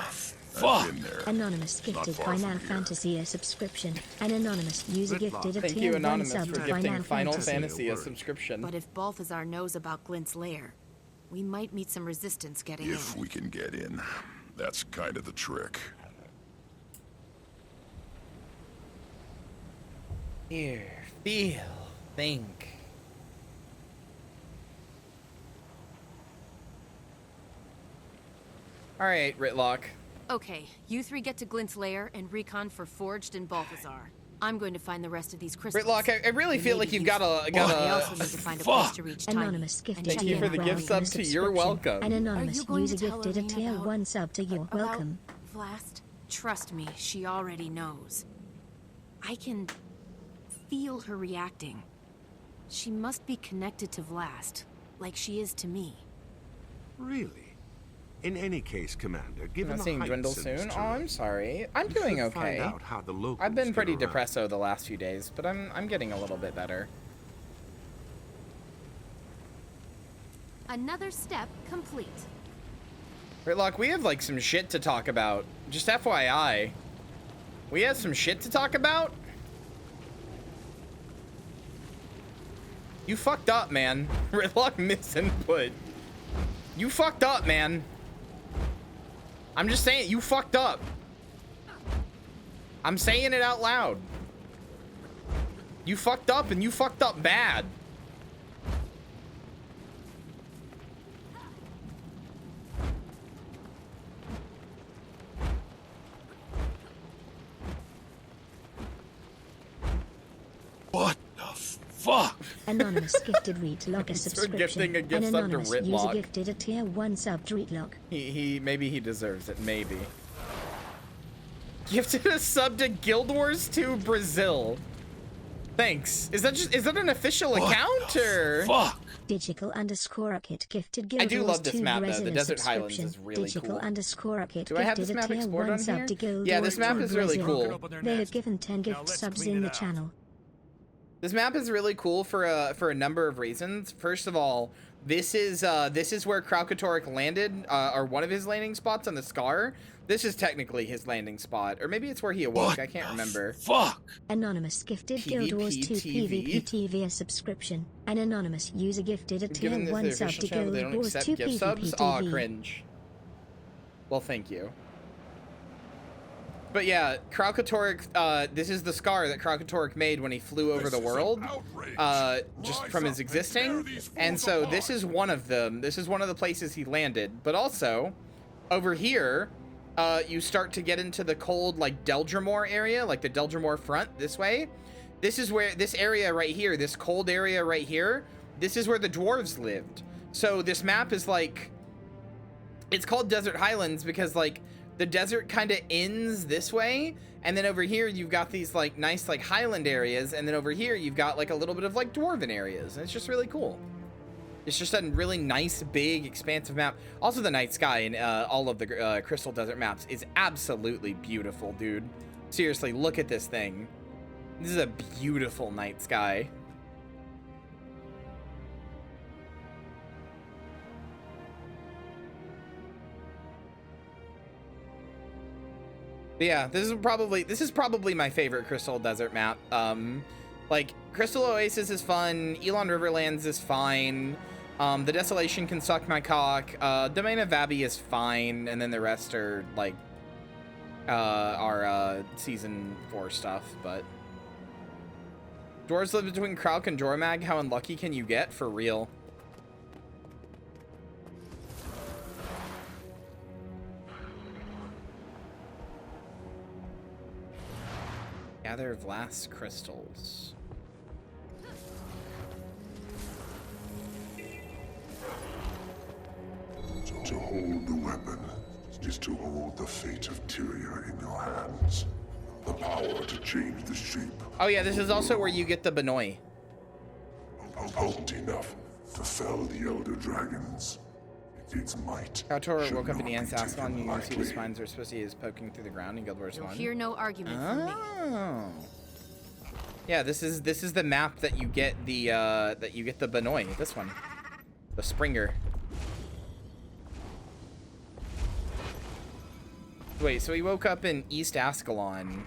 Fuck! I've been there. Anonymous gifted Final Fantasy a subscription. An anonymous user gifted a Thank tier you, 1 Anonymous, sub for to gifting Final Final Fantasy. Fantasy a subscription. But if Balthazar knows about Glint's lair, we might meet some resistance getting in. If we can get in. That's kind of the trick. Hear, feel, think. Alright, Ritlock. Okay, you three get to Glint's lair and recon for Forged and Balthazar. I'm going to find the rest of these crystals. Ritlock, I really feel like you've got I also need to find a place to reach Tiny. Anonymous gifted Thank you for the gift sub to You're Welcome. An anonymous Are you going user to tell gifted a Irene tier about- 1 sub to You're Welcome. Vlast, trust me, she already knows. I can feel her reacting. She must be connected to Vlast, like she is to me. Really? In any case, Commander, given I'm not the seeing heights dwindle of soon. this Oh, I'm terrain, sorry. I'm you doing should find okay. out how the locals I've been get pretty around. depresso the last few days, but I'm getting a little bit better. Another step complete. Ritlock, we have like some shit to talk about. Just FYI. We have some shit to talk about? You fucked up, man. Ritlock misinput. You fucked up, man. I'm just saying, you fucked up. I'm saying it out loud. You fucked up, and you fucked up bad. What the fuck? Anonymous gifted Reedlock a Thanks for subscription. gifting a gift An sub to anonymous user Ritlock. gifted a tier 1 sub to Reedlock. Maybe he deserves it, maybe. Gifted a sub to Guild Wars 2 Brazil. Thanks. Is that an official account or? Fuck. Digital_kit gifted Guild I do Wars love this 2 map though. Brazil The Desert Highlands subscription. is really cool. Digital_kit Do I have this gifted a map tier explored 1 on sub here? to Guild Yeah, Wars this map 2 is really Brazil. cool. They have given 10 gift subs in the channel. This map is really cool for a number of reasons. First of all, this is where Kraukatorek landed, or one of his landing spots on the Scar. This is technically his landing spot, or maybe it's where he awoke. I can't remember. Fuck. Anonymous gifted Guild Wars 2 PvP TV a subscription. An anonymous user gifted a tier Given this 1 their sub official to channel, they Guild don't Wars accept 2 gift PvP subs. Aw, TV. cringe. Well, thank you. But yeah, Kraukatorek, this is the Scar that Kraukatorek made when he flew over the world, just from his existing. And so this is one of them. This is one of the places he landed. But also, over here, you start to get into the cold, like, Deldrimor area, like the Deldrimor front this way. This is where, this area right here, this cold area right here, this is where the dwarves lived. So this map is like, it's called Desert Highlands because, like, the desert kind of ends this way, and then over here you've got these like nice like highland areas, and then over here you've got like a little bit of like dwarven areas, and it's just really cool. It's just a really nice big expansive map. Also, the night sky in all of the Crystal Desert maps is absolutely beautiful, dude. Seriously, look at this thing. This is a beautiful night sky. But yeah, this is probably my favorite Crystal Desert map. Like, Crystal Oasis is fun, Elon Riverlands is fine, the Desolation can suck my cock, Domain of Vabi is fine, and then the rest are like season 4 stuff. But dwarves live between Krauk and Jormag. How unlucky can you get? For real. Gather Vlas crystals. To hold the weapon is to hold the fate of Kyria in your hands. The power to change the shape. Oh yeah, this is also where you get the Benoi. Potent enough to fell the elder dragons. Its might. Krautor woke up in the ants Ascalon. You can see the spines are supposed to be poking through the ground in Guild Wars 1. You'll hear no argument from me. Oh. Yeah, this is the map that you get the Benoi. This one, the Springer. Wait, so he woke up in East Ascalon.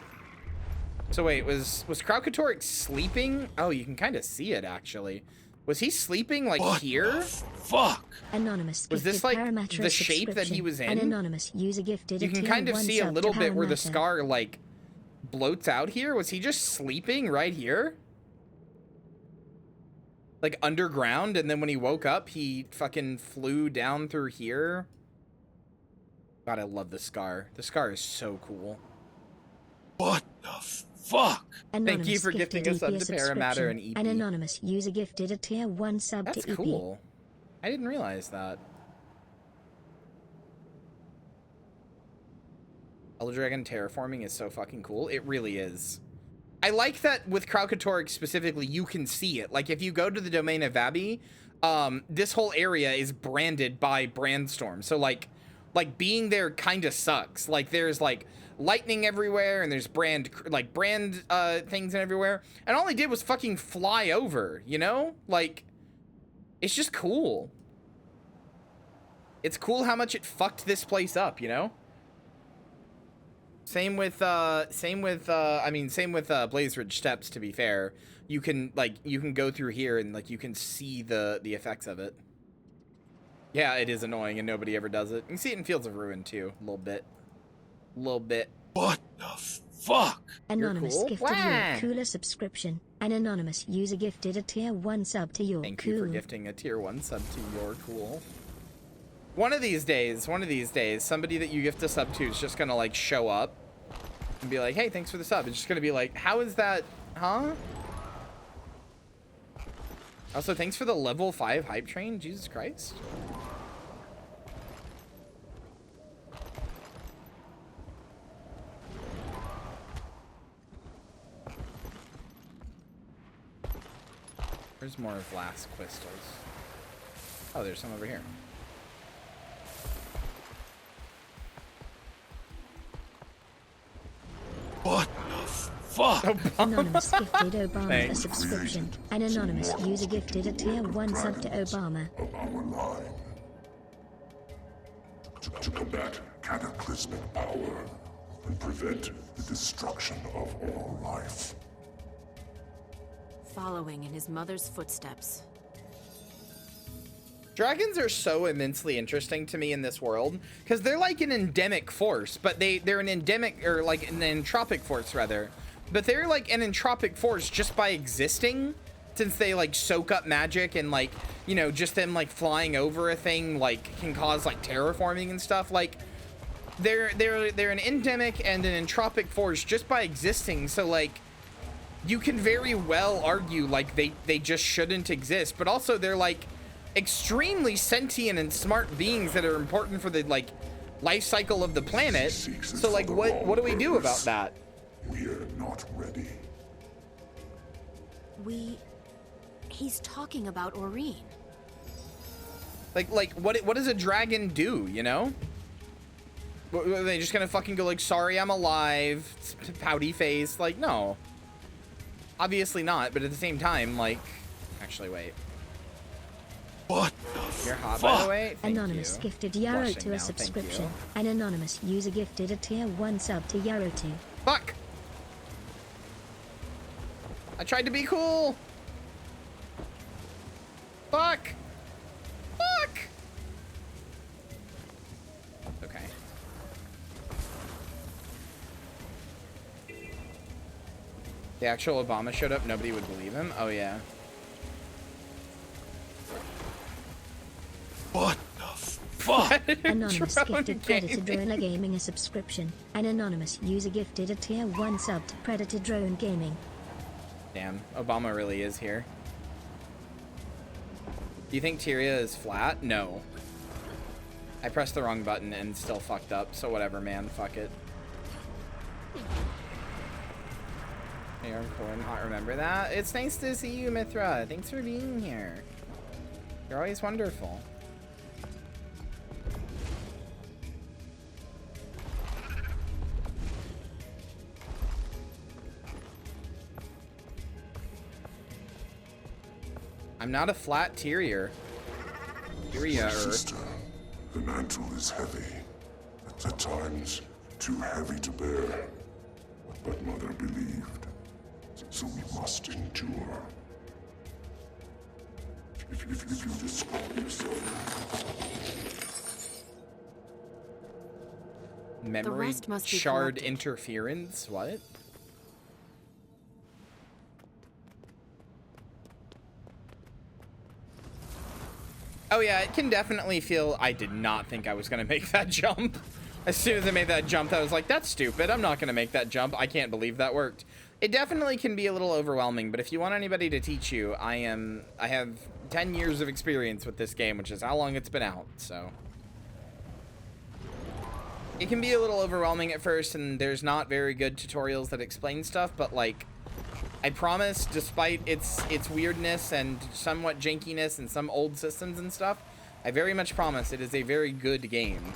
So wait, was Kraukatorek sleeping? Oh, you can kind of see it actually. Was he sleeping like here? Fuck. Anonymous Was this like the shape that he was in? An anonymous user gifted You a can tier kind of 1 see a sub little to bit where the Paramatter. Scar like bloats out here. Was he just sleeping right here? Like underground, and then when he woke up, he fucking flew down through here. God, I love the Scar. The Scar is so cool. What the fuck? Anonymous Thank you for gifted gifting a sub EP to subscription. Paramatter and EP. An anonymous user gifted a tier 1 sub That's to EP. cool. I didn't realize that. Elder Dragon terraforming is so fucking cool. It really is. I like that with Kraukatorek specifically, you can see it. Like, if you go to the Domain of Vabi, this whole area is branded by Brandstorm. So, like like being there kind of sucks. Like there's like lightning everywhere and there's brand things everywhere, and all he did was fucking fly over, you know? Like it's just cool. It's cool how much it fucked this place up, you know? Same with Blaze Ridge Steps, to be fair. You can go through here and like you can see the effects of it. Yeah, it is annoying and nobody ever does it. You can see it in Fields of Ruin too, a little bit. What the fuck? Anonymous cool. gifted you a cooler subscription. An anonymous user gifted a tier 1 sub to your Thank cool. you for gifting a tier 1 sub to your cool. One of these days, somebody that you gift a sub to is just gonna like show up and be like, hey, thanks for the sub. It's just gonna be like, how is that, huh? Also, thanks for the level 5 hype train, Jesus Christ. There's more of Last Crystals. Oh, there's some over here. What the fuck? Anonymous gifted Obama a subscription. An anonymous user gifted a tier 1 sub to Obama. To combat cataclysmic power and prevent the destruction of all life. Following in his mother's footsteps. Dragons are so immensely interesting to me in this world because they're like an endemic force, but they're an endemic, or like an entropic force rather, but they're like an entropic force just by existing, since they like soak up magic and like, you know, just them like flying over a thing like can cause like terraforming and stuff. Like they're an endemic and an entropic force just by existing. So like you can very well argue like they just shouldn't exist, but also they're like extremely sentient and smart beings that are important for the like life cycle of the planet. So like what do we do about that? We're not ready. He's talking about Aurene. Like what does a dragon do, you know? Are they just gonna fucking go like, sorry, I'm alive, pouty face? Like, no. Obviously not, but at the same time, like, actually, wait. What? You're hot, by the way. Thank Anonymous you. gifted Yarrow Blushing to now, a thank subscription. you. An anonymous user gifted a tier 1 sub to Yarrow 2. Fuck! I tried to be cool! Fuck! Fuck! Okay. The actual Obama showed up, nobody would believe him? Oh, yeah. What the fuck? Anonymous gifted Predator Drone Gaming a subscription. An anonymous user gifted a tier 1 sub to Predator Drone Gaming. Damn, Obama really is here. Do you think Kyria is flat? No. I pressed the wrong button and still fucked up, so whatever, man. Fuck it. Hey, I'm cool and hot. Remember that? It's nice to see you, Mithra. Thanks for being here. You're always wonderful. I'm not a flat Tyrier. Sister, the mantle is heavy. At times, too heavy to bear. But Mother believed. So we must endure. If you describe yourself. Memory shard interference? What? Oh yeah, it can definitely feel... I did not think I was going to make that jump. As soon as I made that jump, I was like, that's stupid. I'm not going to make that jump. I can't believe that worked. It definitely can be a little overwhelming, but if you want anybody to teach you, I have 10 years of experience with this game, which is how long it's been out, so... It can be a little overwhelming at first, and there's not very good tutorials that explain stuff, but like... I promise, despite its weirdness and somewhat jankiness and some old systems and stuff, I very much promise it is a very good game.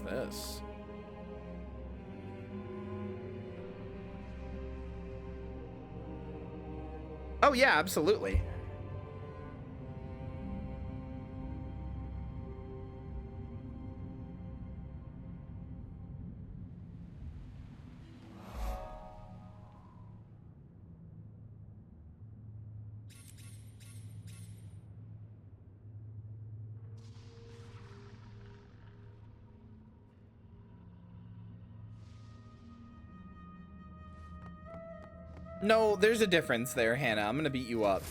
this? Oh yeah, absolutely. No, there's a difference there, Hannah. I'm gonna beat you up.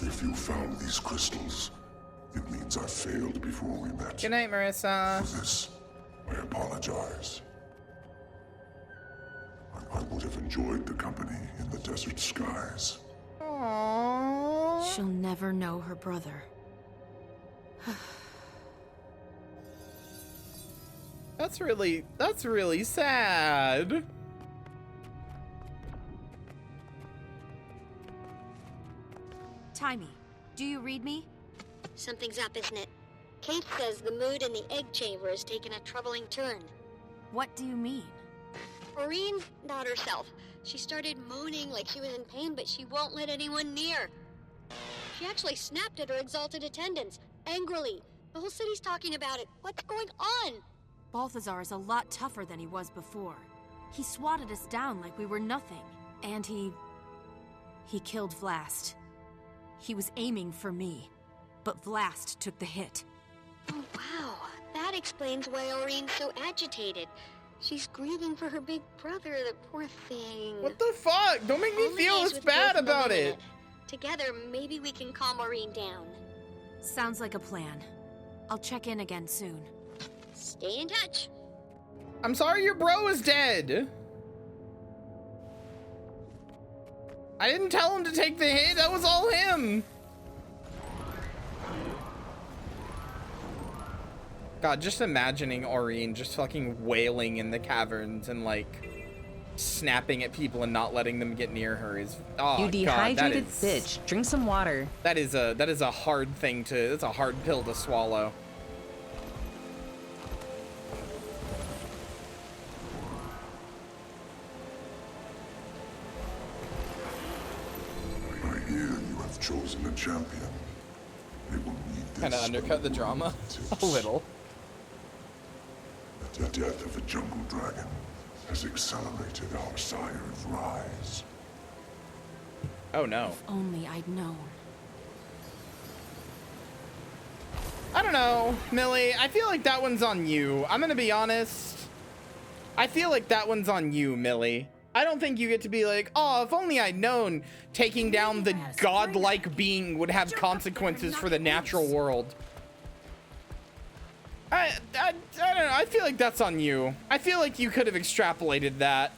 If you found these crystals, it means I failed before we met. Good night, Marissa. For this, I apologize. I would have enjoyed the company in the desert skies. Aww. She'll never know her brother. That's really sad. Timey, do you read me? Something's up, isn't it? Kate says the mood in the egg chamber has taken a troubling turn. What do you mean? Maureen's not herself. She started moaning like she was in pain, but she won't let anyone near. She actually snapped at her exalted attendants, angrily. The whole city's talking about it. What's going on? Balthazar is a lot tougher than he was before. He swatted us down like we were nothing. And he killed Vlast. He was aiming for me, but Vlast took the hit. Oh, wow. That explains why Aureen's so agitated. She's grieving for her big brother, the poor thing. What the fuck? Don't make me feel this bad about it. Together, maybe we can calm Aureen down. Sounds like a plan. I'll check in again soon. Stay in touch. I'm sorry your bro is dead. I didn't tell him to take the hit. That was all him. God, just imagining Aureen just fucking wailing in the caverns and like snapping at people and not letting them get near her is, oh You dehydrated bitch. Drink some water. That is a hard thing to, that's a hard pill to swallow. I hear you have chosen a champion. They will need this. Kind of undercut the drama a little. The death of a jungle dragon has accelerated our sire's rise. Oh no. If only I'd known. I don't know, Millie. I feel like that one's on you. I'm gonna be honest. I feel like that one's on you, Millie. I don't think you get to be like, oh, if only I'd known taking down the godlike being would have consequences for the natural world. I don't know. I feel like that's on you. I feel like you could have extrapolated that.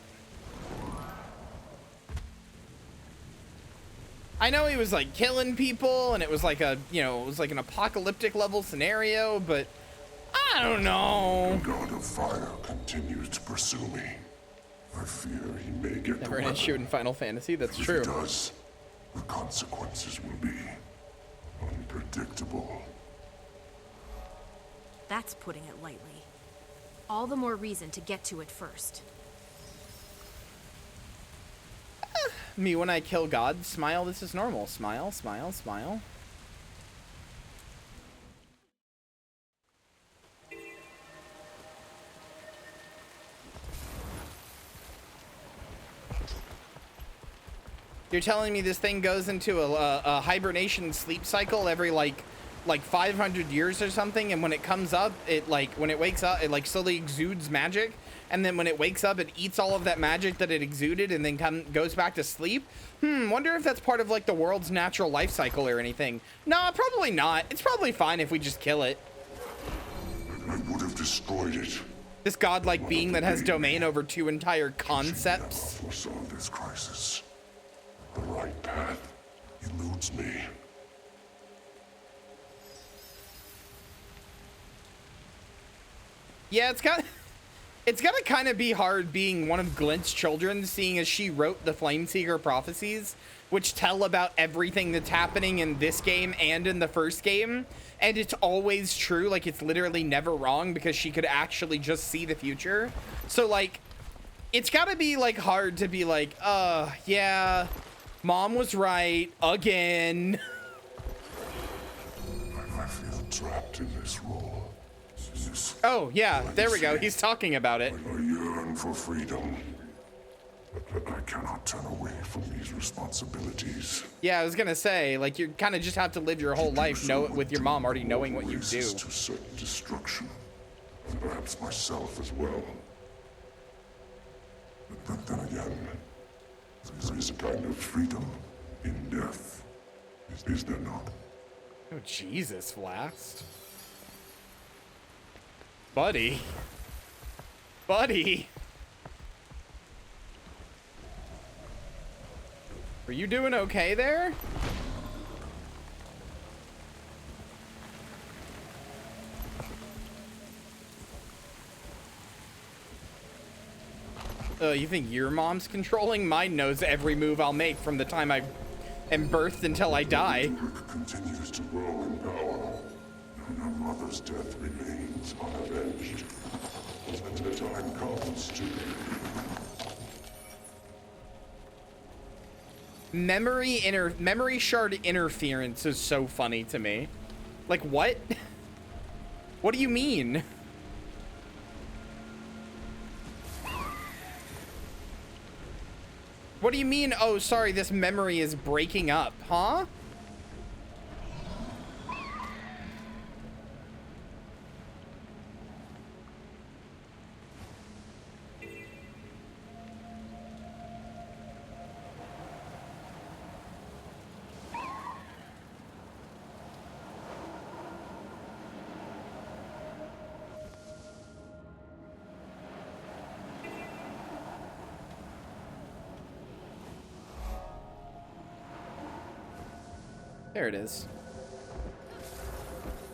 I know he was like killing people and it was like a, you know, it was like an apocalyptic level scenario, but I don't know. The god of fire continues to pursue me. I fear he may get Never the an issue in Final Fantasy, that's true. If he does, the consequences will be unpredictable. That's putting it lightly. All the more reason to get to it first. Me when I kill God, smile, this is normal. Smile, smile, smile. You're telling me this thing goes into a hibernation sleep cycle every like 500 years or something, and when it comes up, it like, when it wakes up, it like slowly exudes magic, and then when it wakes up, it eats all of that magic that it exuded and then goes back to sleep? Wonder if that's part of like the world's natural life cycle or anything. Nah, probably not. It's probably fine if we just kill it. I would have destroyed it. This godlike being that has domain over 2 entire concepts. Foresaw this crisis. The right path eludes me. Yeah, it's got It's gotta kind of be hard being one of Glint's children, seeing as she wrote the Flameseeker prophecies, which tell about everything that's happening in this game and in the first game. And it's always true, like it's literally never wrong because she could actually just see the future. So like, it's gotta be like hard to be like, yeah, mom was right again. I feel trapped in this role. Oh yeah, there we go. He's talking about it. I yearn for freedom, but I cannot turn away from these responsibilities. Yeah, I was gonna say, like, you kind of just have to live your whole life with your mom already knowing what you do. To certain destruction, and perhaps myself as well. But then again, there is a kind of freedom in death, is there not? Oh Jesus, Blast. Buddy. Buddy. Are you doing okay there? You think your mom's controlling? Mine knows every move I'll make from the time I am birthed until I die. Continues to grow in power, and her mother's death remains unavenged. And the time comes to memory shard interference is so funny to me. Like what? What do you mean? What do you mean? Oh, sorry, this memory is breaking up, huh? There it is.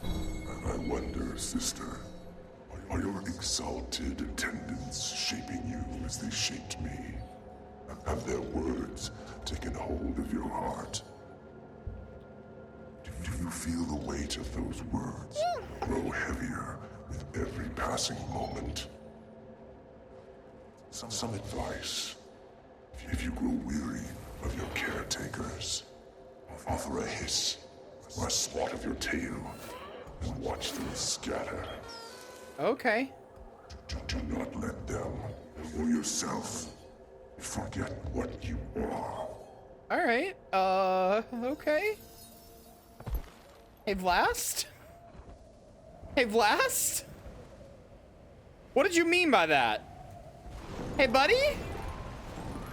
I wonder, sister, are your exalted attendants shaping you as they shaped me? Have their words taken hold of your heart? Do you feel the weight of those words grow heavier with every passing moment? Some advice, if you grow weary of your caretakers. Offer a hiss or a swat of your tail and watch them scatter. Okay. Do not let them or yourself forget what you are. All right. Okay. Hey, Blast? Hey, Blast? What did you mean by that? Hey, buddy?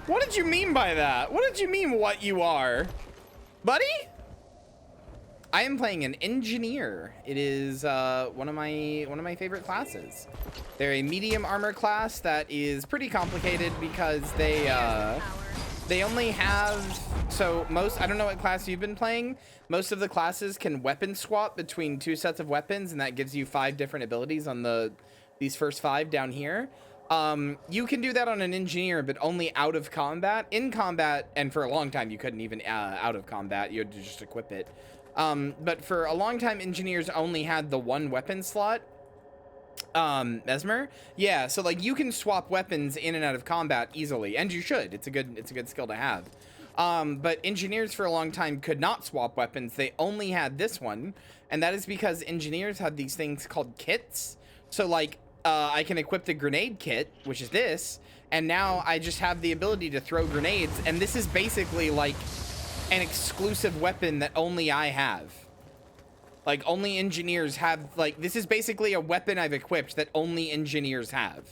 What did you mean by that? What did you mean what you are? Buddy? I am playing an engineer. It is one of my favorite classes. They're a medium armor class that is pretty complicated because they only have I don't know what class you've been playing. Most of the classes can weapon swap between 2 sets of weapons, and that gives you 5 different abilities on these first 5 down here. You can do that on an engineer, but only out of combat. In combat, and for a long time, you couldn't even out of combat. You had to just equip it. But for a long time, engineers only had the 1 weapon slot. Mesmer? Yeah, so like you can swap weapons in and out of combat easily, and you should. It's a good skill to have. But engineers for a long time could not swap weapons. They only had this one, and that is because engineers had these things called kits. So like, I can equip the grenade kit, which is this, and now I just have the ability to throw grenades, and this is basically like an exclusive weapon that only I have. Like, only engineers have, like, this is basically a weapon I've equipped that only engineers have.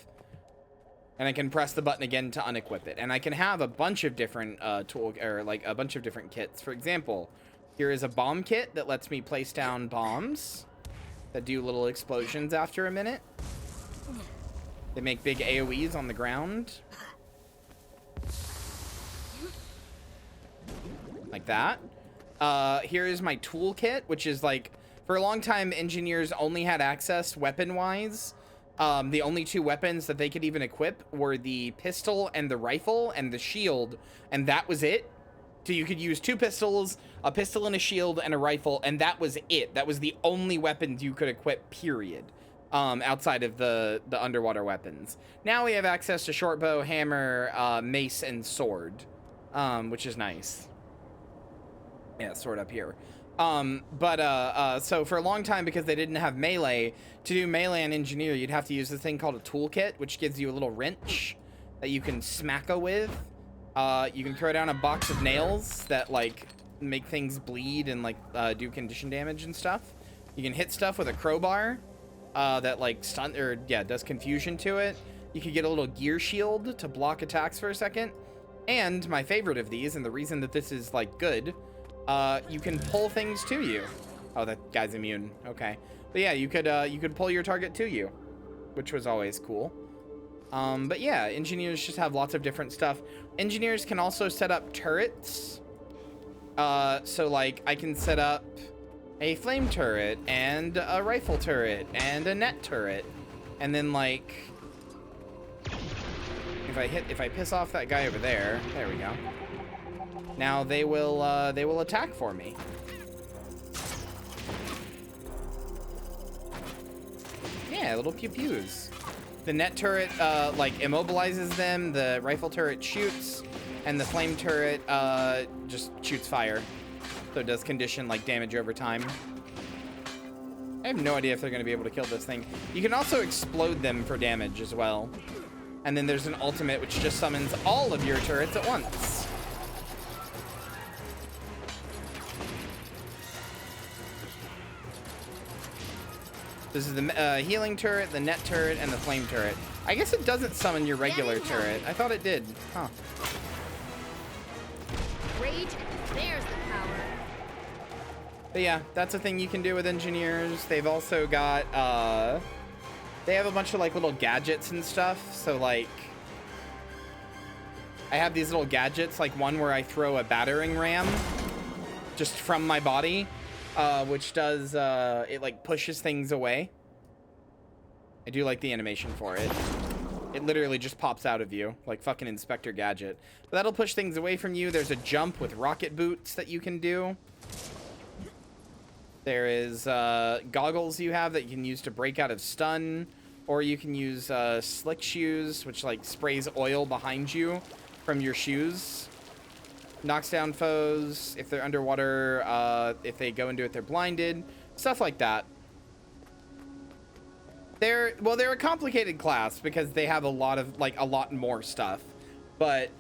And I can press the button again to unequip it. And I can have a bunch of different a bunch of different kits. For example, here is a bomb kit that lets me place down bombs that do little explosions after a minute. They make big AoEs on the ground. Like that. Here is my toolkit, which is like, for a long time, engineers only had access weapon-wise the only two weapons that they could even equip were the pistol and the rifle and the shield, and that was it. So you could use two pistols, a pistol and a shield, and a rifle, and that was it. That was the only weapons you could equip, period, outside of the underwater weapons. Now we have access to short bow, hammer, mace, and sword, which is nice. Yeah, sword up here. So for a long time, because they didn't have melee, to do melee and engineer, you'd have to use this thing called a toolkit, which gives you a little wrench that you can smack-a with. You can throw down a box of nails that, like, make things bleed and, like, do condition damage and stuff. You can hit stuff with a crowbar, that, like, does confusion to it. You can get a little gear shield to block attacks for a second. And my favorite of these, and the reason that this is, like, good, you can pull things to you. Oh, that guy's immune. Okay. But yeah, you could pull your target to you, which was always cool. But yeah, engineers just have lots of different stuff. Engineers can also set up turrets. So like I can set up a flame turret and a rifle turret and a net turret. And then like, if I piss off that guy over there, there we go. Now they will attack for me. Yeah, little pew-pews. The net turret, like, immobilizes them, the rifle turret shoots, and the flame turret, just shoots fire. So it does condition, like, damage over time. I have no idea if they're going to be able to kill this thing. You can also explode them for damage as well. And then there's an ultimate, which just summons all of your turrets at once. This is the healing turret, the net turret, and the flame turret. I guess it doesn't summon your regular turret. I thought it did. Huh. Rage, there's the power. But yeah, that's a thing you can do with engineers. They've also got, they have a bunch of, like, little gadgets and stuff. So, like, I have these little gadgets, like one where I throw a battering ram just from my body. Which does, it, like, pushes things away. I do like the animation for it. It literally just pops out of you, like fucking Inspector Gadget. But that'll push things away from you. There's a jump with rocket boots that you can do. There is, goggles you have that you can use to break out of stun. Or you can use, slick shoes, which, like, sprays oil behind you from your shoes. Knocks down foes. If they're underwater, if they go into it, they're blinded. Stuff like that. They're a complicated class because they have a lot more stuff. But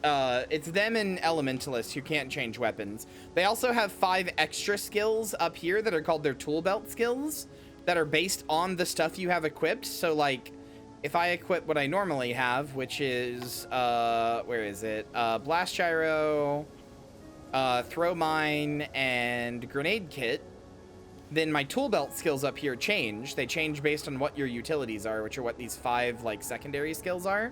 it's them and Elementalists who can't change weapons. They also have 5 extra skills up here that are called their tool belt skills that are based on the stuff you have equipped. So, like, if I equip what I normally have, which is, where is it? Blast gyro, throw mine, and grenade kit, then my tool belt skills up here change. They change based on what your utilities are, which are what these 5, like, secondary skills are.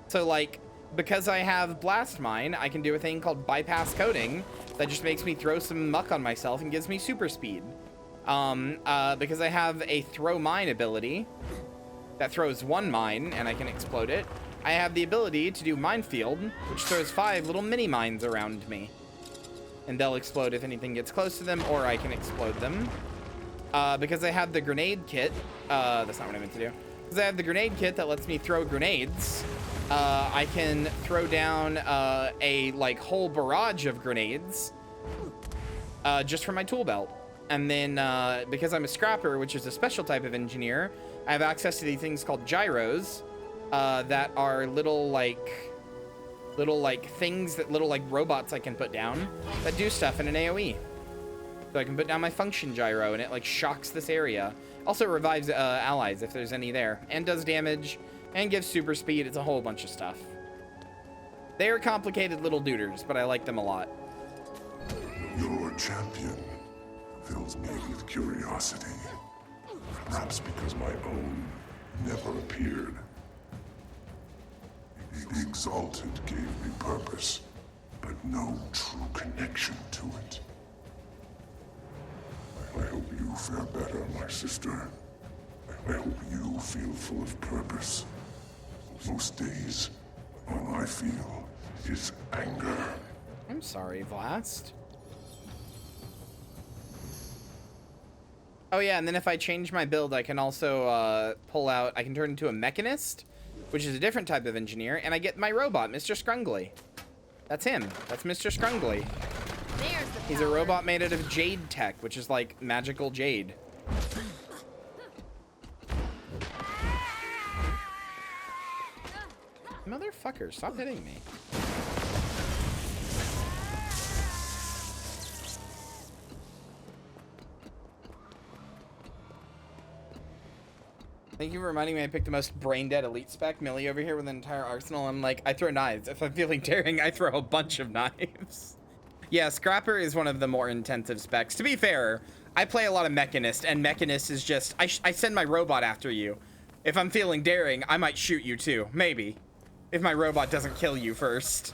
So, like, because I have blast mine, I can do a thing called bypass coating that just makes me throw some muck on myself and gives me super speed. Because I have a throw mine ability that throws 1 mine and I can explode it, I have the ability to do minefield, which throws 5 little mini mines around me. And they'll explode if anything gets close to them, or I can explode them. Because I have the grenade kit, that's not what I meant to do. Because I have the grenade kit that lets me throw grenades, I can throw down a, like, whole barrage of grenades just from my tool belt. And then, because I'm a scrapper, which is a special type of engineer, I have access to these things called gyros that are little robots I can put down that do stuff in an AoE. So I can put down my function gyro and it, like, shocks this area. Also revives allies if there's any there, and does damage and gives super speed. It's a whole bunch of stuff. They are complicated little duders, but I like them a lot. Your champion fills me with curiosity. Perhaps because my own never appeared. The Exalted gave me purpose, but no true connection to it. I hope you fare better, my sister. hope you feel full of purpose. Most days, all I feel is anger. I'm sorry, Vlast. Oh yeah, and then if I change my build, I can also pull out, I can turn into a mechanist, which is a different type of engineer, and I get my robot, Mr. Scrungly. That's him. That's Mr. Scrungly. He's a robot made out of jade tech, which is like magical jade. Motherfucker, stop hitting me. Thank you for reminding me I picked the most brain-dead elite spec. Millie over here with an entire arsenal. I'm like, I throw knives. If I'm feeling daring, I throw a bunch of knives. Yeah, Scrapper is one of the more intensive specs. To be fair, I play a lot of Mechanist, and Mechanist is just, I send my robot after you. If I'm feeling daring, I might shoot you too. Maybe. If my robot doesn't kill you first.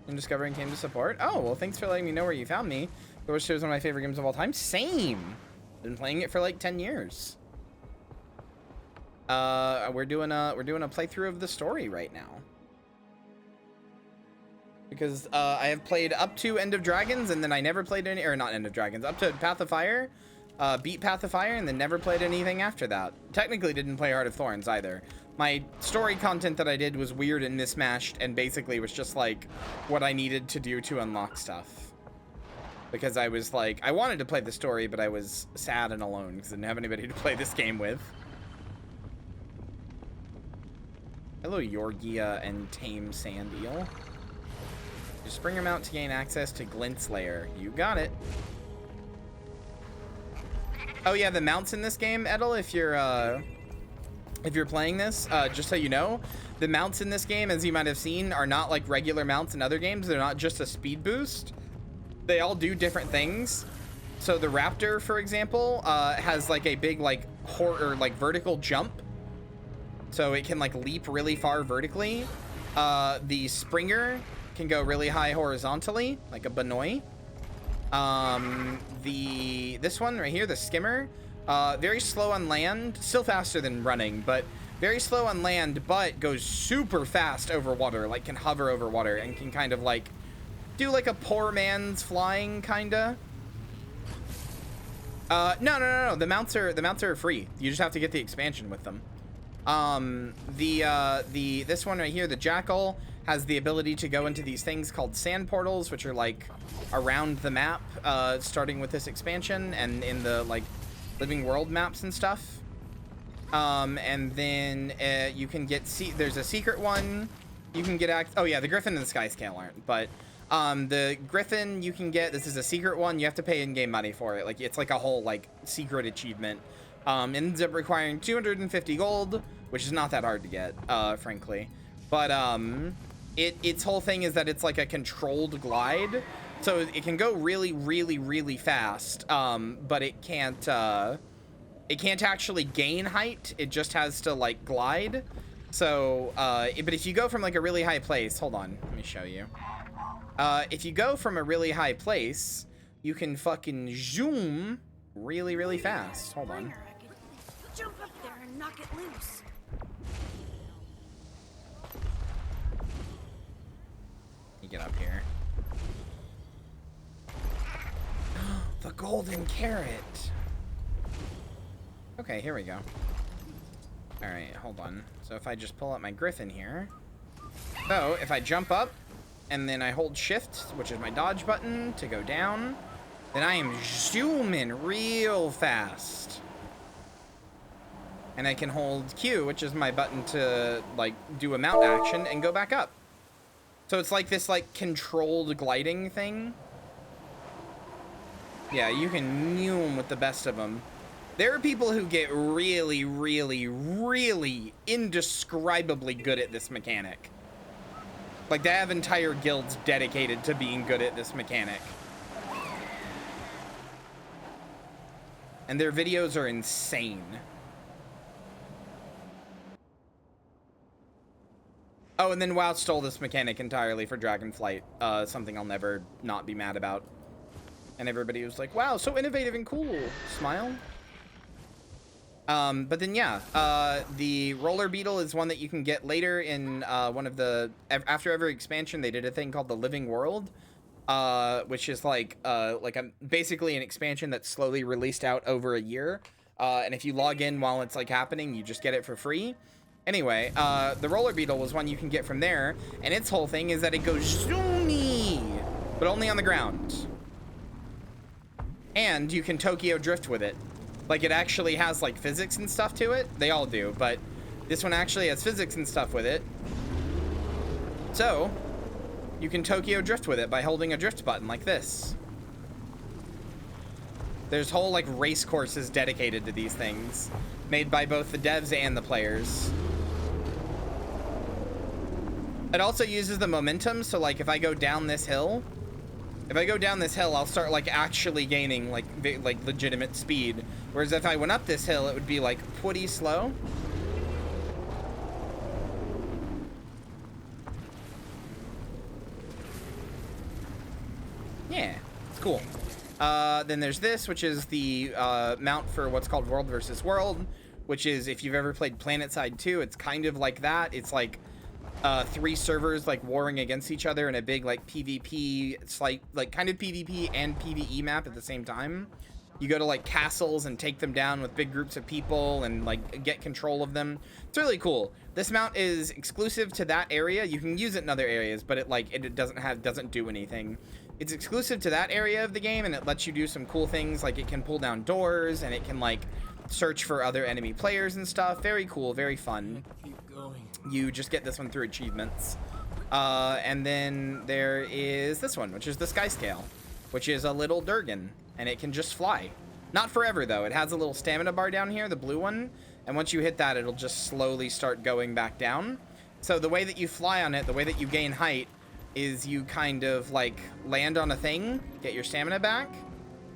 And Discovering came to support. Oh, well, thanks for letting me know where you found me. Ghost Ship is one of my favorite games of all time. Same. Been playing it for like 10 years. We're doing a playthrough of the story right now. Because I have played up to End of Dragons, and then I never played any, or not End of Dragons, up to Path of Fire, beat Path of Fire, and then never played anything after that. Technically didn't play Heart of Thorns either. My story content that I did was weird and mismatched, and basically was just like what I needed to do to unlock stuff. Because I was like, I wanted to play the story, but I was sad and alone because I didn't have anybody to play this game with. Hello, Yorgia and Tame Sand Eel. Just bring them out to gain access to Glint's Lair. You got it. Oh yeah, the mounts in this game, Edel, if you're playing this, just so you know, the mounts in this game, as you might have seen, are not like regular mounts in other games. They're not just a speed boost. They all do different things. So the Raptor, for example, has like a big like vertical jump. So it can like leap really far vertically. The Springer can go really high horizontally, like a Banoi. This one right here, the Skimmer, very slow on land, still faster than running, but very slow on land, but goes super fast over water, like can hover over water and can kind of like do like a poor man's flying kinda. No. The mounts are free. You just have to get the expansion with them. This one right here, the Jackal, has the ability to go into these things called sand portals, which are like around the map, starting with this expansion and in the like living world maps and stuff. And then you can get there's a secret one. You can get oh yeah, the Griffin and the Skyscale aren't, but the Griffin you can get, this is a secret one. You have to pay in-game money for it. Like it's like a whole like secret achievement. Ends up requiring 250 gold, which is not that hard to get, frankly. But its whole thing is that it's like a controlled glide, so it can go really, really, really fast. But it can't actually gain height. It just has to like glide. So, but if you go from like a really high place, hold on, let me show you. If you go from a really high place, you can fucking zoom really, really fast. Hold on. Jump up there and knock it loose. You get up here. The golden carrot. Okay, here we go. All right, hold on. So if I just pull up my Griffin here. So if I jump up and then I hold shift, which is my dodge button, to go down, then I am zooming real fast. And I can hold Q, which is my button to like do a mount action and go back up. So it's like this like controlled gliding thing. Yeah, you can zoom with the best of them. There are people who get really, really, really indescribably good at this mechanic. Like they have entire guilds dedicated to being good at this mechanic. And their videos are insane. Oh, and then WoW stole this mechanic entirely for Dragonflight. Something I'll never not be mad about. And everybody was like, wow, so innovative and cool. Smile. But then, yeah, the roller beetle is one that you can get later in one of the... After every expansion, they did a thing called the Living World, which is like basically an expansion that's slowly released out over a year. And if you log in while it's like happening, you just get it for free. Anyway, the roller beetle was one you can get from there, and its whole thing is that it goes zoomy, but only on the ground. And you can Tokyo drift with it. Like, it actually has like physics and stuff to it. They all do, but this one actually has physics and stuff with it. So you can Tokyo drift with it by holding a drift button like this. There's whole like race courses dedicated to these things, made by both the devs and the players. It also uses the momentum, so like if I go down this hill, I'll start like actually gaining like legitimate speed. Whereas if I went up this hill, it would be like pretty slow. Yeah, it's cool. Then there's this, which is the mount for what's called World versus World, which is, if you've ever played PlanetSide 2, it's kind of like that. It's like 3 servers like warring against each other in a big like PvP. It's like kind of PvP and PvE map at the same time. You go to like castles and take them down with big groups of people and like get control of them. It's really cool. This mount is exclusive to that area. You can use it in other areas, but it doesn't do anything. It's exclusive to that area of the game, and it lets you do some cool things, like it can pull down doors and it can like search for other enemy players and stuff. Very cool, very fun. You just get this one through achievements. And then there is this one, which is the Sky Scale, which is a little Durgan, and it can just fly. Not forever though. It has a little stamina bar down here, the blue one, and once you hit that, it'll just slowly start going back down. So the way that you fly on it, the way that you gain height, is you kind of like land on a thing, get your stamina back,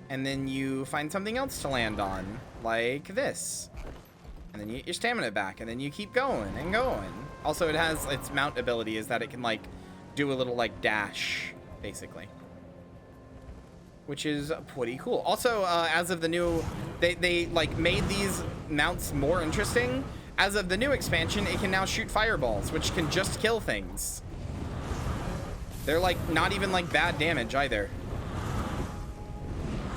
and then you find something else to land on, like this. And then you get your stamina back, and then you keep going and going. Also, it has its mount ability is that it can like do a little like dash, basically. Which is pretty cool. Also, as of the new, they like made these mounts more interesting. As of the new expansion, it can now shoot fireballs, which can just kill things. They're like not even like bad damage either.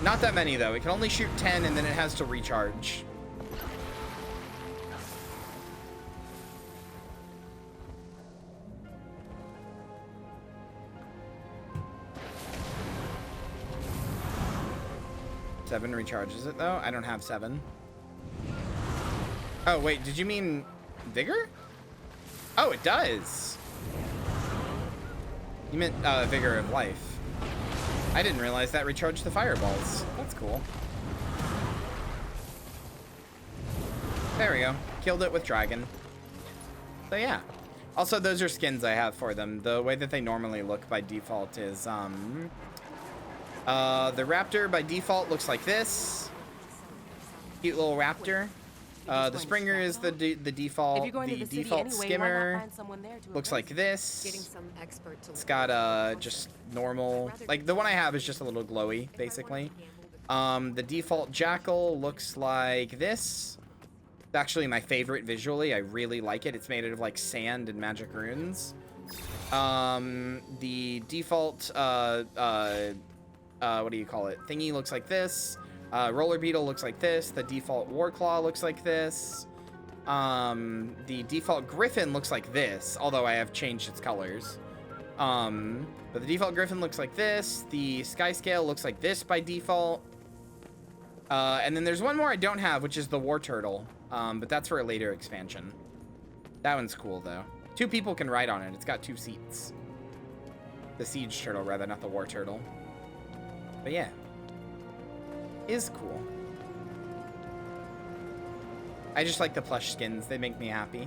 Not that many though. It can only shoot 10 and then it has to recharge. Seven recharges it though? I don't have 7. Oh wait, did you mean Vigor? Oh, it does. You meant Vigor of Life. I didn't realize that recharged the fireballs. That's cool. There we go. Killed it with Dragon. So yeah. Also, those are skins I have for them. The way that they normally look by default is, the Raptor by default looks like this. Cute little Raptor. The Springer is the default. The default Skimmer looks like this. It's got just normal, like the one I have is just a little glowy, basically. The default Jackal looks like this. It's actually my favorite visually. I really like it. It's made out of like sand and magic runes. The default what do you call it? Thingy looks like this. Roller Beetle looks like this. The default Warclaw looks like this. The default Griffin looks like this, although I have changed its colors. But the default Griffin looks like this. The Sky Scale looks like this by default. And then there's one more I don't have, which is the War Turtle. But that's for a later expansion. That one's cool, though. 2 people can ride on it. It's got 2 seats. The Siege Turtle, rather, not the War Turtle. But yeah. Is cool. I just like the plush skins. They make me happy.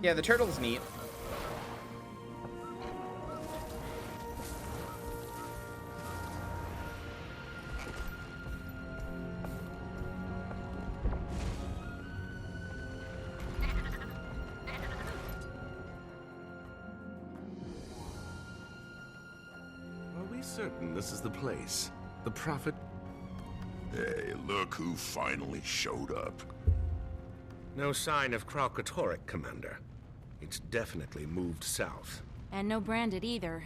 Yeah, the turtle's neat. certain this is the place. The Prophet... Hey, look who finally showed up. No sign of Kralkatorrik, Commander. It's definitely moved south. And no branded either.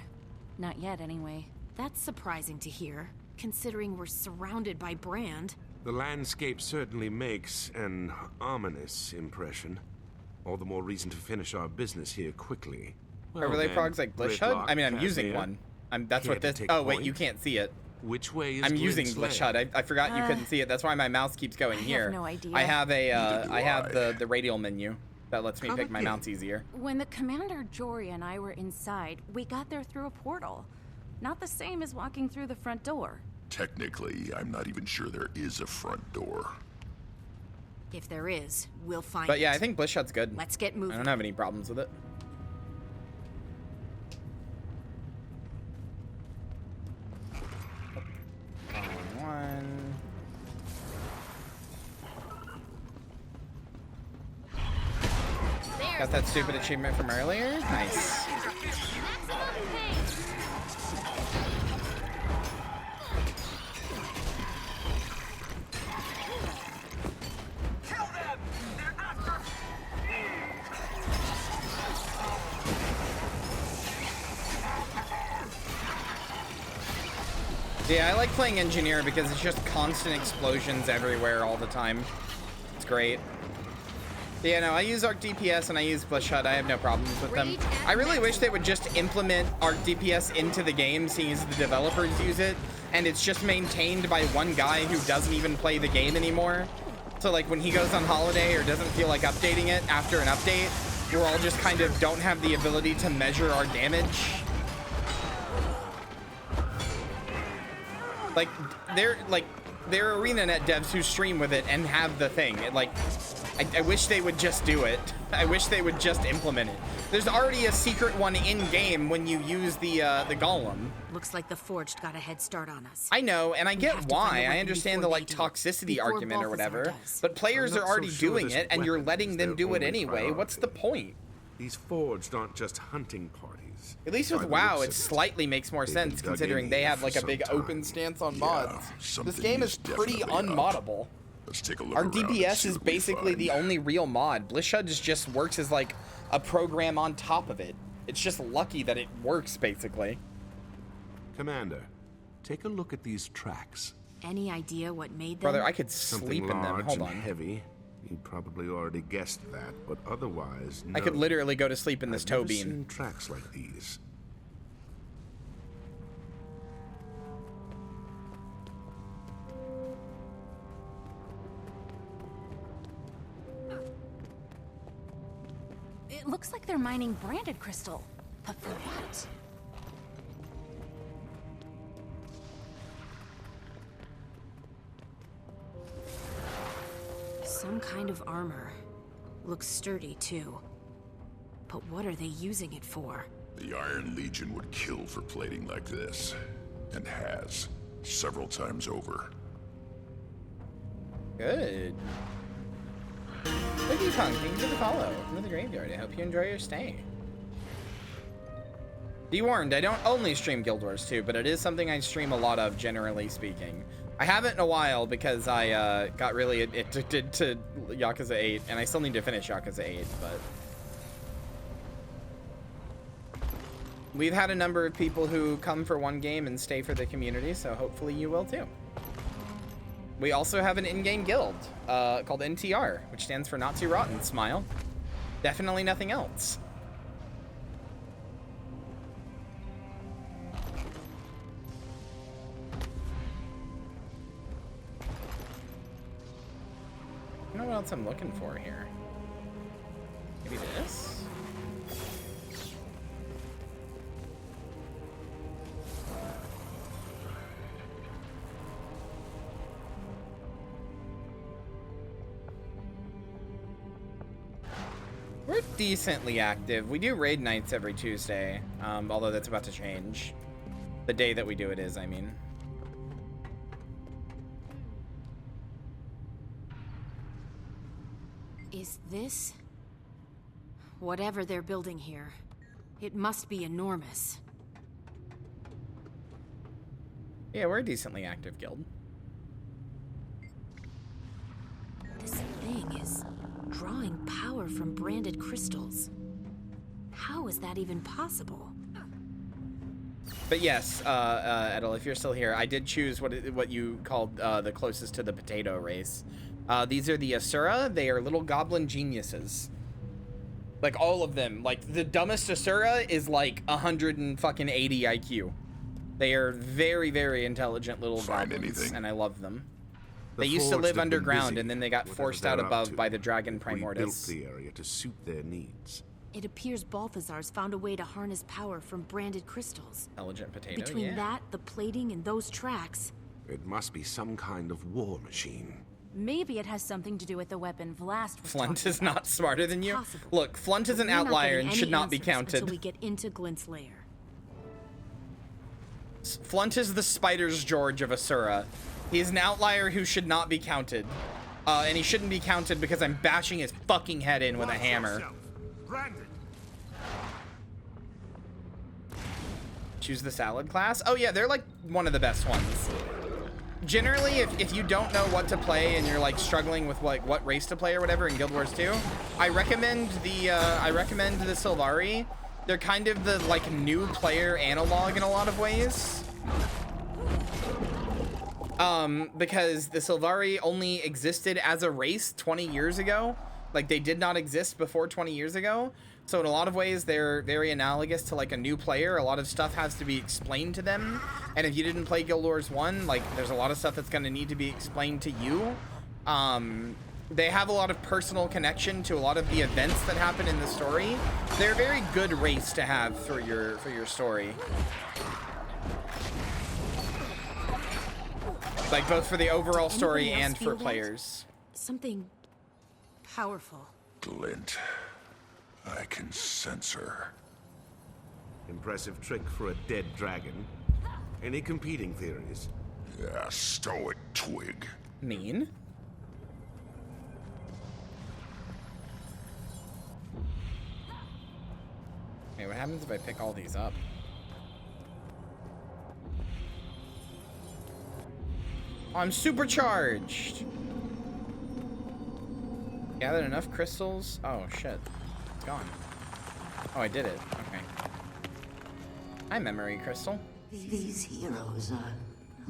Not yet, anyway. That's surprising to hear, considering we're surrounded by brand. The landscape certainly makes an ominous impression. All the more reason to finish our business here quickly. Overlay progs like Blish HUD? I mean, I'm using one. That's what this... Oh, wait, you can't see it. Which way is I'm using Blish HUD. I forgot you couldn't see it. That's why my mouse keeps going here. I have no idea. I have I have the radial menu that lets me pick my mounts easier. When the Commander Jory and I were inside, we got there through a portal. Not the same as walking through the front door. Technically, I'm not even sure there is a front door. If there is, we'll find it. But yeah, I think Blish HUD's good. Let's get moving. I don't have any problems with it. Got that stupid achievement from earlier? Nice. Yeah, I like playing Engineer because it's just constant explosions everywhere all the time. It's great. Yeah, no, I use Arc DPS and I use Blish HUD. I have no problems with them. I really wish they would just implement Arc DPS into the game, seeing as the developers use it, and it's just maintained by one guy who doesn't even play the game anymore. So like when he goes on holiday or doesn't feel like updating it after an update, we're all just kind of don't have the ability to measure our damage. Like there are ArenaNet devs who stream with it and have the thing. I wish they would just do it. I wish they would just implement it. There's already a secret one in game when you use the golem. Looks like the Forged got a head start on us. I know, and I get why. I understand the like toxicity argument or whatever, but players are already doing it, and you're letting them do it anyway. What's the point? These Forged aren't just hunting parties. At least with WoW, it slightly makes more sense considering they have like a big open stance on mods. This game is pretty unmoddable. Let's take a look. Our DPS is basically the only real mod. Blish HUD just works as like a program on top of it. It's just lucky that it works, basically. Commander, take a look at these tracks. Any idea what made them? Brother, I could sleep in them. Hold on. Heavy. You probably already guessed that, but otherwise, no. I could literally go to sleep in this toe I've never beam. seen tracks like these. It looks like they're mining branded crystal. But for what? Some kind of armor. Looks sturdy, too. But what are they using it for? The Iron Legion would kill for plating like this. And has. Several times over. Good. Look at you, Kong. Thank you for the follow. Welcome to the graveyard. I hope you enjoy your stay. Be warned, I don't only stream Guild Wars 2, but it is something I stream a lot of, generally speaking. I haven't in a while because I got really addicted to Yakuza 8, and I still need to finish Yakuza 8, but... We've had a number of people who come for one game and stay for the community, so hopefully you will too. We also have an in-game guild called NTR, which stands for Not Too Rotten. Smile. Definitely nothing else. I don't know what else I'm looking for here. Maybe this? We're decently active. We do raid nights every Tuesday, although that's about to change. The day that we do it is, I mean. Is this... whatever they're building here? It must be enormous. Yeah, we're a decently active guild. This thing is drawing power from branded crystals. How is that even possible? But yes, Edel, if you're still here, I did choose what you called the closest to the potato race. These are the Asura. They are little goblin geniuses. Like all of them. Like the dumbest Asura is like 180 IQ. They are very, very intelligent little goblins, and I love them. They used to live underground, and then they got forced out above by the dragon Primordius. Built the area to suit their needs. It appears Balthazar's found a way to harness power from branded crystals. Intelligent potato, Between yeah. that, the plating, and those tracks... It must be some kind of war machine. Maybe it has something to do with the weapon Vlast was Flunt is not smarter than you? Possible. Look, Flunt is an outlier and should not be counted. Until we get into Glint's lair. Flunt is the Spider's George of Asura. He is an outlier who should not be counted. And he shouldn't be counted because I'm bashing his fucking head in with a hammer. Choose the salad class? Oh yeah, they're like one of the best ones. Generally, if you don't know what to play and you're like struggling with like what race to play or whatever in Guild Wars 2, I recommend the Sylvari. They're kind of the like new player analog in a lot of ways. Because the Sylvari only existed as a race 20 years ago. Like they did not exist before 20 years ago. So in a lot of ways, they're very analogous to like a new player. A lot of stuff has to be explained to them. And if you didn't play Guild Wars 1, like there's a lot of stuff that's going to need to be explained to you. They have a lot of personal connection to a lot of the events that happen in the story. They're a very good race to have for your story. Like both for the overall story and for players. Something powerful. Glint. I can sense her. Impressive trick for a dead dragon. Any competing theories? Yeah, stoic twig. Mean? Okay, what happens if I pick all these up? I'm supercharged! Gathered enough crystals? Oh, shit. It's gone. Oh, I did it. Okay. Hi, memory crystal. These heroes are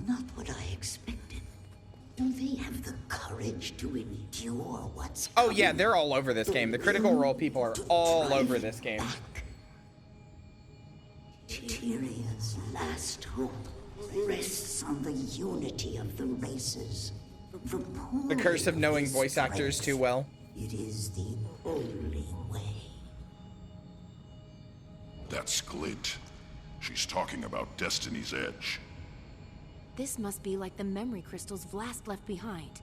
not what I expected. Do they have the courage to endure what's Oh, yeah, they're all over this game. The Critical Role people are all over this game. Kyria's last hope rests on the unity of the races. The curse of knowing voice actors too well. It is the only way. That's Glint. She's talking about Destiny's Edge. This must be like the memory crystals Vlast left behind.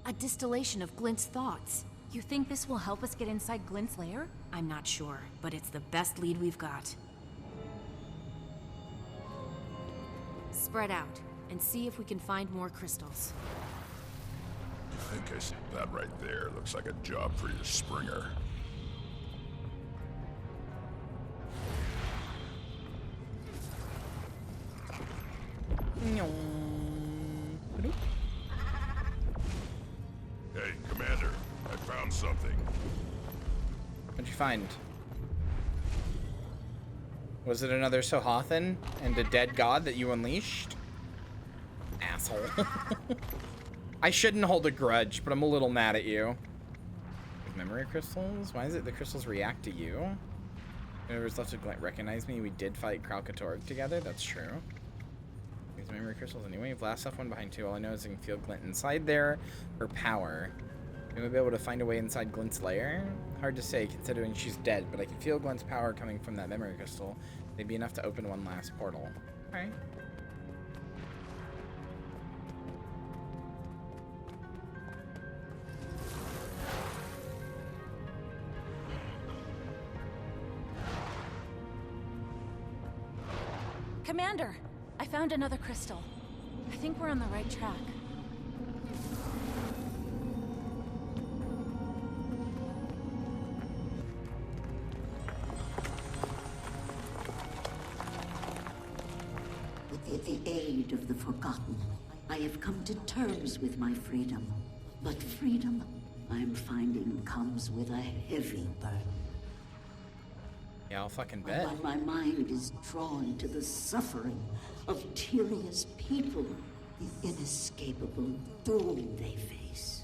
A distillation of Glint's thoughts. You think this will help us get inside Glint's lair? I'm not sure, but it's the best lead we've got. Spread out, and see if we can find more crystals. I think I see that right there. Looks like a job for your Springer. Hey, Commander. I found something. What'd you find? Was it another Sohathan and a dead god that you unleashed? Asshole. I shouldn't hold a grudge, but I'm a little mad at you. Memory crystals? Why is it the crystals react to you? Whoever's left to recognize me, we did fight Kralkatorg together, that's true. These memory crystals anyway. Blast off one behind two. All I know is I can feel Glint inside there for power. We might be able to find a way inside Glint's lair. Hard to say considering she's dead, but I can feel Glint's power coming from that memory crystal. They'd be enough to open one last portal. Alright. Commander, I found another crystal. I think we're on the right track. With the aid of the Forgotten, I have come to terms with my freedom. But freedom, I'm finding, comes with a heavy burden. Yeah, I'll fucking bet. My mind is drawn to the suffering of Kyria's people, the inescapable doom they face.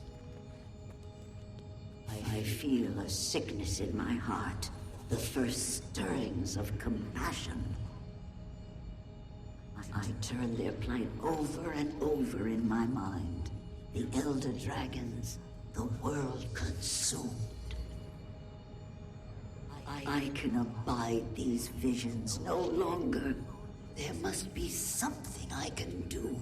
I feel a sickness in my heart, the first stirrings of compassion. I turn their plight over and over in my mind. The Elder Dragons, the world consumed. I can abide these visions no longer. There must be something I can do.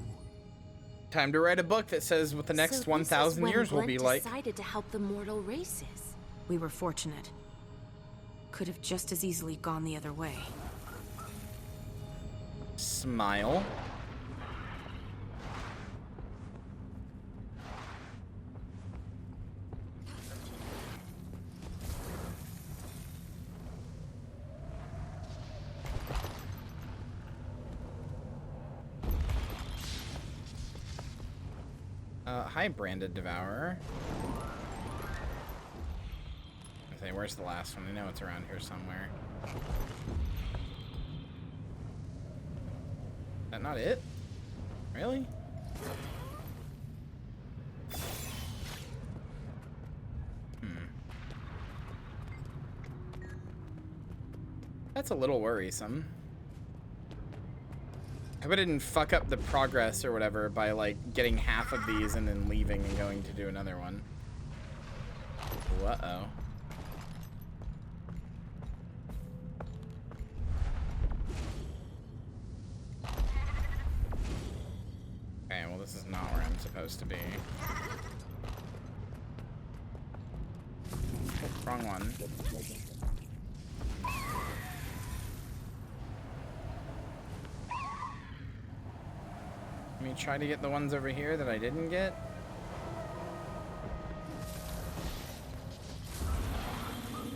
Time to write a book that says what the next 1,000 years will be like. Decided to help the mortal races. We were fortunate. Could have just as easily gone the other way. Smile. Hi, Branded Devourer. Okay, where's the last one? I know it's around here somewhere. Is that not it? Really? That's a little worrisome. I hope I didn't fuck up the progress or whatever by, like, getting half of these and then leaving and going to do another one. Uh-oh. Okay, well, this is not where I'm supposed to be. Oh, wrong one. Let me try to get the ones over here that I didn't get.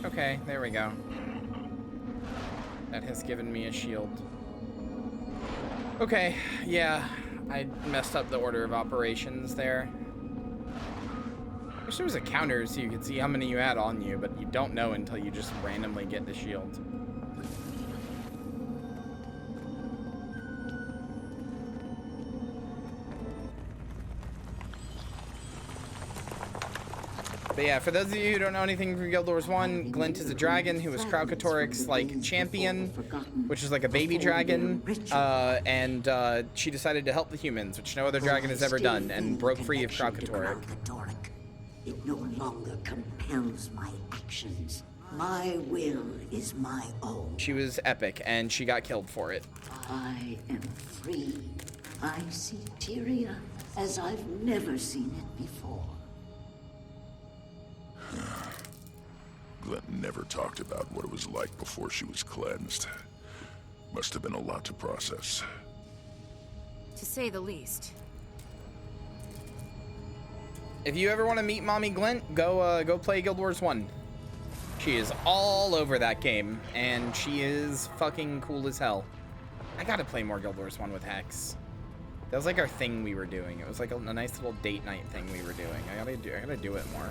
Okay, there we go. That has given me a shield. Okay, yeah, I messed up the order of operations there. Wish there was a counter so you could see how many you had on you, but you don't know until you just randomly get the shield. But yeah, for those of you who don't know anything from Guild Wars 1, Glint is a dragon who was Kraukatoric's, like, champion, which is like a baby dragon, and she decided to help the humans, which no other dragon has ever done, and broke free of Kraukatoric. It no longer compels my actions. My will is my own. She was epic, and she got killed for it. I am free. I see Kyria as I've never seen it before. Glint never talked about what it was like before she was cleansed. Must have been a lot to process. To say the least. If you ever want to meet Mommy Glint, go play Guild Wars 1. She is all over that game, and she is fucking cool as hell. I gotta play more Guild Wars 1 with Hex. That was like our thing we were doing. It was like a nice little date night thing we were doing. I gotta do it more.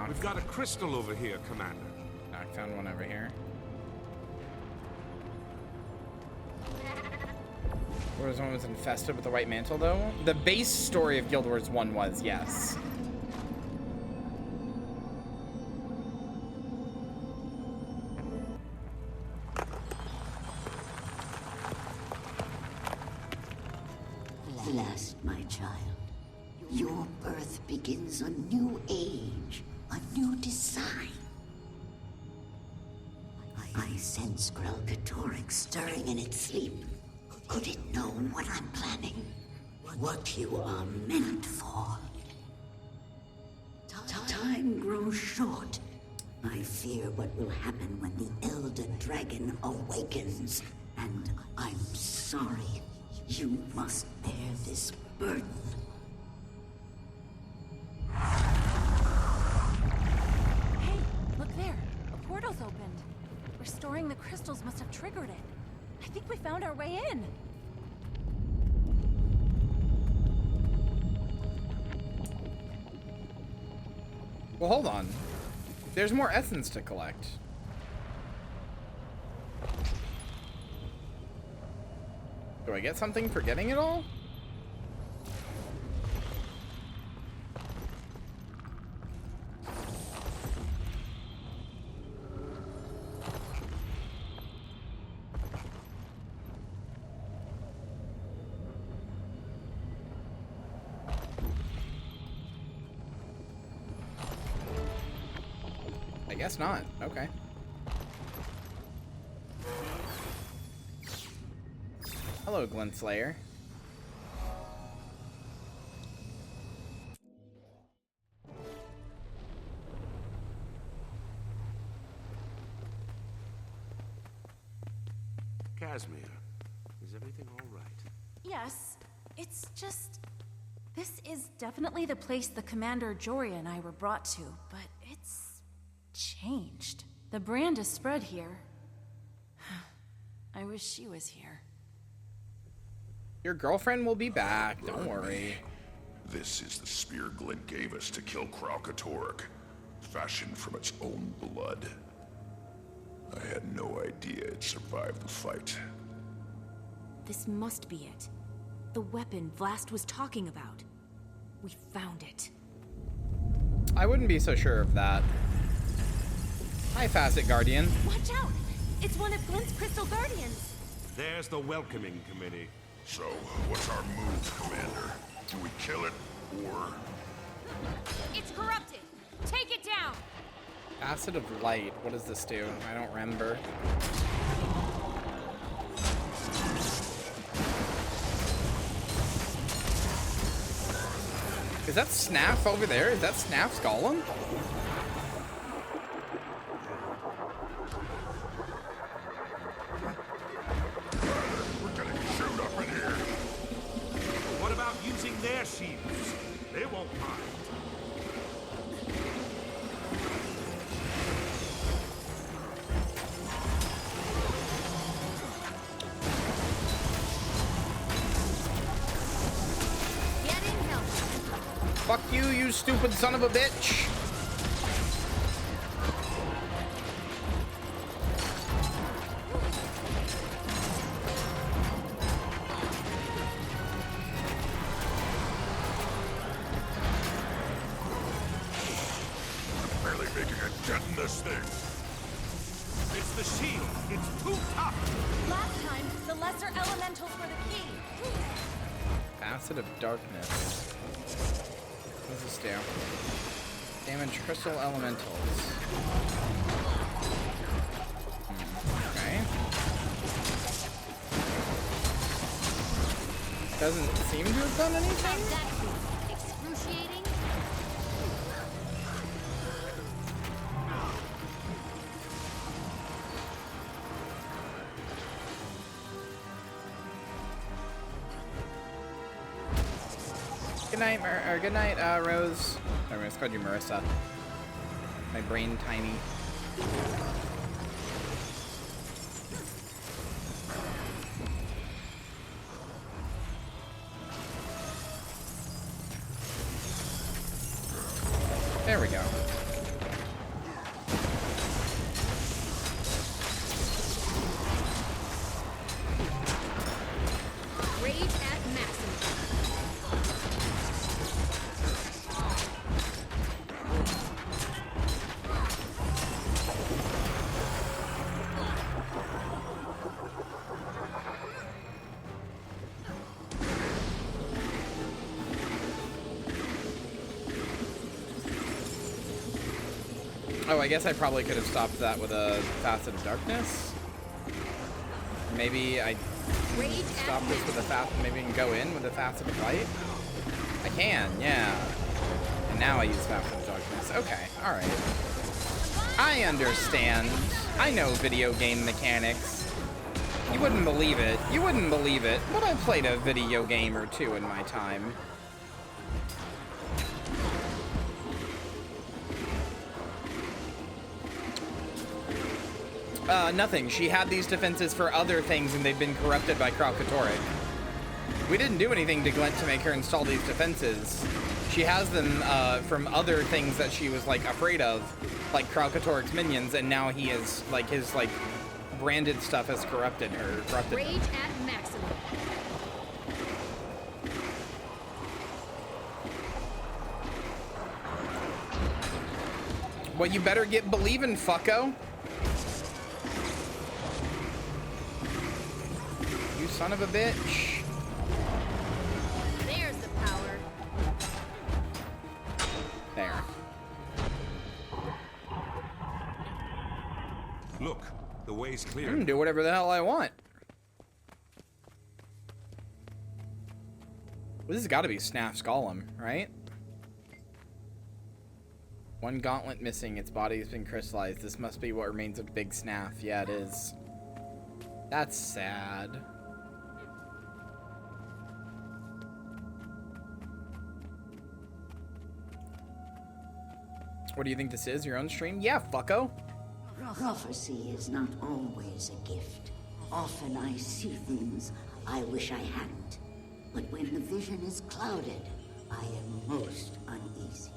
We've got a crystal over here, Commander. I found one over here. Guild Wars 1 was infested with the White Mantle, though? The base story of Guild Wars 1 was, yes. Last, my child. Your birth begins a new age, a new design. I I sense Grelkatorix stirring in its sleep. Could it know what I'm planning? What you are meant for? Time grows short. I fear what will happen when the Elder Dragon awakens. And I'm sorry. You must bear this burden. Hey, look there. A portal's opened. Restoring the crystals must have triggered it. I think we found our way in. Well, hold on. There's more essence to collect. Do I get something for getting it all? I guess not. Okay. Hello, Glintslayer. Casimir, is everything all right? Yes, it's just... This is definitely the place the Commander Jory and I were brought to, but it's... changed. The brand is spread here. I wish she was here. Your girlfriend will be back, don't worry. This is the spear Glint gave us to kill Kralkatork, fashioned from its own blood. I had no idea it survived the fight. This must be it. The weapon Vlast was talking about. We found it. I wouldn't be so sure of that. Hi, Facet Guardian. Watch out! It's one of Glint's Crystal Guardians! There's the welcoming committee. So, what's our move, Commander? Do we kill it, or... It's corrupted! Take it down! Acid of Light. What does this do? I don't remember. Is that Snaff over there? Is that Snaff's golem? What about using their shields? They won't mind. Fuck you, you stupid son of a bitch. Barely making a dent in this thing. It's the shield. It's too tough. Last time, the lesser elementals were the key. Acid of Darkness. What does this do? Damage crystal elementals. Okay. Doesn't seem to have done anything. Excruciating. Good night, good night, Rose. I'm gonna call you Marissa. My brain tiny. There we go. Rage at maximum. Oh, I guess I probably could have stopped that with a Facet of Darkness. Maybe I stop this with a Facet, maybe I can go in with a Facet of Light? I can, yeah. And now I use Facet of Darkness. Okay, alright. I understand. I know video game mechanics. You wouldn't believe it. You wouldn't believe it. But I've played a video game or two in my time. Nothing. She had these defenses for other things, and they've been corrupted by Kralkatorrik. We didn't do anything to Glint to make her install these defenses. She has them from other things that she was, like, afraid of, like Kralkatorrik's minions, and now he is, like, his, like, branded stuff has corrupted her. Rage at maximum. Well, you better get believing, fucko. You son of a bitch. There's the power. There. Look, the way's clear. I can do whatever the hell I want. Well, this has got to be Snaf's Golem, right? One gauntlet missing. Its body has been crystallized. This must be what remains of Big Snaf. Yeah, it is. That's sad. What do you think this is? Your own stream? Yeah, fucko. Prophecy is not always a gift. Often I see things I wish I hadn't. But when the vision is clouded, I am most uneasy.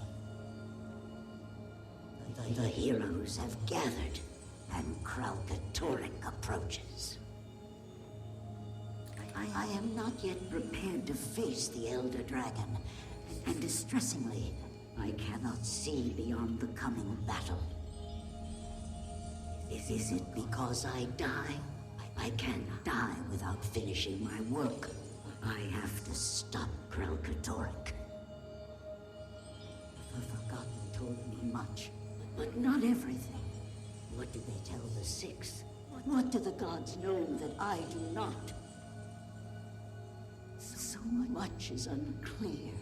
The heroes have gathered, and Kralkatorrik approaches. I am not yet prepared to face the Elder Dragon, and distressingly, I cannot see beyond the coming battle. Is it because I die? I can't die without finishing my work. I have to stop Kralkatorrik. The Forgotten told me much, but not everything. What did they tell the Six? What do the gods know that I do not? So much is unclear.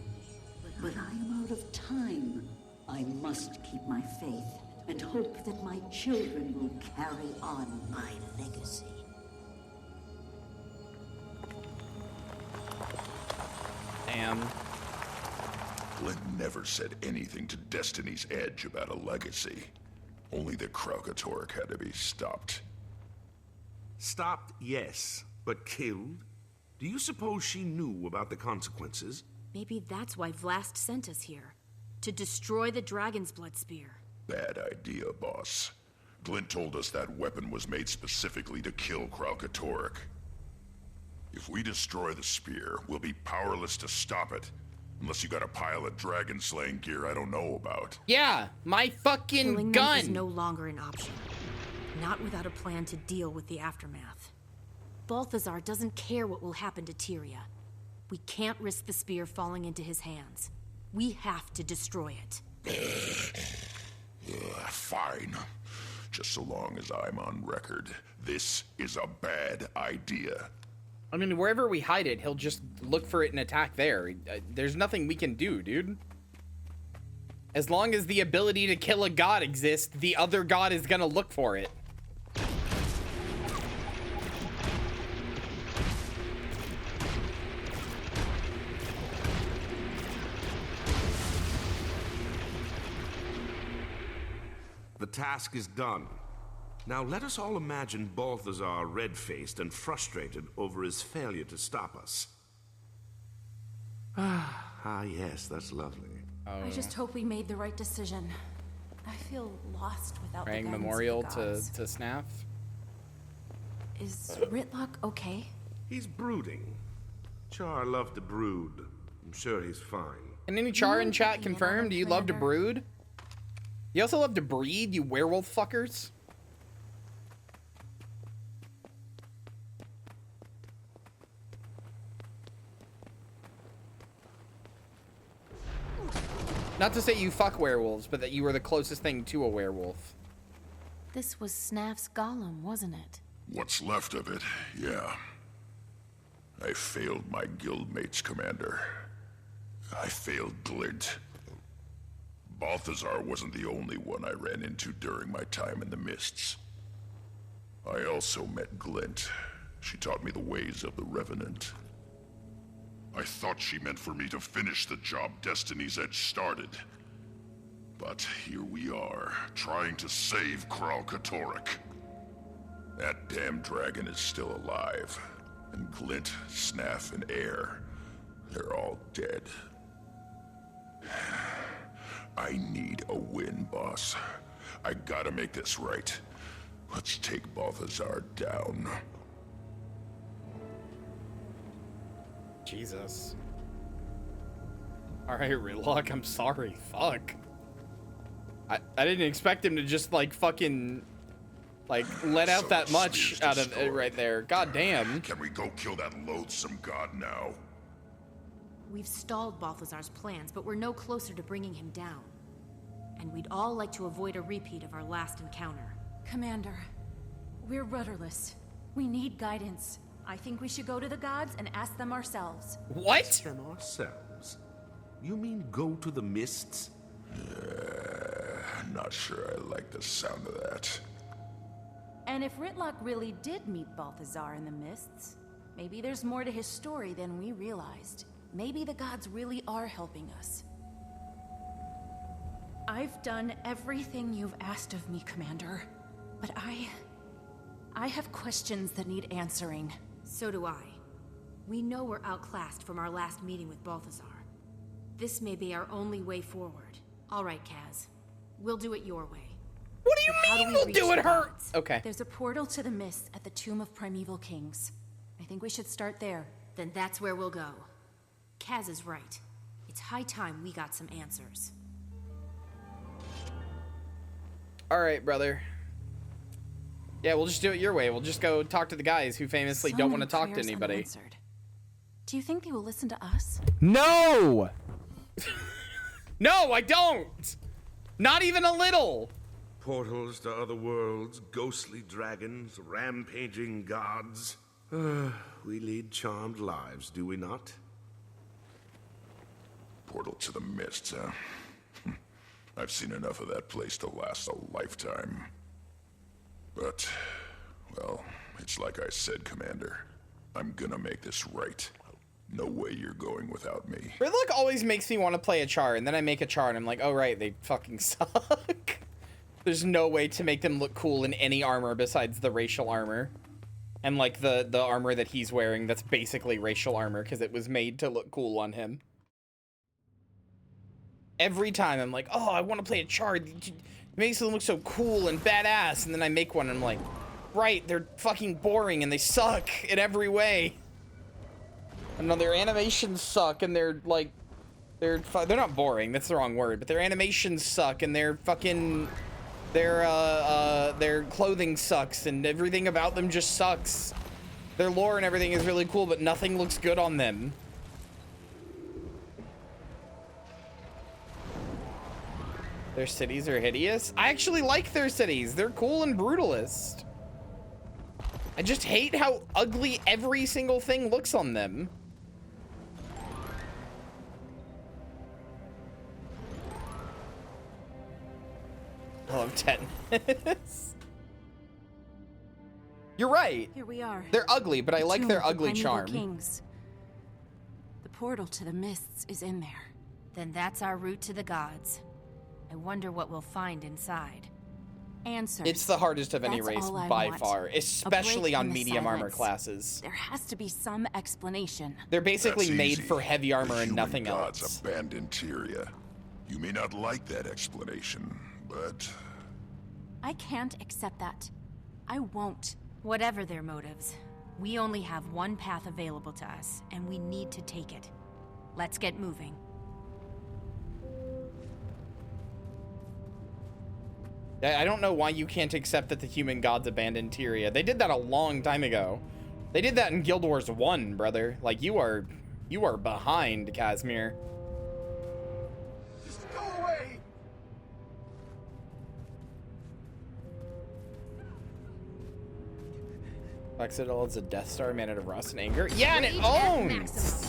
But I am out of time. I must keep my faith and hope that my children will carry on my legacy. Damn. Glint never said anything to Destiny's Edge about a legacy. Only that Kralkatorrik had to be stopped. Stopped, yes, but killed? Do you suppose she knew about the consequences? Maybe that's why Vlast sent us here. To destroy the Dragon's Blood Spear. Bad idea, boss. Glint told us that weapon was made specifically to kill Kralkatorrik. If we destroy the spear, we'll be powerless to stop it. Unless you got a pile of dragon-slaying gear I don't know about. Yeah, my fucking Killing gun! them is no longer an option. Not without a plan to deal with the aftermath. Balthazar doesn't care what will happen to Tyria. We can't risk the spear falling into his hands. We have to destroy it. Fine. Just so long as I'm on record. This is a bad idea. I mean, wherever we hide it, he'll just look for it and attack there. There's nothing we can do, dude. As long as the ability to kill a god exists, the other god is gonna look for it. The task is done. Now let us all imagine Balthazar red-faced and frustrated over his failure to stop us. Ah, yes, that's lovely. I just hope we made the right decision. I feel lost without Praying the guidance memorial of the gods. to Snaf. Is Ritlock okay? He's brooding. Char loved to brood. I'm sure he's fine. And any Char in chat confirmed? Do you love to brood? You also love to breed, you werewolf fuckers? Not to say you fuck werewolves, but that you were the closest thing to a werewolf. This was Snaf's golem, wasn't it? What's left of it, yeah. I failed my guildmates, Commander. I failed Glint. Balthazar wasn't the only one I ran into during my time in the Mists. I also met Glint. She taught me the ways of the Revenant. I thought she meant for me to finish the job Destiny's Edge started. But here we are, trying to save Kral Katorik. That damn dragon is still alive. And Glint, Snaf, and Air, they're all dead. I need a win, boss. I gotta make this right. Let's take Balthazar down. Jesus. Alright, Ridlock, I'm sorry. Fuck. I didn't expect him to just, like, fucking, like, let out that much out of it right there. God damn. Can we go kill that loathsome god now? We've stalled Balthazar's plans, but we're no closer to bringing him down. And we'd all like to avoid a repeat of our last encounter. Commander, we're rudderless. We need guidance. I think we should go to the gods and ask them ourselves. What? Ask them ourselves? You mean go to the Mists? Not sure I like the sound of that. And if Ritlock really did meet Balthazar in the Mists, maybe there's more to his story than we realized. Maybe the gods really are helping us. I've done everything you've asked of me, Commander. But I have questions that need answering. So do I. We know we're outclassed from our last meeting with Balthazar. This may be our only way forward. All right, Kaz. We'll do it your way. What do you mean we'll do it her? Okay. There's a portal to the Mist at the Tomb of Primeval Kings. I think we should start there. Then that's where we'll go. Kaz is right. It's high time we got some answers. All right, brother. Yeah, we'll just do it your way. We'll just go talk to the guys who famously don't want to talk to anybody. Unanswered. Do you think they will listen to us? No! No, I don't! Not even a little! Portals to other worlds, ghostly dragons, rampaging gods. We lead charmed lives, do we not? Portal to the Mists, huh? I've seen enough of that place to last a lifetime. But, well, it's like I said, Commander. I'm gonna make this right. No way you're going without me. Ridlock always makes me want to play a char, and then I make a char, and I'm like, oh, right, they fucking suck. There's no way to make them look cool in any armor besides the racial armor. And, like, the armor that he's wearing that's basically racial armor, because it was made to look cool on him. Every time I'm like, oh, I want to play a char. It makes them look so cool and badass. And then I make one and I'm like, right, they're fucking boring and they suck in every way. And their animations suck and they're like, they're not boring. That's the wrong word, but their animations suck and their fucking, their clothing sucks and everything about them just sucks. Their lore and everything is really cool, but nothing looks good on them. Their cities are hideous. I actually like their cities. They're cool and brutalist. I just hate how ugly every single thing looks on them. I love tennis. You're right. Here we are. They're ugly, but I like their ugly charm. Kings. The portal to the Mists is in there. Then that's our route to the gods. I wonder what we'll find inside. Answers. It's the hardest of any That's race all I by want. far, especially on the medium armor silence. classes. There has to be some explanation. They're basically That's made easy. for heavy armor The and human nothing gods else. abandoned Tyria. You may not like that explanation, but I can't accept that. I won't. Whatever their motives, we only have one path available to us, and we need to take it. Let's get moving. I don't know why you can't accept that the human gods abandoned Tyria. They did that a long time ago. They did that in Guild Wars 1, brother. Like, you are behind, Casimir. Destroy Black Citadel is a Death Star made out of rust and anger. Yeah, and it owns!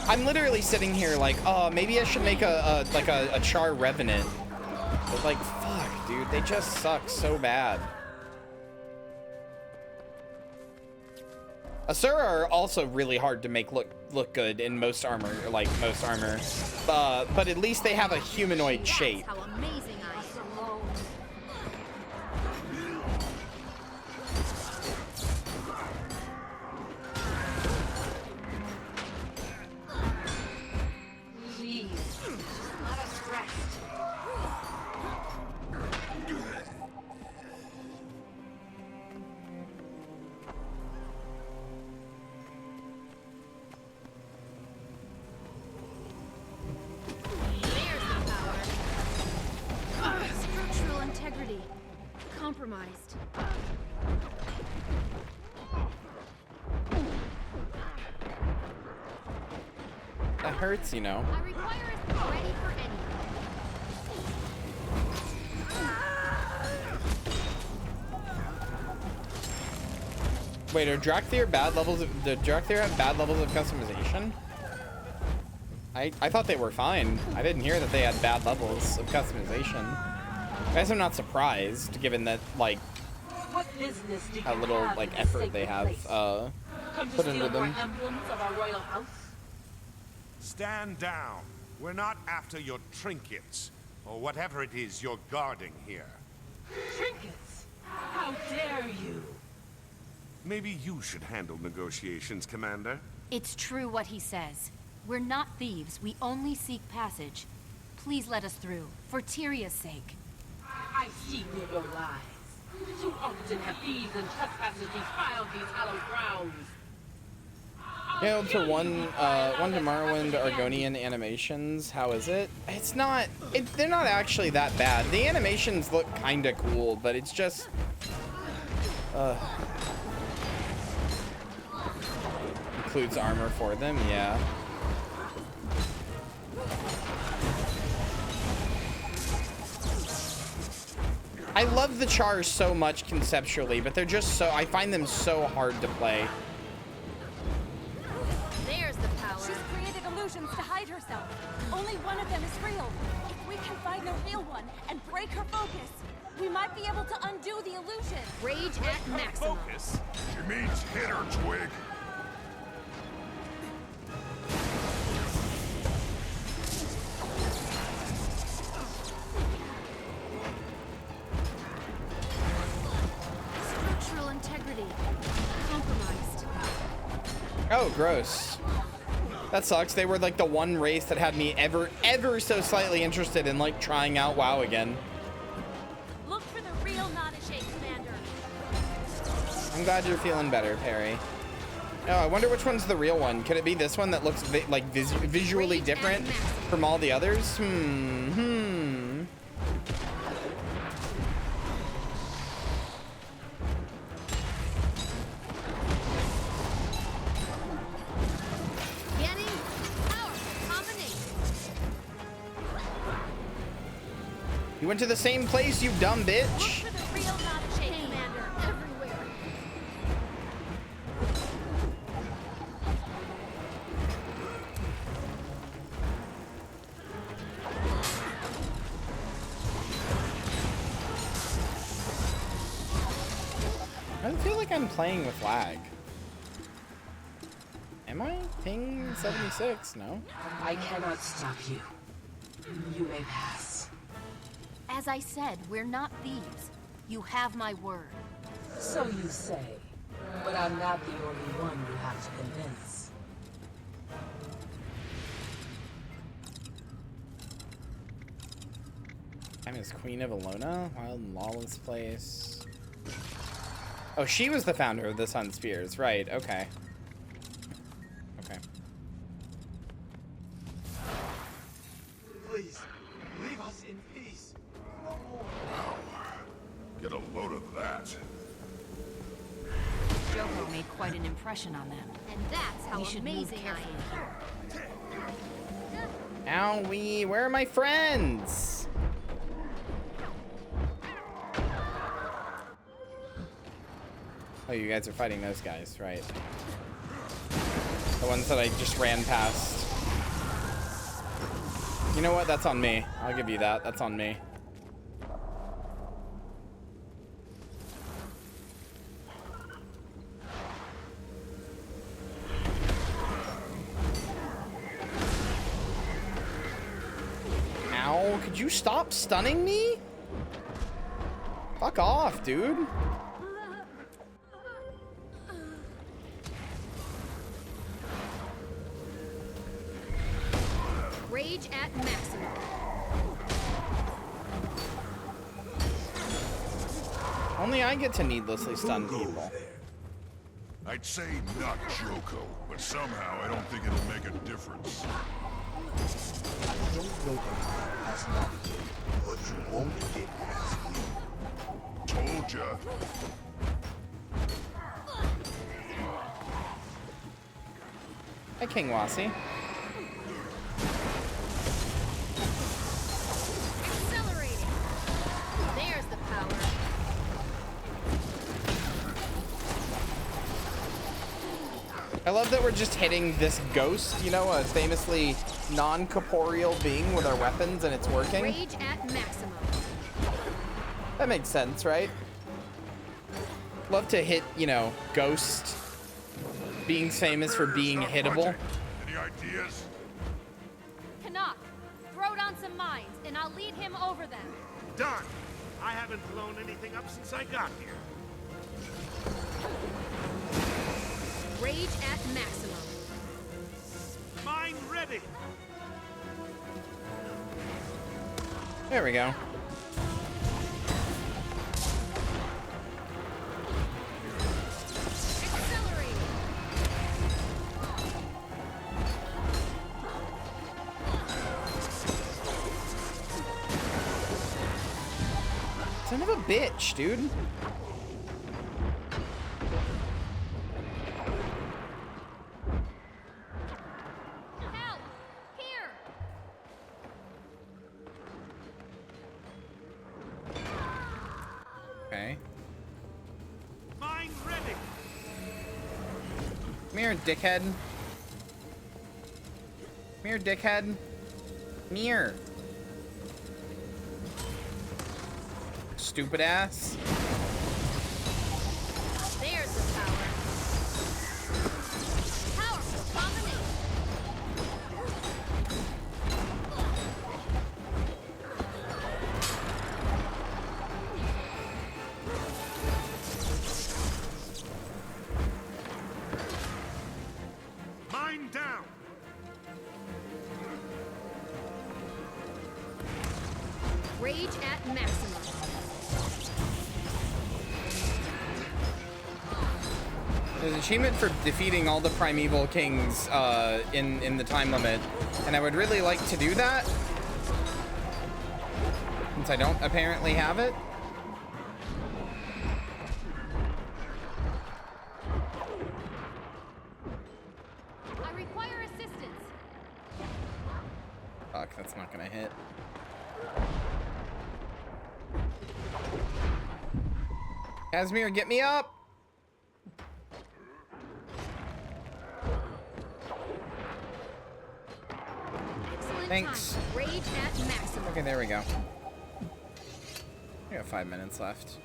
I'm literally sitting here like, oh, maybe I should make a Char Revenant. But like, fuck, dude, they just suck so bad. Asura are also really hard to make look good in most armor, but at least they have a humanoid shape. How amazing I am. Please, let us rest. Structural integrity compromised. That hurts, you know. I require us ready for anything. Wait, are Drakthir bad levels of, did Drakthir have bad levels of customization? I thought they were fine. I didn't hear that they had bad levels of customization. I guess I'm not surprised, given that, like, how little, like, effort they have put into them. Stand down. We're not after your trinkets, or whatever it is you're guarding here. Trinkets? How dare you? Maybe you should handle negotiations, Commander. It's true what he says. We're not thieves. We only seek passage. Please let us through, for Tyria's sake. I see through your lies. Too often have thieves and trespassers defiled these hallowed grounds. Hail to one to Morrowind Argonian animations. How is it? It's not. They're not actually that bad. The animations look kind of cool, but it's just. Includes armor for them, yeah. I love the Chars so much conceptually, but they're just so. I find them so hard to play. There's the power. She's created illusions to hide herself. Only one of them is real. If we can find the real one and break her focus, we might be able to undo the illusion. Rage at maximum. Focus. She means hit her, Twig. Structural integrity compromised. Oh, gross. That sucks. They were like the one race that had me ever so slightly interested in like trying out WoW again. Look for the real Nonashade, Commander. I'm glad you're feeling better, Perry. Oh, I wonder which one's the real one. Could it be this one that looks visually different from all the others? Getting powerful combination. You went to the same place, you dumb bitch. Look for the real Nonashade, Commander. Everywhere. I feel like I'm playing with lag. Am I? Ping 76? No. I cannot stop you. You may pass. As I said, we're not thieves. You have my word. So you say. But I'm not the only one you have to convince. I'm as Queen of Alona, Wild and Lawless Place. Oh, she was the founder of the Sun Spears, right? Okay. Okay. Please, leave us in peace. No more. Get a load of that. Joko made quite an impression on them. And that's how We should move amazing I am. Owie, where are my friends? Oh, you guys are fighting those guys, right? The ones that I just ran past. You know what? That's on me. I'll give you that. That's on me. Ow, could you stop stunning me? Fuck off, dude. Rage at maximum. Only I get to needlessly stun people. I'd say not Joko, but somehow I don't think it'll make a difference. But you won't get past me. Told ya. Hi, King Wasi. Accelerating. There's the power. I love that we're just hitting this ghost, you know, a famously non-corporeal being with our weapons, and it's working. Rage at maximum. That makes sense, right? Love to hit, you know, ghost being famous for being hittable. Any ideas? Canuck, throw down some mines, and I'll lead him over them. Done. I haven't blown anything up since I got here. Rage at maximum. Mine ready. There we go. Son of a bitch, dude. Help! Here! Okay. Mine ready. Come here, dickhead. Come here, dickhead. Come here. Stupid ass. There's the power. Powerful combination. Mine down. Rage at maximum. There's an achievement for defeating all the primeval kings in the time limit, and I would really like to do that, since I don't apparently have it. I require assistance. Fuck, that's not gonna hit. Casimir, get me up! Excellent Thanks. time. Rage at maximum. Okay, there we go. We got 5 minutes left.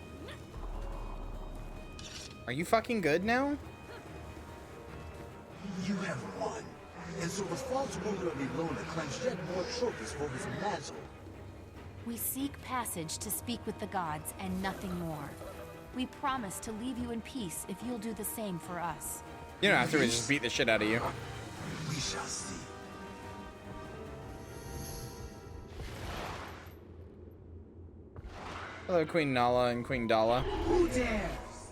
Are you fucking good now? You have won, and so the false ruler of Ilona claims yet more trophies for his mantle. We seek passage to speak with the gods and nothing more. We promise to leave you in peace if you'll do the same for us. You don't have to, we just beat the shit out of you. We shall see. Hello, Queen Nala and Queen Dala. Who dares?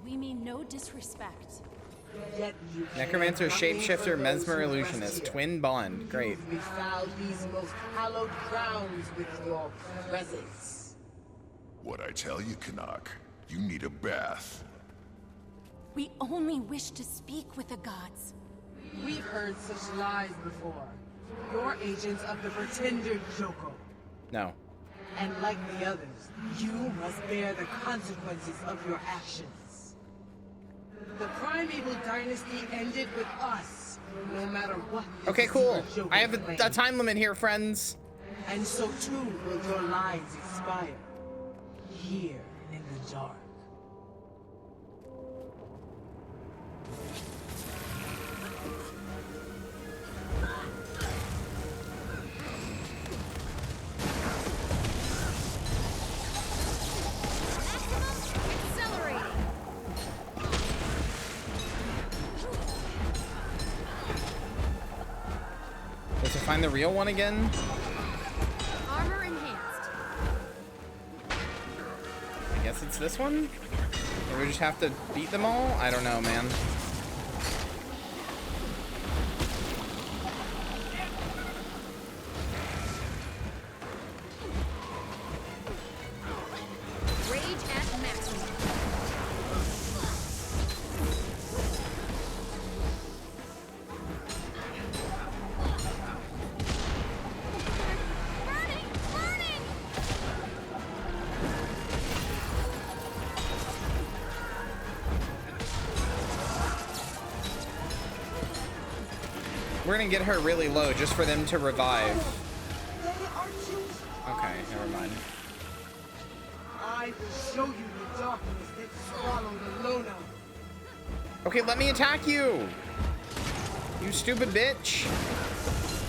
We mean no disrespect. Yet you Necromancer, can't Shapeshifter, for Mesmer, those who Illusionist. rest here. Twin bond. Great. You've befouled these most hallowed grounds with your presence. What I tell you, Canuck, you need a bath. We only wish to speak with the gods. We've heard such lies before. You're agents of the pretender Joko. No. And like the others, you must bear the consequences of your actions. The primeval dynasty ended with us, no matter what. Okay, cool. I have a time limit here, friends. And so too will your lives expire. Here in the dark. Was to find the real one again? Armor enhanced. I guess it's this one? Or we just have to beat them all? I don't know, man. Rage at maximum. We're gonna get her really low just for them to revive. Okay, never mind. I will show you the darkness that swallowed Alona. Okay, let me attack you! You stupid bitch!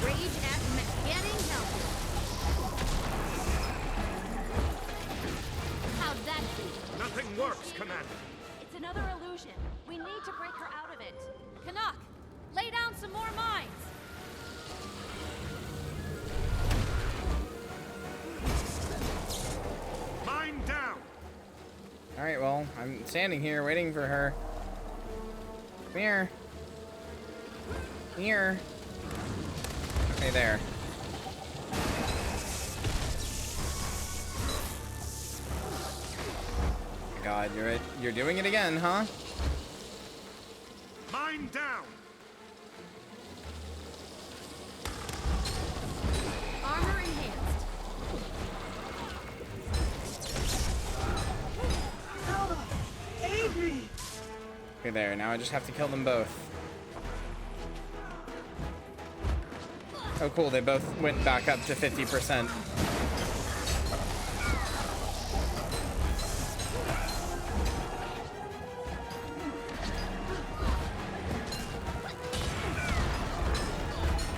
Rage at getting healthy. How'd that be? Nothing works, Commander. It's another illusion. We need to break her out of it. Canuck, lay down some more mines. Mine down. Alright, well, I'm standing here waiting for her. Come here. Come here. Okay, there. God, you're doing it again, huh? Mine down. Armor enhanced. Aid me. Okay, there. Now I just have to kill them both. Oh, cool. They both went back up to 50%.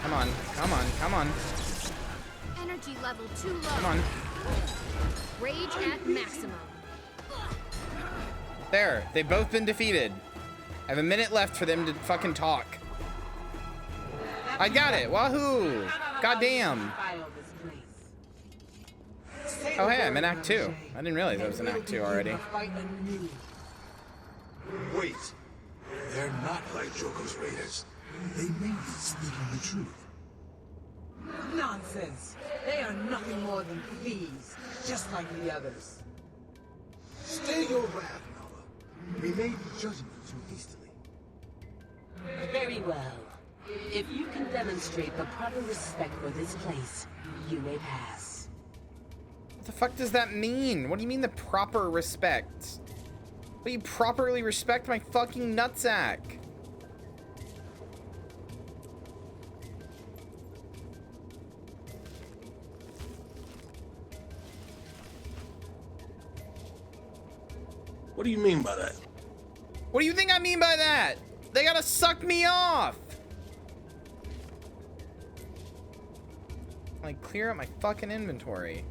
Come on. Come on. Come on. Energy level too low. Come on. Rage at maximum. There. They've both been defeated. I have a minute left for them to fucking talk. I got it. Wahoo! Goddamn. Oh, hey, I'm in Act 2. I didn't realize I was in Act 2 already. Wait. They're not like Joko's raiders. They may be speaking the truth. Nonsense. They are nothing more than thieves, just like the others. Stay your wrath, Nova. We may be judging you too hastily. Very well. If you can demonstrate the proper respect for this place, you may pass. What the fuck does that mean? What do you mean the proper respect? What do you properly respect my fucking nutsack? What do you mean by that? What do you think I mean by that? They gotta suck me off! Like, clear out my fucking inventory.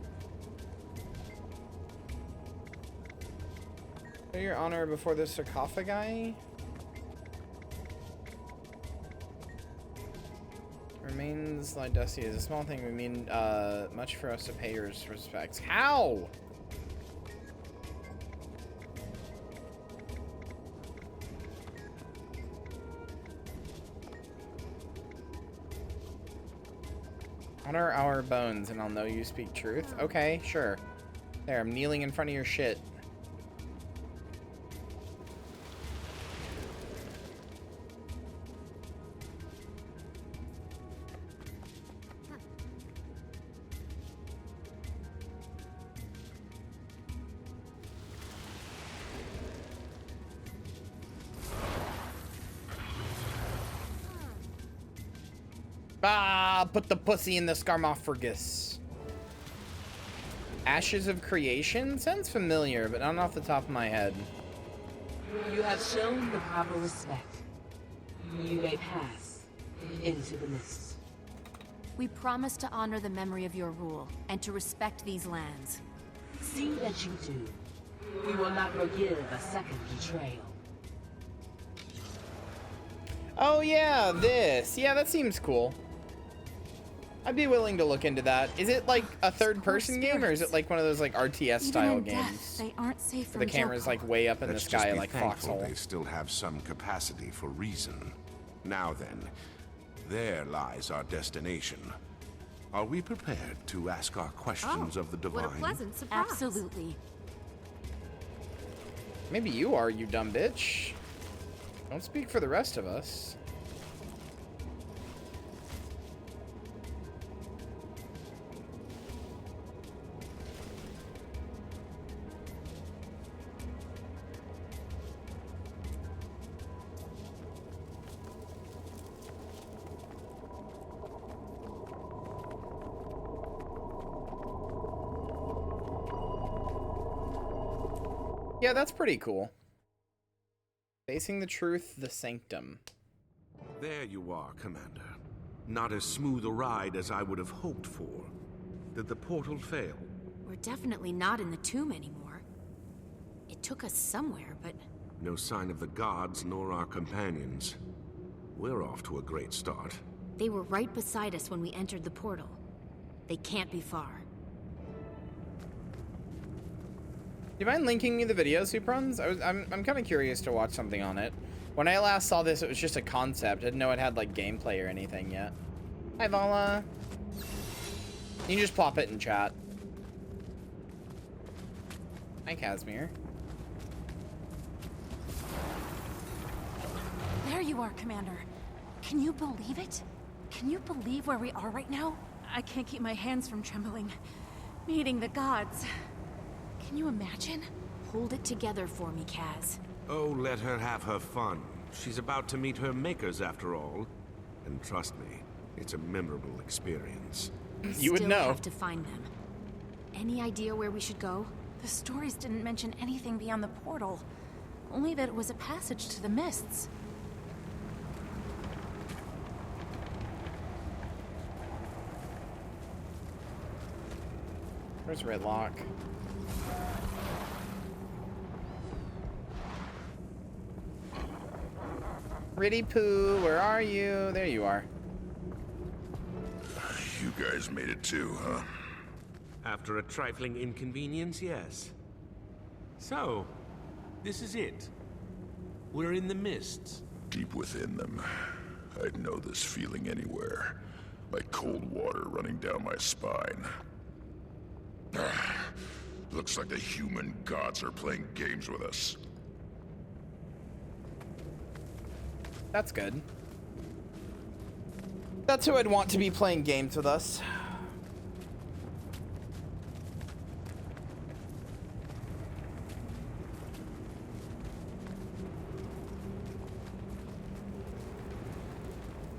Show your honor before the sarcophagi? Remains lie dusty is a small thing. We mean much for us to pay your respects. How? Honor our bones and I'll know you speak truth. Okay, sure. There, I'm kneeling in front of your shit. Ah, put the pussy in the Scarmophagus. Ashes of Creation? Sounds familiar, but not off the top of my head. You have shown the proper respect. You may pass into the mists. We promise to honor the memory of your rule and to respect these lands. See that you do. We will not forgive a second betrayal. Oh yeah, this. Yeah, that seems cool. I'd be willing to look into that. Is it like a third-person game, or is it like one of those like RTS-style games? They aren't safe from the camera's like way up in the sky, like Foxhole. They still have some capacity for reason. Now then, there lies our destination. Are we prepared to ask our questions of the divine? What a pleasant surprise. Absolutely. Maybe you are, you dumb bitch. Don't speak for the rest of us. Yeah, that's pretty cool. Facing the truth, the sanctum. There you are, Commander. Not as smooth a ride as I would have hoped for. Did the portal fail? We're definitely not in the tomb anymore. It took us somewhere, but... No sign of the gods nor our companions. We're off to a great start. They were right beside us when we entered the portal. They can't be far. Do you mind linking me the video, Suprons? I'm kind of curious to watch something on it. When I last saw this, it was just a concept. I didn't know it had like gameplay or anything yet. Hi, Vala. You can just plop it in chat. Hi, Casimir. There you are, Commander. Can you believe it? Can you believe where we are right now? I can't keep my hands from trembling. Meeting the gods. Can you imagine? Hold it together for me, Kaz. Oh, let her have her fun. She's about to meet her makers after all. And trust me, it's a memorable experience. You would know. Still have to find them. Any idea where we should go? The stories didn't mention anything beyond the portal. Only that it was a passage to the mists. Where's Redlock? Pretty Poo, where are you? There you are. You guys made it too, huh? After a trifling inconvenience, yes. So, this is it. We're in the mists. Deep within them. I'd know this feeling anywhere. Like cold water running down my spine. Looks like the human gods are playing games with us. That's good. That's who I'd want to be playing games with us.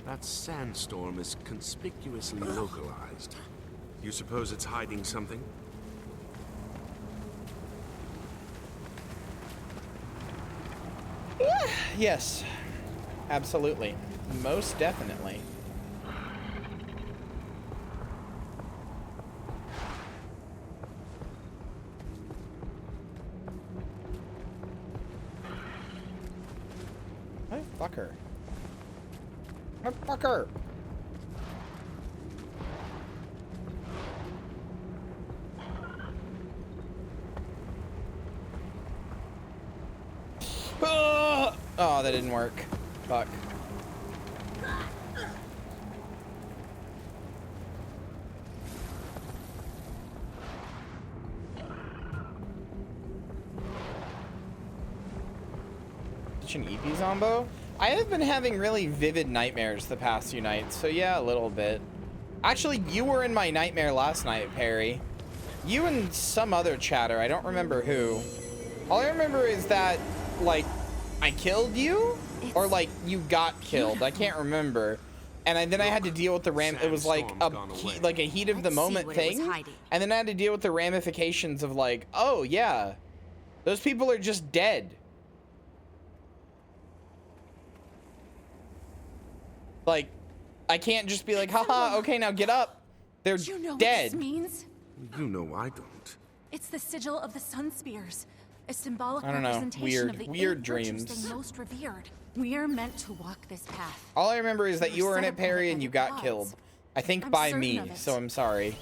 That sandstorm is conspicuously localized. You suppose it's hiding something? Yes. Absolutely. Most definitely. Hey, fucker. Hey, fucker. Oh, that didn't work. Fuck. Such an EP Zombo? I have been having really vivid nightmares the past few nights, so yeah, a little bit. Actually, you were in my nightmare last night, Perry. You and some other chatter, I don't remember who. All I remember is that, like, I killed you? Or, like, you got killed. I can't remember. then I had to deal with the it was like a heat of the moment thing, and then I had to deal with the ramifications of like, oh yeah, those people are just dead. Like, I can't just be like, haha, okay, now get up. They're Do you know dead. what this means? You know I don't. It's the sigil of the Sun Spears, a symbolic I don't know. representation of the Weird eight virtues dreams. they most revered. We are meant to walk this path. All I remember is that you were in set it, up Perry, by and you the got gods. killed. I think I'm by certain me, of it. so I'm sorry.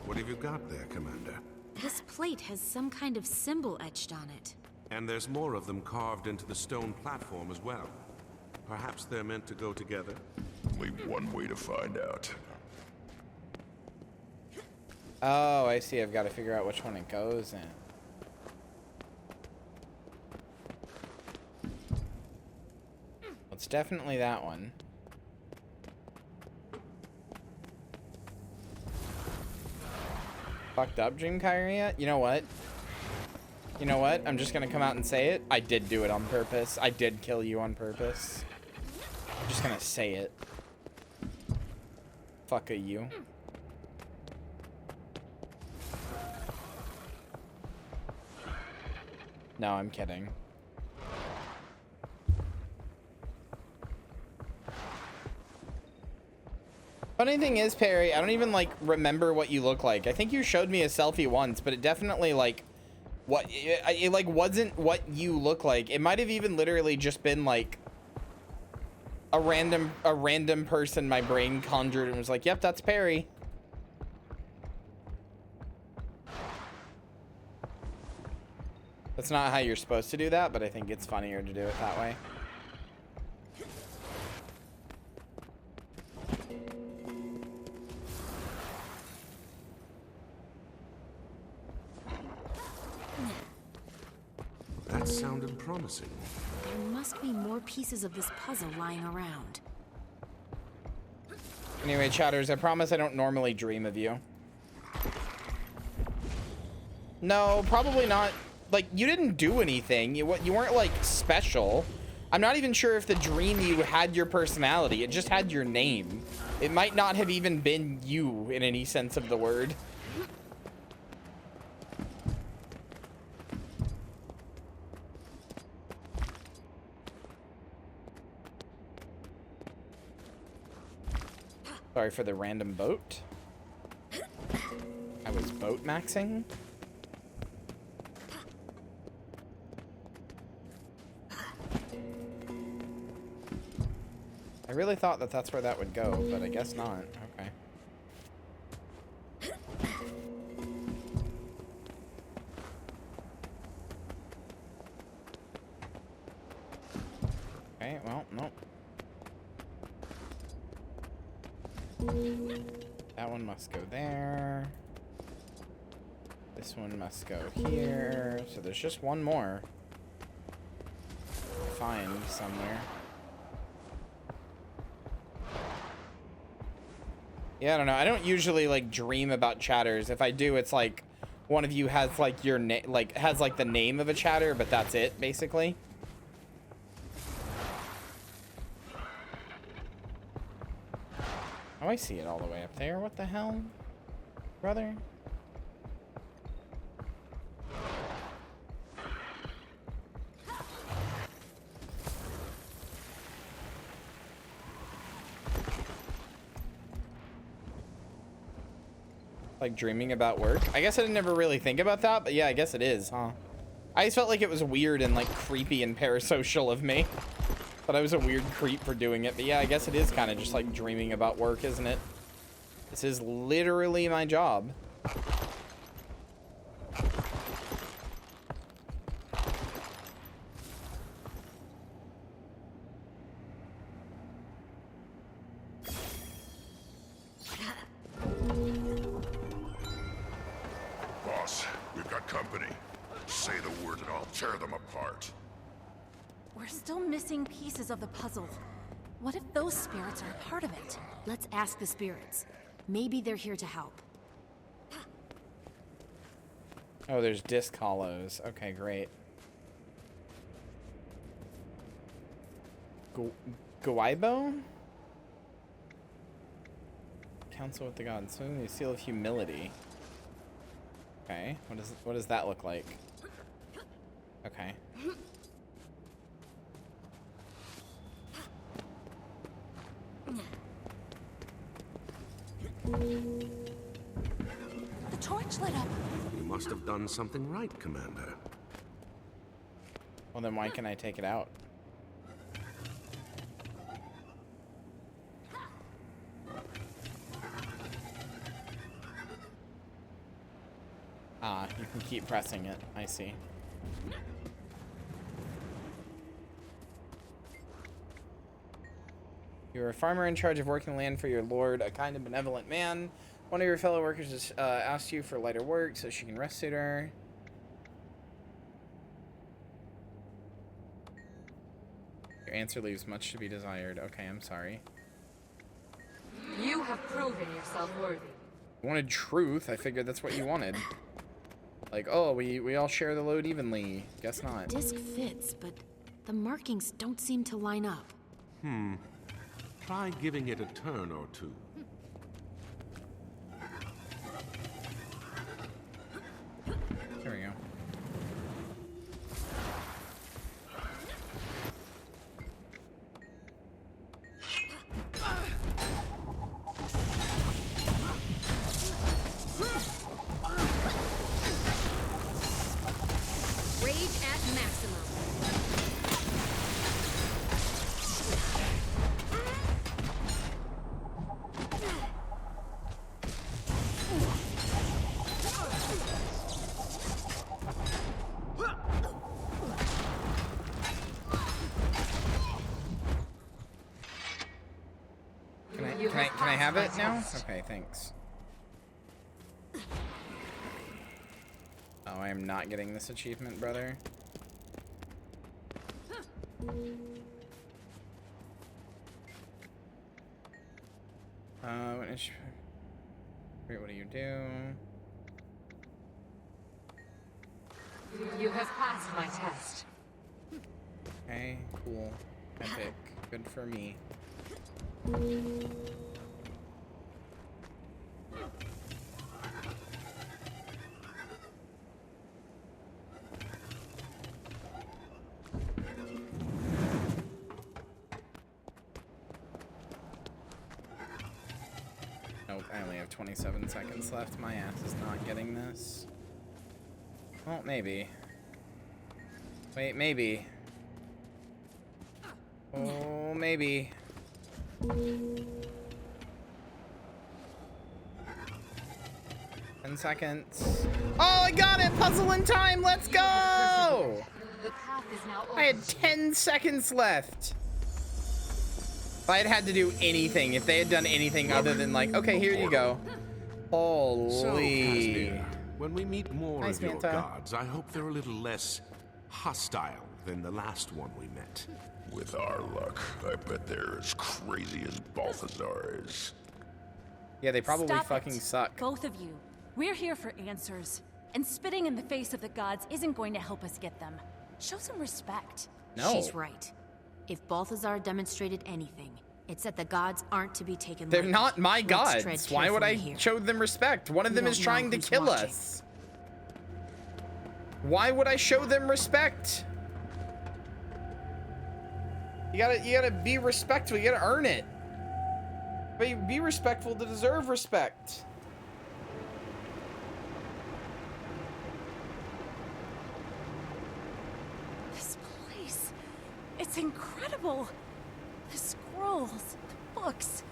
What have you got there, Commander? This plate has some kind of symbol etched on it. And there's more of them carved into the stone platform as well. Perhaps they're meant to go together? Only one way to find out. Oh, I see. I've got to figure out which one it goes in. It's definitely that one. Fucked up, Dream Kyria? You know what? You know what? I'm just gonna come out and say it. I did do it on purpose. I did kill you on purpose. I'm just gonna say it. Fuck you. No, I'm kidding. Funny thing is, Perry, I don't even like remember what you look like. I think you showed me a selfie once, but it definitely like it like wasn't what you look like. It might have even literally just been like a random person my brain conjured and was like, "Yep, that's Perry." That's not how you're supposed to do that, but I think it's funnier to do it that way. That sounded promising. There must be more pieces of this puzzle lying around. Anyway, chatters, I promise I don't normally dream of you. No, probably not. Like, you didn't do anything. You weren't, like, special. I'm not even sure if the dream you had your personality. It just had your name. It might not have even been you in any sense of the word. Sorry for the random boat. I was boat maxing. I really thought that that's where that would go, but I guess not. Okay. Okay, well, nope. That one must go there. This one must go here. So there's just one more to find somewhere. Yeah, I don't know. I don't usually like dream about chatters. If I do, it's like one of you has like your name, like has like the name of a chatter, but that's it basically. Oh, I see it all the way up there. What the hell, brother? Like dreaming about work? I guess I didn't ever really think about that, but yeah, I guess it is, huh? I just felt like it was weird and like creepy and parasocial of me. But I was a weird creep for doing it. But yeah, I guess it is kind of just like dreaming about work, isn't it? This is literally my job. Boss, we've got company. Say the word and I'll tear them apart. We're still missing pieces of the puzzle. What if those spirits are a part of it? Let's ask the spirits. Maybe they're here to help. Oh, there's disc hollows. Okay, great. Guaibo? Council with the gods. Swing the seal of humility. Okay. What does that look like? Okay. The torch lit up. You must have done something right, Commander. Well, then why can I take it out? Ah, you can keep pressing it. I see. You're a farmer in charge of working the land for your lord, a kind and benevolent man. One of your fellow workers has asked you for lighter work so she can rest sooner. Your answer leaves much to be desired. Okay, I'm sorry. You have proven yourself worthy. You wanted truth. I figured that's what you wanted. Like, oh, we all share the load evenly. Guess not. Disc fits, but the markings don't seem to line up. Try giving it a turn or two. There we go. Rage at maximum. Can I have it now? Okay, thanks. Oh, I am not getting this achievement, brother. Wait, what do you do? You have passed my test. Okay, cool. Epic. Good for me. Nope, I only have 27 seconds left. My ass is not getting this. Well, maybe. Wait, maybe. Oh, maybe. 10 seconds. Oh, I got it! Puzzle in time! Let's go! The path is now open. I had 10 seconds left. If I had had to do anything, if they had done anything other than like, okay, here you go. Holy. So, Casimir, when we meet more Nice, of your Manta. gods, I hope they're a little less hostile than the last one we met. With our luck, I bet they're as crazy as Balthazar is. Yeah, they probably Stop fucking it. suck. Both of you. We're here for answers. And spitting in the face of the gods isn't going to help us get them. Show some respect. No. She's right. If Balthazar demonstrated anything, it's that the gods aren't to be taken They're lightly. not my Let's tread gods. Why would I carefully here. show them respect? One of We them don't is know trying to who's kill watching. us. Why would I show them respect? You gotta be respectful. You gotta earn it. Be respectful to deserve respect. This place. It's incredible. The scrolls, the books.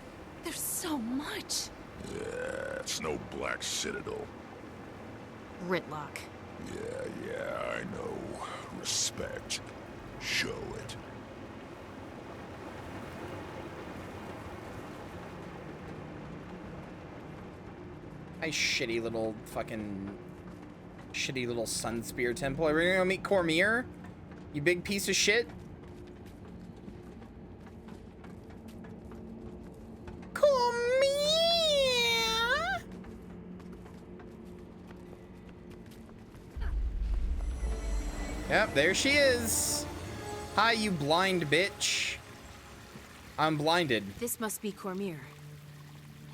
There's so much. Yeah, it's no Black Citadel. Ritlock. Yeah, I know. Respect. Show it. My shitty little fucking shitty little sun spear temple. Are we gonna go meet Cormier? You big piece of shit. Cormier. Yep, there she is. Hi, you blind bitch. I'm blinded. This must be Cormier.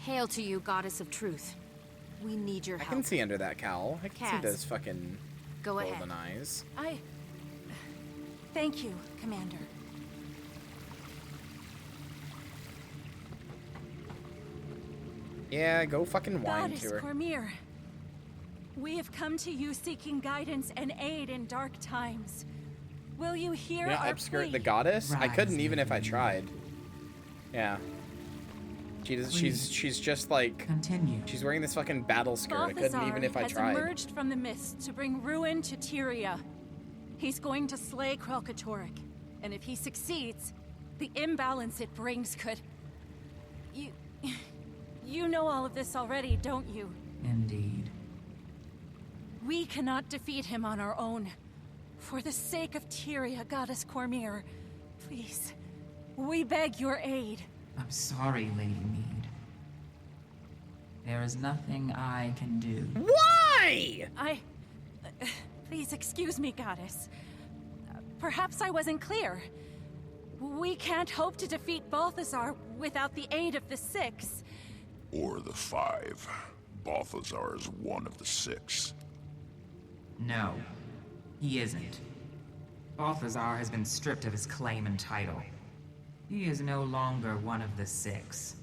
Hail to you, goddess of truth. We need your help. I can see under that cowl. I can see those fucking golden ahead. eyes. Thank you, Commander. Yeah, go fucking whine Goddess to her. Cormier, we have come to you seeking guidance and aid in dark times. Will you hear our upskirt plea? the goddess? I couldn't even if I tried. Yeah. She's just like continue. She's wearing this fucking battle skirt. I couldn't Balthazar even if I has tried. emerged from the mist to bring ruin to Tyria. He's going to slay Krelkatorrik, and if he succeeds, the imbalance it brings could... You know all of this already, don't you? Indeed. We cannot defeat him on our own. For the sake of Tyria, Goddess Cormier, please, we beg your aid. I'm sorry, Lady Mead. There is nothing I can do. Why? Please excuse me, Goddess. Perhaps I wasn't clear. We can't hope to defeat Balthazar without the aid of the Six. Or the Five. Balthazar is one of the Six. No, he isn't. Balthazar has been stripped of his claim and title. He is no longer one of the Six.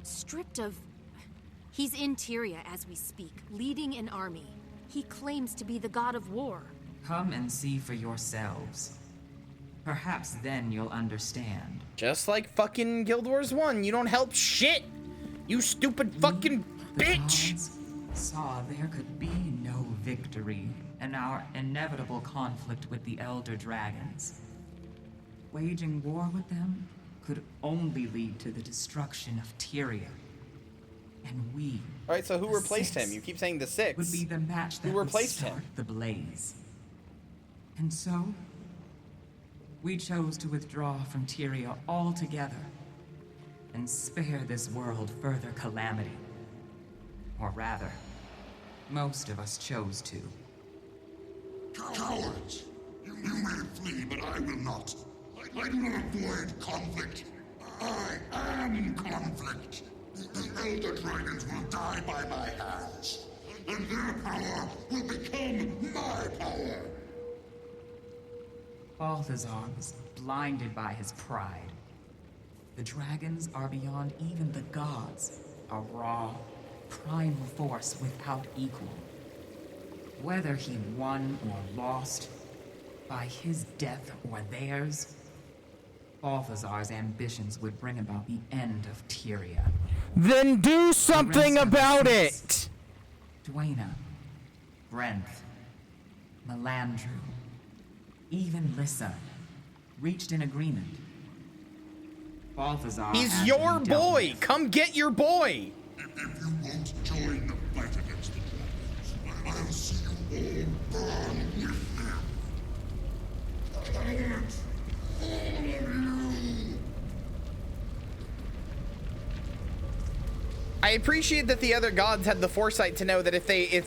Stripped of... He's in Tyria as we speak, leading an army. He claims to be the god of war. Come and see for yourselves. Perhaps then you'll understand. Just like fucking Guild Wars 1, you don't help shit! You stupid fucking bitch! Saw there could be no victory in our inevitable conflict with the Elder Dragons. Waging war with them could only lead to the destruction of Tyria. And we... Alright, so who replaced him? You keep saying the Six. Would be the match that who replaced would start him? the blaze. And so, we chose to withdraw from Tyria altogether and spare this world further calamity. Or rather, most of us chose to. Cowards! You may flee, but I will not. I do not avoid conflict. I am conflict. The Elder Dragons will die by my hands, and their power will become my power. Balthazar was blinded by his pride. The dragons are beyond even the gods, a raw, primal force without equal. Whether he won or lost, by his death or theirs, Balthazar's ambitions would bring about the end of Tyria. Then do something about it! Dwayna, Brenth, Melandru, even Lissa reached an agreement. Balthazar. He's your boy! Come get your boy! If you won't join the fight against the dragons, I'll see you all burn with them. Cowards! All of you! I appreciate that the other gods had the foresight to know that if the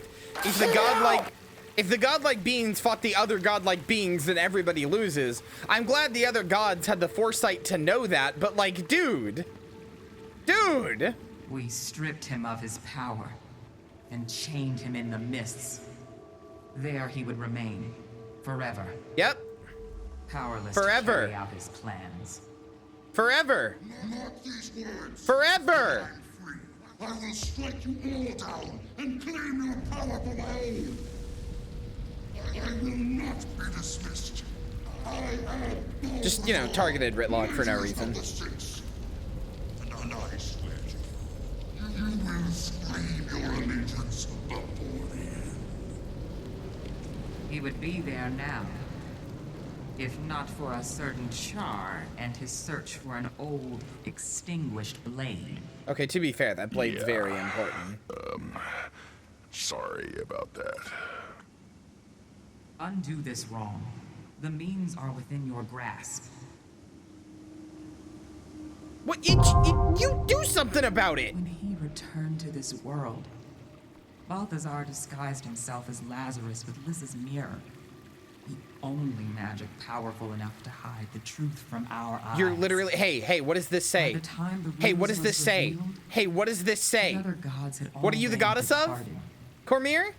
godlike beings fought the other godlike beings, then everybody loses. I'm glad the other gods had the foresight to know that, but like, dude. We stripped him of his power and chained him in the mists. There he would remain forever. Yep. Powerless Forever. to carry out his plans. Forever. Mark these words. Forever. I will strike you all down and claim your power for my own. I will not be dismissed. I am Just, you know, targeted Ritlog for no reason. and I swear to you, you will scream your allegiance before the end. He would be there now, if not for a certain Char and his search for an old, extinguished blade. Okay, to be fair, that blade's very important. Sorry about that. Undo this wrong. The means are within your grasp. What? You do something about it! When he returned to this world, Balthazar disguised himself as Lazarus with Lys's mirror. The only magic powerful enough to hide the truth from our eyes. You're literally, hey, what does this say? By the time the Hey, what ruse does this was say? revealed, Hey, what does this say? the other gods had What are you the already goddess of? departed. Cormier?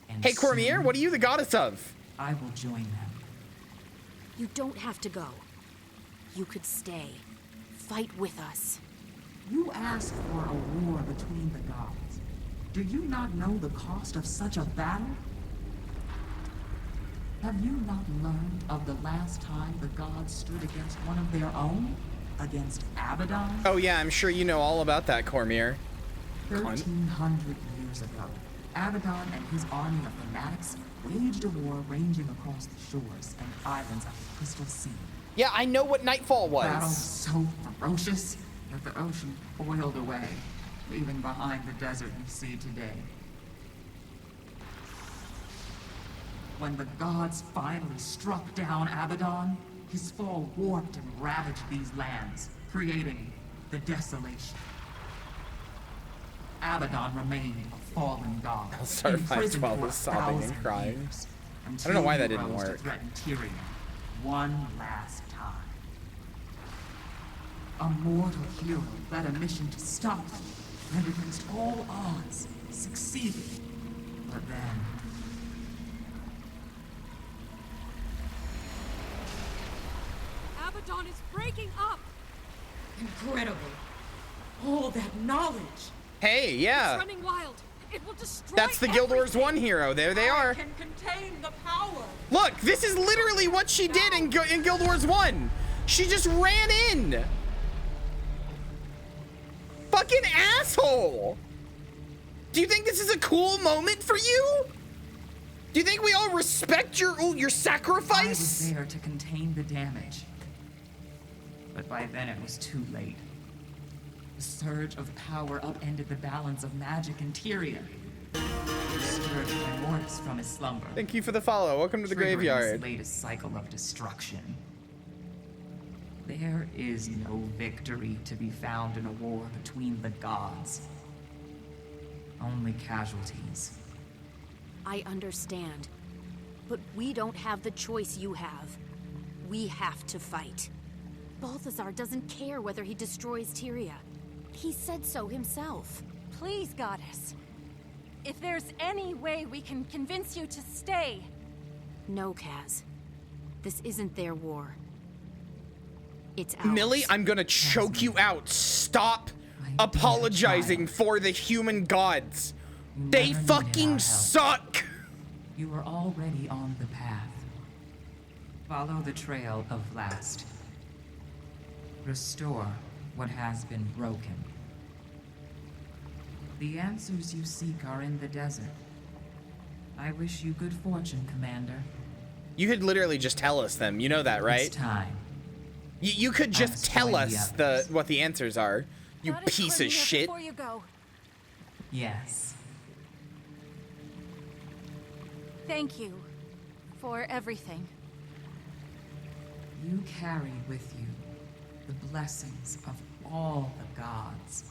And Hey, Cormier, soon, what are you the goddess of? I will join them. You don't have to go. You could stay. Fight with us. You asked for a war between the gods. Do you not know the cost of such a battle? Have you not learned of the last time the gods stood against one of their own? Against Abaddon? Oh yeah, I'm sure you know all about that, Cormier. 1,300 years ago, Abaddon and his army of fanatics waged a war ranging across the shores and islands of the Crystal Sea. Yeah, I know what Nightfall was. Battle so ferocious that the ocean boiled away, leaving behind the desert you see today. When the gods finally struck down Abaddon, his fall warped and ravaged these lands, creating the desolation. Abaddon remained a fallen god, Star imprisoned 512 for was sobbing and 1,000 crying. years, I don't know why that until didn't he rose to work. threaten Tyrion one last time. A mortal hero led a mission to stop them, and against all odds, succeeded. But then... Abaddon is breaking up! Incredible. All that knowledge. Hey, yeah. It's running wild. It will destroy That's the Guild Wars 1 hero. There they are. Can contain the power. Look, this is literally what she did in Guild Wars 1. She just ran in. Fucking asshole. Do you think this is a cool moment for you? Do you think we all respect your sacrifice? I was there to contain the damage. But by then it was too late. The surge of power upended the balance of magic in Tyrion. Disturbed Mortis from his slumber. Thank you for the follow. Welcome to the triggering graveyard. His latest cycle of destruction. There is no victory to be found in a war between the gods. Only casualties. I understand. But we don't have the choice you have. We have to fight. Balthazar doesn't care whether he destroys Tyria. He said so himself. Please, Goddess. If there's any way we can convince you to stay... No, Kaz. This isn't their war. It's ours. Millie, I'm gonna choke you out. Stop apologizing for the human gods. They fucking suck. You are already on the path. Follow the trail of last. Restore what has been broken. The answers you seek are in the desert. I wish you good fortune, Commander. You could literally just tell us them. You know that, right? It's time. You could just tell us what the answers are. You piece of shit. Before you go. Yes. Thank you for everything. You carry with you the blessings of all the gods.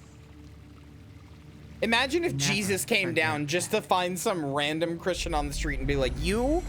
Imagine if Jesus came down just to find some random Christian on the street and be like, you're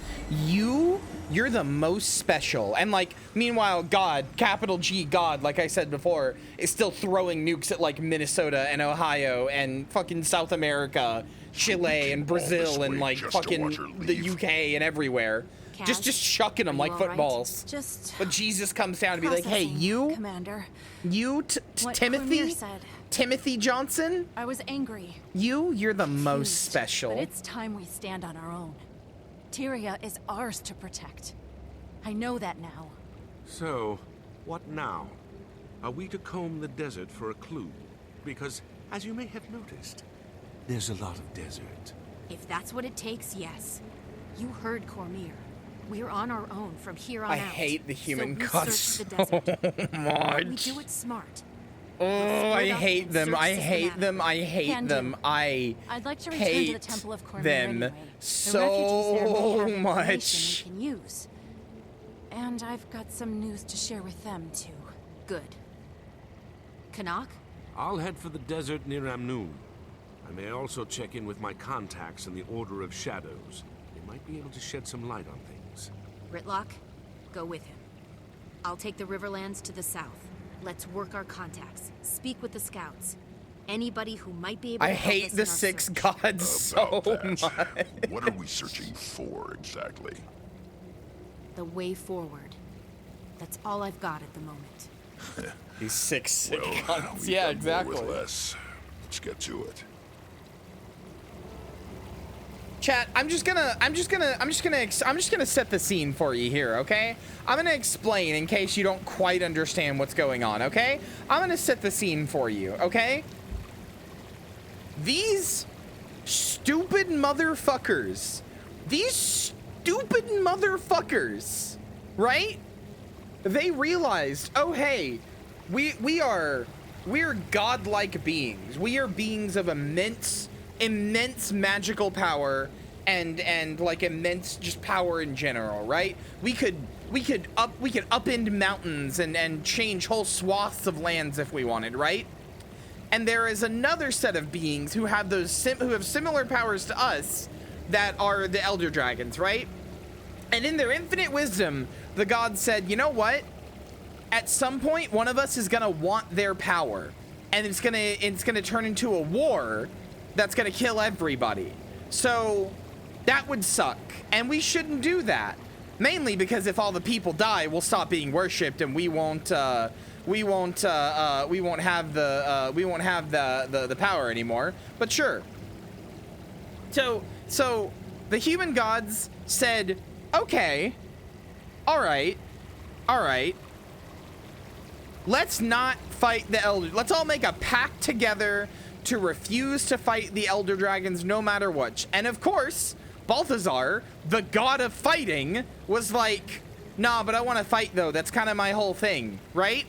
the most special. And like, meanwhile, God, capital G God, like I said before, is still throwing nukes at like Minnesota and Ohio and fucking South America, Chile and Brazil and like fucking the UK and everywhere. Kaz, Just chucking them like all right? footballs. But Jesus comes down to be like, hey, you, Commander. You, What Timothy, Cormier said. Timothy Johnson. I was angry. You're the most special. But it's time we stand on our own. Tyria is ours to protect. I know that now. So, what now? Are we to comb the desert for a clue? Because, as you may have noticed, there's a lot of desert. If that's what it takes, yes. You heard Cormier. We're on our own from here on I out. hate the human so gods so so much. We do it smart. Oh, I hate them. I hate them. I hate them. I'd like to return to the Temple of Cormier them anyway. so The much. we can use. And I've got some news to share with them, too. Good. Canuck? I'll head for the desert near Amnoon. I may also check in with my contacts in the Order of Shadows. They might be able to shed some light on things. Ritlock, go with him. I'll take the Riverlands to the south. Let's work our contacts. Speak with the scouts. Anybody who might be able to I hate the 6 gods so much. What are we searching for exactly? The way forward. That's all I've got at the moment. These 6 well, gods. Yeah, exactly. More with less. Let's get to it. Chat, I'm just gonna set the scene for you here, okay? I'm gonna explain in case you don't quite understand what's going on, okay? I'm gonna set the scene for you, okay? These stupid motherfuckers, right? They realized, oh hey, we're godlike beings. We are beings of immense magical power and like immense just power in general, right? We could upend mountains and change whole swaths of lands if we wanted, right? And there is another set of beings who have similar powers to us that are the Elder Dragons, right? And in their infinite wisdom, the gods said, you know what? At some point, one of us is gonna want their power, and it's gonna turn into a war that's gonna kill everybody. So that would suck, and we shouldn't do that. Mainly because if all the people die, we'll stop being worshipped, and we won't have the power anymore. But sure. So the human gods said, okay, all right. Let's not fight the Elder. Let's all make a pact together to refuse to fight the Elder Dragons no matter what. And of course, Balthazar, the god of fighting, was like, nah, but I want to fight though. That's kind of my whole thing, right?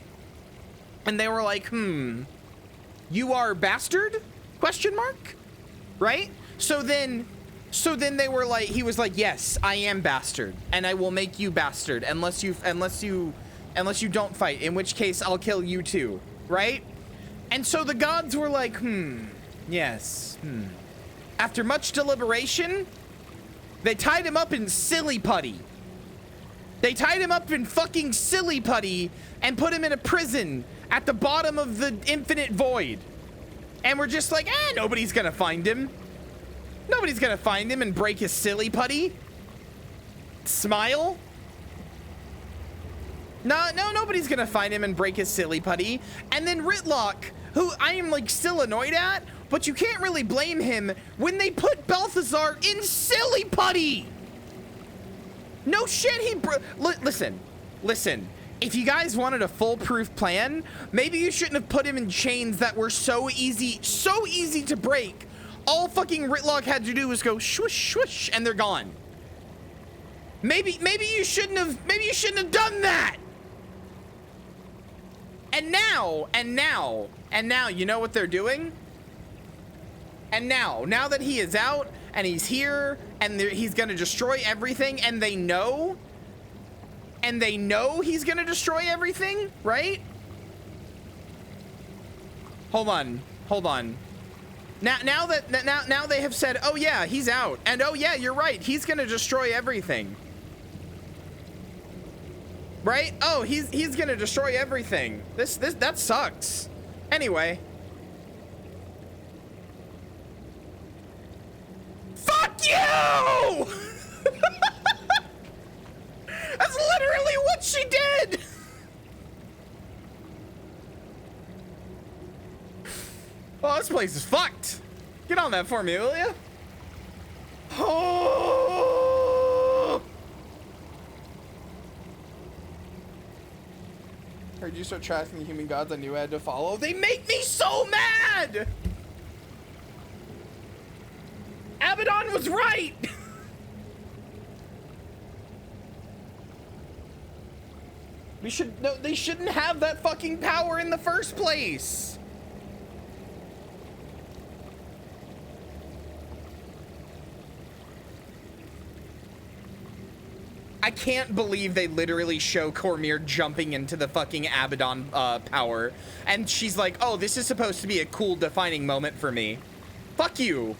And they were like, you are bastard? Question mark? Right? So then they were like, he was like, yes, I am bastard, and I will make you bastard unless you don't fight, in which case I'll kill you too, right? And so the gods were like, yes. After much deliberation, they tied him up in silly putty. They tied him up in fucking silly putty and put him in a prison at the bottom of the infinite void. And we're just like, nobody's gonna find him. Nobody's gonna find him and break his silly putty. Smile. No, nobody's gonna find him and break his silly putty. And then Ritlock, who I am like still annoyed at, but you can't really blame him when they put Balthazar in silly putty. No shit, listen. If you guys wanted a foolproof plan, maybe you shouldn't have put him in chains that were so easy to break. All fucking Ritlock had to do was go swoosh, swoosh, and they're gone. Maybe you shouldn't have done that. And now, you know what they're doing? And now that he is out and he's here and he's gonna destroy everything, and they know he's gonna destroy everything, right? Hold on. Now they have said, oh yeah, he's out, and oh yeah, you're right, he's gonna destroy everything. Right? Oh, he's gonna destroy everything. That sucks. Anyway. Fuck you! That's literally what she did! Oh, this place is fucked. Get on that for me, will ya? Oh! Heard you start trashing the human gods I knew I had to follow. They make me so mad! Abaddon was right! They shouldn't have that fucking power in the first place. I can't believe they literally show Cormyr jumping into the fucking Abaddon power, and she's like, oh, this is supposed to be a cool defining moment for me. Fuck you.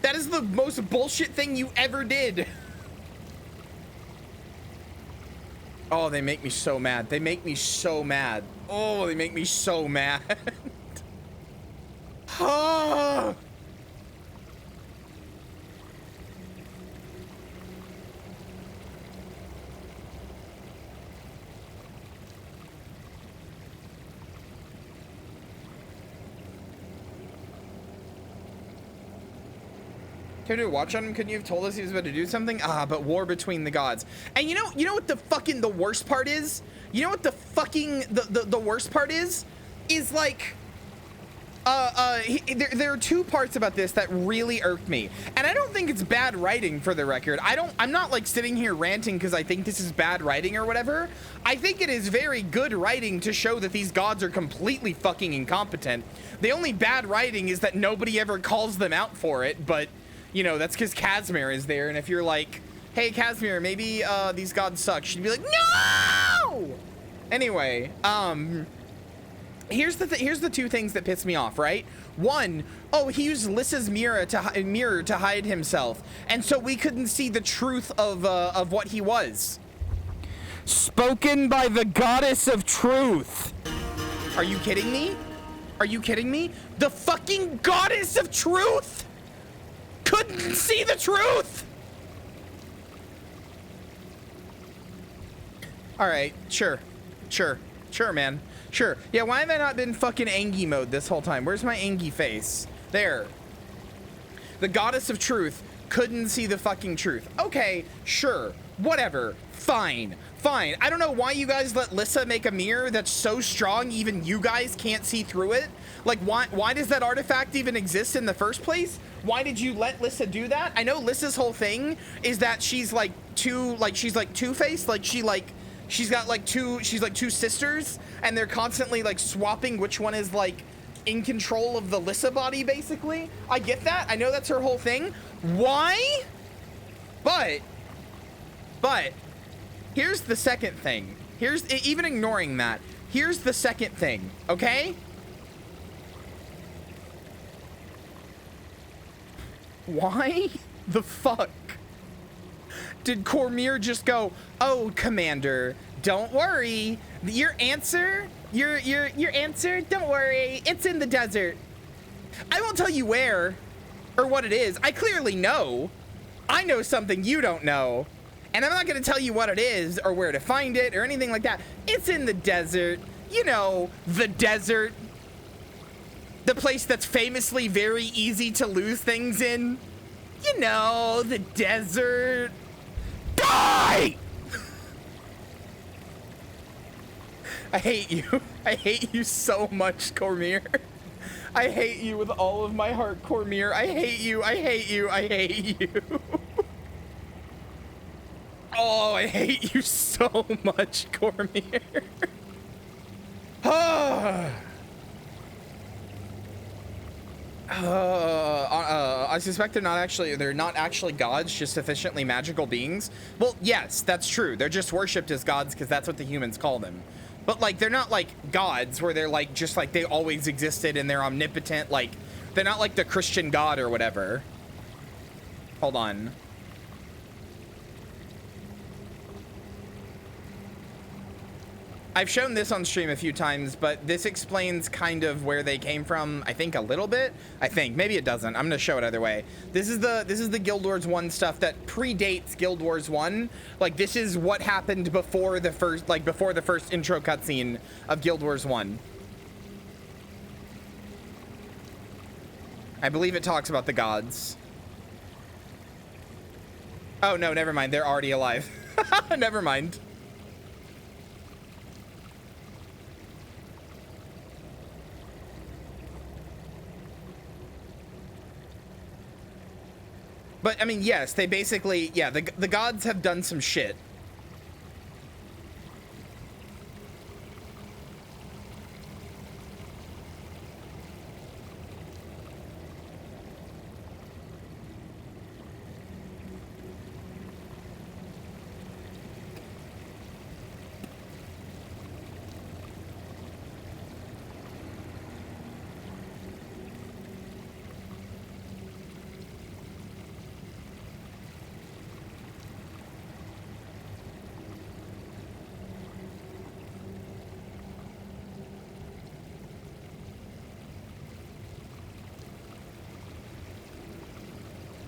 That is the most bullshit thing you ever did. Oh, they make me so mad. They make me so mad. Oh, they make me so mad. Oh. Can we watch on him? Couldn't you have told us he was about to do something? Ah, but war between the gods. And you know what the fucking the worst part is? You know what the fucking the worst part is? Is like there are two parts about this that really irked me. And I don't think it's bad writing, for the record. I'm not like sitting here ranting because I think this is bad writing or whatever. I think it is very good writing to show that these gods are completely fucking incompetent. The only bad writing is that nobody ever calls them out for it, but you know, that's because Casimir is there, and if you're like, hey, Casimir, maybe these gods suck, she'd be like, no! Anyway, here's the two things that piss me off, right? One, oh, he used Lissa's mirror to hide himself, and so we couldn't see the truth of what he was. Spoken by the goddess of truth. Are you kidding me? Are you kidding me? The fucking goddess of truth couldn't see the truth. All right, sure, man, sure. Yeah, why have I not been fucking Angie mode this whole time? Where's my Angie face? There. The goddess of truth couldn't see the fucking truth. Okay, sure, whatever, fine. I don't know why you guys let Lissa make a mirror that's so strong even you guys can't see through it. Like, why does that artifact even exist in the first place? Why did you let Lissa do that? I know Lissa's whole thing is that she's like she's like two-faced, like she's got like two sisters, and they're constantly like swapping which one is like in control of the Lissa body, basically. I get that. I know that's her whole thing. Why? But here's the second thing. Even ignoring that, here's the second thing, okay? Why the fuck did Cormier just go, oh, Commander, don't worry, your answer, don't worry, it's in the desert. I won't tell you where or what it is. I clearly know. I know something you don't know, and I'm not going to tell you what it is or where to find it or anything like that. It's in the desert. You know, the desert. The place that's famously very easy to lose things in. You know, the desert. Die! I hate you. I hate you so much, Cormier. I hate you with all of my heart, Cormier. I hate you. I hate you. I hate you. Oh, I hate you so much, Cormier. I suspect they're not actually gods, just sufficiently magical beings. Well, yes, that's true. They're just worshipped as gods because that's what the humans call them. But like, they're not like gods where they're like just like they always existed and they're omnipotent. Like, they're not like the Christian God or whatever. Hold on. I've shown this on stream a few times, but this explains kind of where they came from, I think a little bit. I think maybe it doesn't. I'm gonna show it either way. This is the Guild Wars 1 stuff that predates Guild Wars 1. Like, this is what happened before the first intro cutscene of Guild Wars 1. I believe it talks about the gods. Oh no, never mind. They're already alive. Never mind. But I mean, yes, they basically, yeah, the gods have done some shit.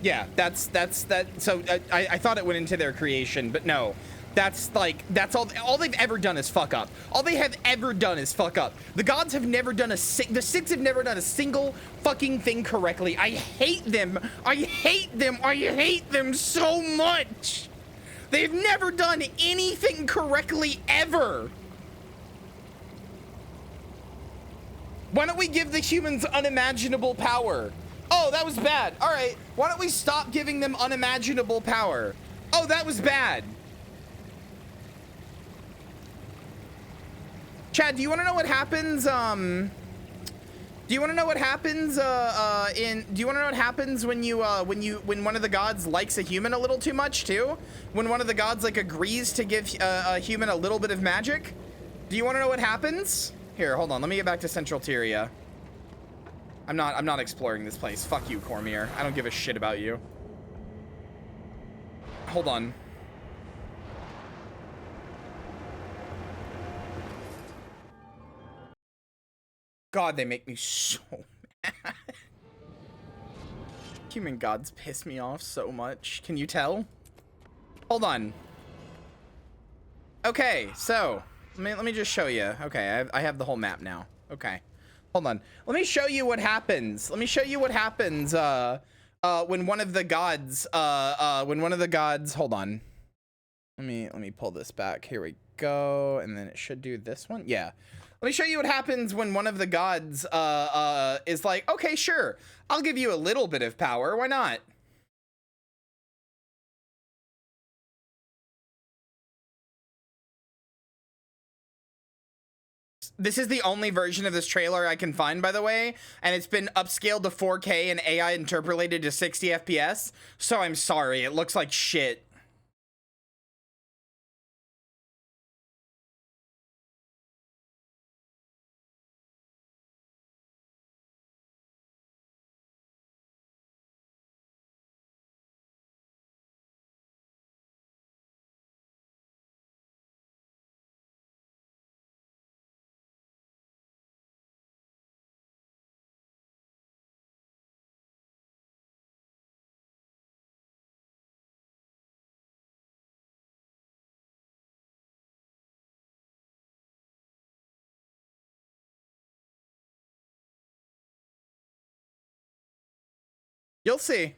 Yeah, that's that. So I thought it went into their creation, but no. That's all they've ever done is fuck up. All they have ever done is fuck up. The gods have never done the Six have never done a single fucking thing correctly. I hate them. I hate them. I hate them so much. They've never done anything correctly ever. Why don't we give the humans unimaginable power? Oh, that was bad. All right. Why don't we stop giving them unimaginable power? Oh, that was bad. Chad, do you want to know what happens? Do you want to know what happens? Do you want to know what happens when when one of the gods likes a human a little too much too? When one of the gods like agrees to give a human a little bit of magic? Do you want to know what happens? Here, hold on. Let me get back to Central Tyria. I'm not exploring this place. Fuck you, Cormier. I don't give a shit about you. Hold on. God, they make me so mad. Human gods piss me off so much. Can you tell? Hold on. Okay, so let me just show you. Okay, I have the whole map now. Okay, hold on. Let me show you what happens. Let me show you what happens when one of the gods hold on. Let me pull this back. Here we go, and then it should do this one. Yeah. Let me show you what happens when one of the gods is like, okay, sure, I'll give you a little bit of power. Why not? This is the only version of this trailer I can find, by the way, and it's been upscaled to 4K and AI interpolated to 60 FPS. So I'm sorry, it looks like shit. You'll see.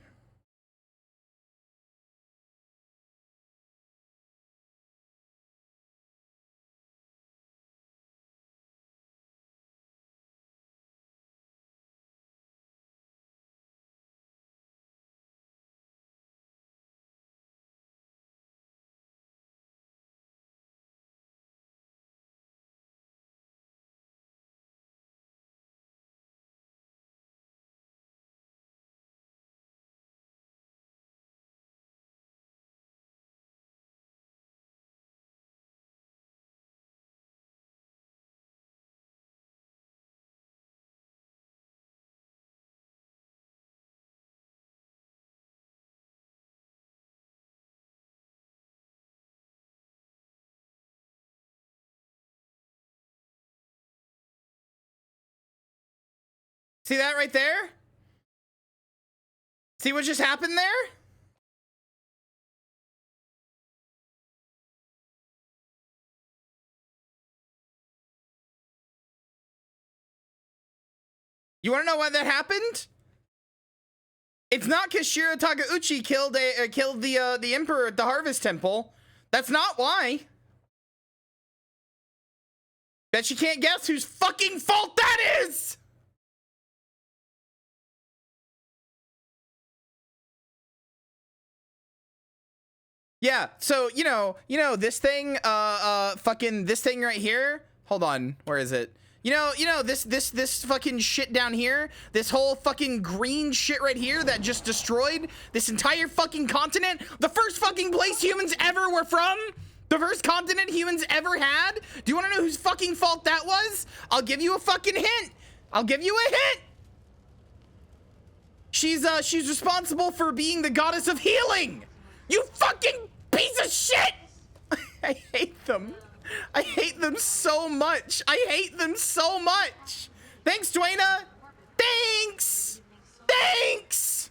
See that right there? See what just happened there? You want to know why that happened? It's not because Shira Takeuchi killed the Emperor at the Harvest Temple. That's not why. Bet you can't guess whose fucking fault that is! Yeah, so you know this thing, fucking this thing right here. Hold on, where is it? You know this fucking shit down here. This whole fucking green shit right here that just destroyed this entire fucking continent. The first fucking place humans ever were from. The first continent humans ever had. Do you want to know whose fucking fault that was? I'll give you a fucking hint. I'll give you a hint. She's responsible for being the goddess of healing. You fucking piece of shit! I hate them. I hate them so much. I hate them so much. Thanks, Dwayna. Thanks. Thanks.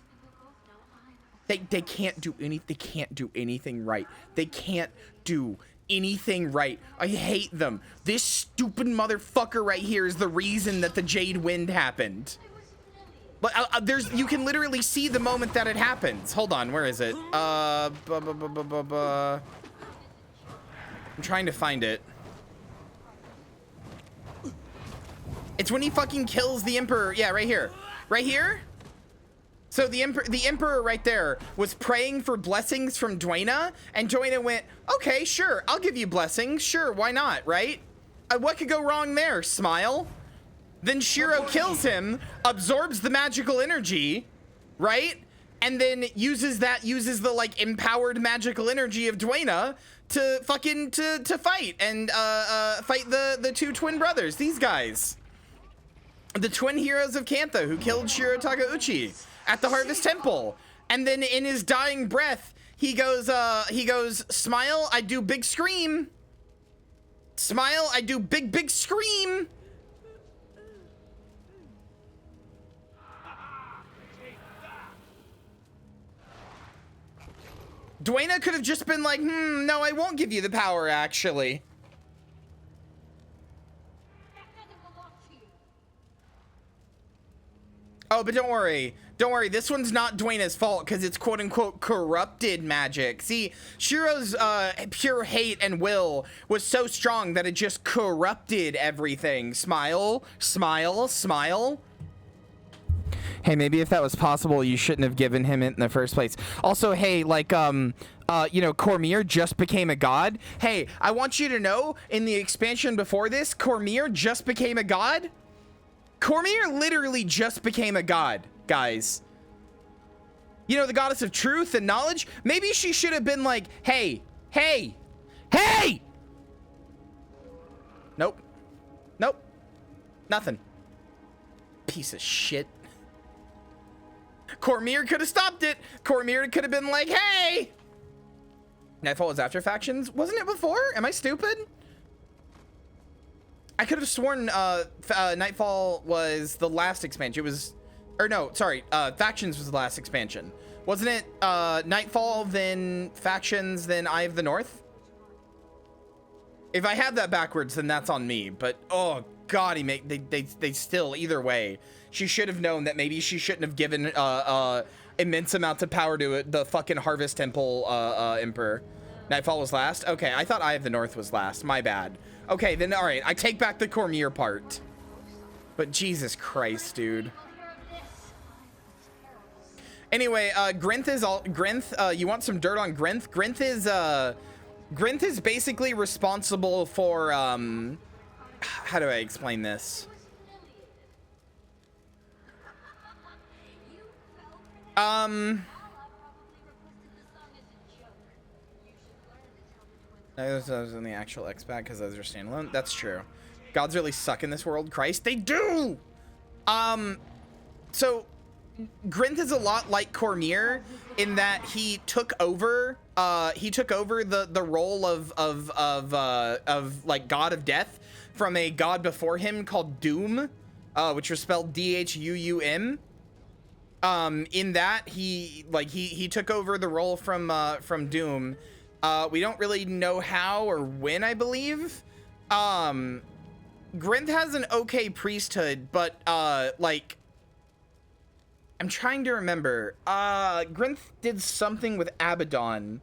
They can't do anything right. They can't do anything right. I hate them. This stupid motherfucker right here is the reason that the Jade Wind happened. But you can literally see the moment that it happens. Hold on, where is it? I'm trying to find it. It's when he fucking kills the Emperor. Yeah, right here. Right here? So the Emperor right there was praying for blessings from Dwayna, and Dwayna went, okay, sure, I'll give you blessings. Sure, why not, right? What could go wrong there? Smile. Then Shiro kills him, absorbs the magical energy, right? And then uses the like empowered magical energy of Dwayna to fucking to fight and fight the two twin brothers, these guys. The twin heroes of Kantha who killed Shiro Takeuchi at the Harvest Temple. And then in his dying breath, he goes, smile, I do big scream. Smile, I do big scream. Dwayna could have just been like, no, I won't give you the power, actually. Oh, but don't worry. Don't worry. This one's not Dwayna's fault because it's quote-unquote corrupted magic. See, Shiro's pure hate and will was so strong that it just corrupted everything. Smile, smile, smile. Hey, maybe if that was possible, you shouldn't have given him it in the first place. Also, hey, like, you know, Cormier just became a god. Hey, I want you to know, in the expansion before this, Cormier just became a god. Cormier literally just became a god, guys. You know, the goddess of truth and knowledge. Maybe she should have been like, hey, hey, hey! Nope. Nope. Nothing. Piece of shit. Cormier could have stopped it. Cormier could have been like, hey! Nightfall was after factions? Wasn't it before? Am I stupid? I could have sworn Nightfall was the last expansion. It was, or no, sorry, factions was the last expansion. Wasn't it Nightfall, then factions, then Eye of the North? If I have that backwards, then that's on me. But oh god, they still, either way, she should have known that maybe she shouldn't have given immense amounts of power to the fucking Harvest Temple Emperor. Nightfall was last? Okay, I thought Eye of the North was last. My bad. Okay, then all right, I take back the Cormier part. But Jesus Christ, dude. Anyway, Grinth is all Grinth. You want some dirt on Grinth? Grinth is basically responsible for how do I explain this? Those in the actual X-Pack because those are standalone. That's true. Gods really suck in this world. Christ, they do! So Grinth is a lot like Cormier in that he took over the role of like God of Death from a god before him called Doom, which was spelled D-H-U-U-M. In that he took over the role from Doom. We don't really know how or when, I believe. Grinth has an okay priesthood, but like I'm trying to remember. Grinth did something with Abaddon.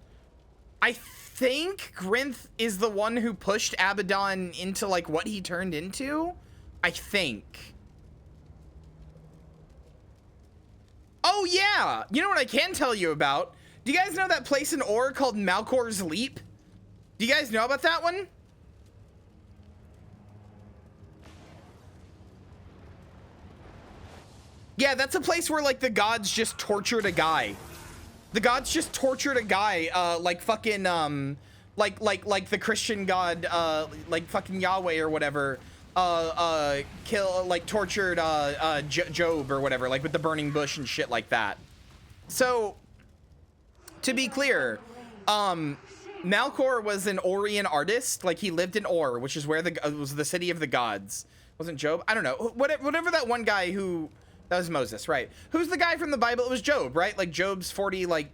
I think Grinth is the one who pushed Abaddon into like what he turned into. I think. Oh yeah, you know what I can tell you about? Do you guys know that place in Ore called Malkor's Leap? Do you guys know about that one? Yeah, that's a place where like the gods just tortured a guy. The gods just tortured a guy, like fucking, like the Christian god, like fucking Yahweh or whatever, tortured, Job or whatever, like with the burning bush and shit like that. So, to be clear, Malkor was an Orian artist. Like he lived in Ore, which is where was the city of the gods. Wasn't Job? I don't know. Whatever that one guy who, that was Moses, right? Who's the guy from the Bible? It was Job, right? Like Job's 40 like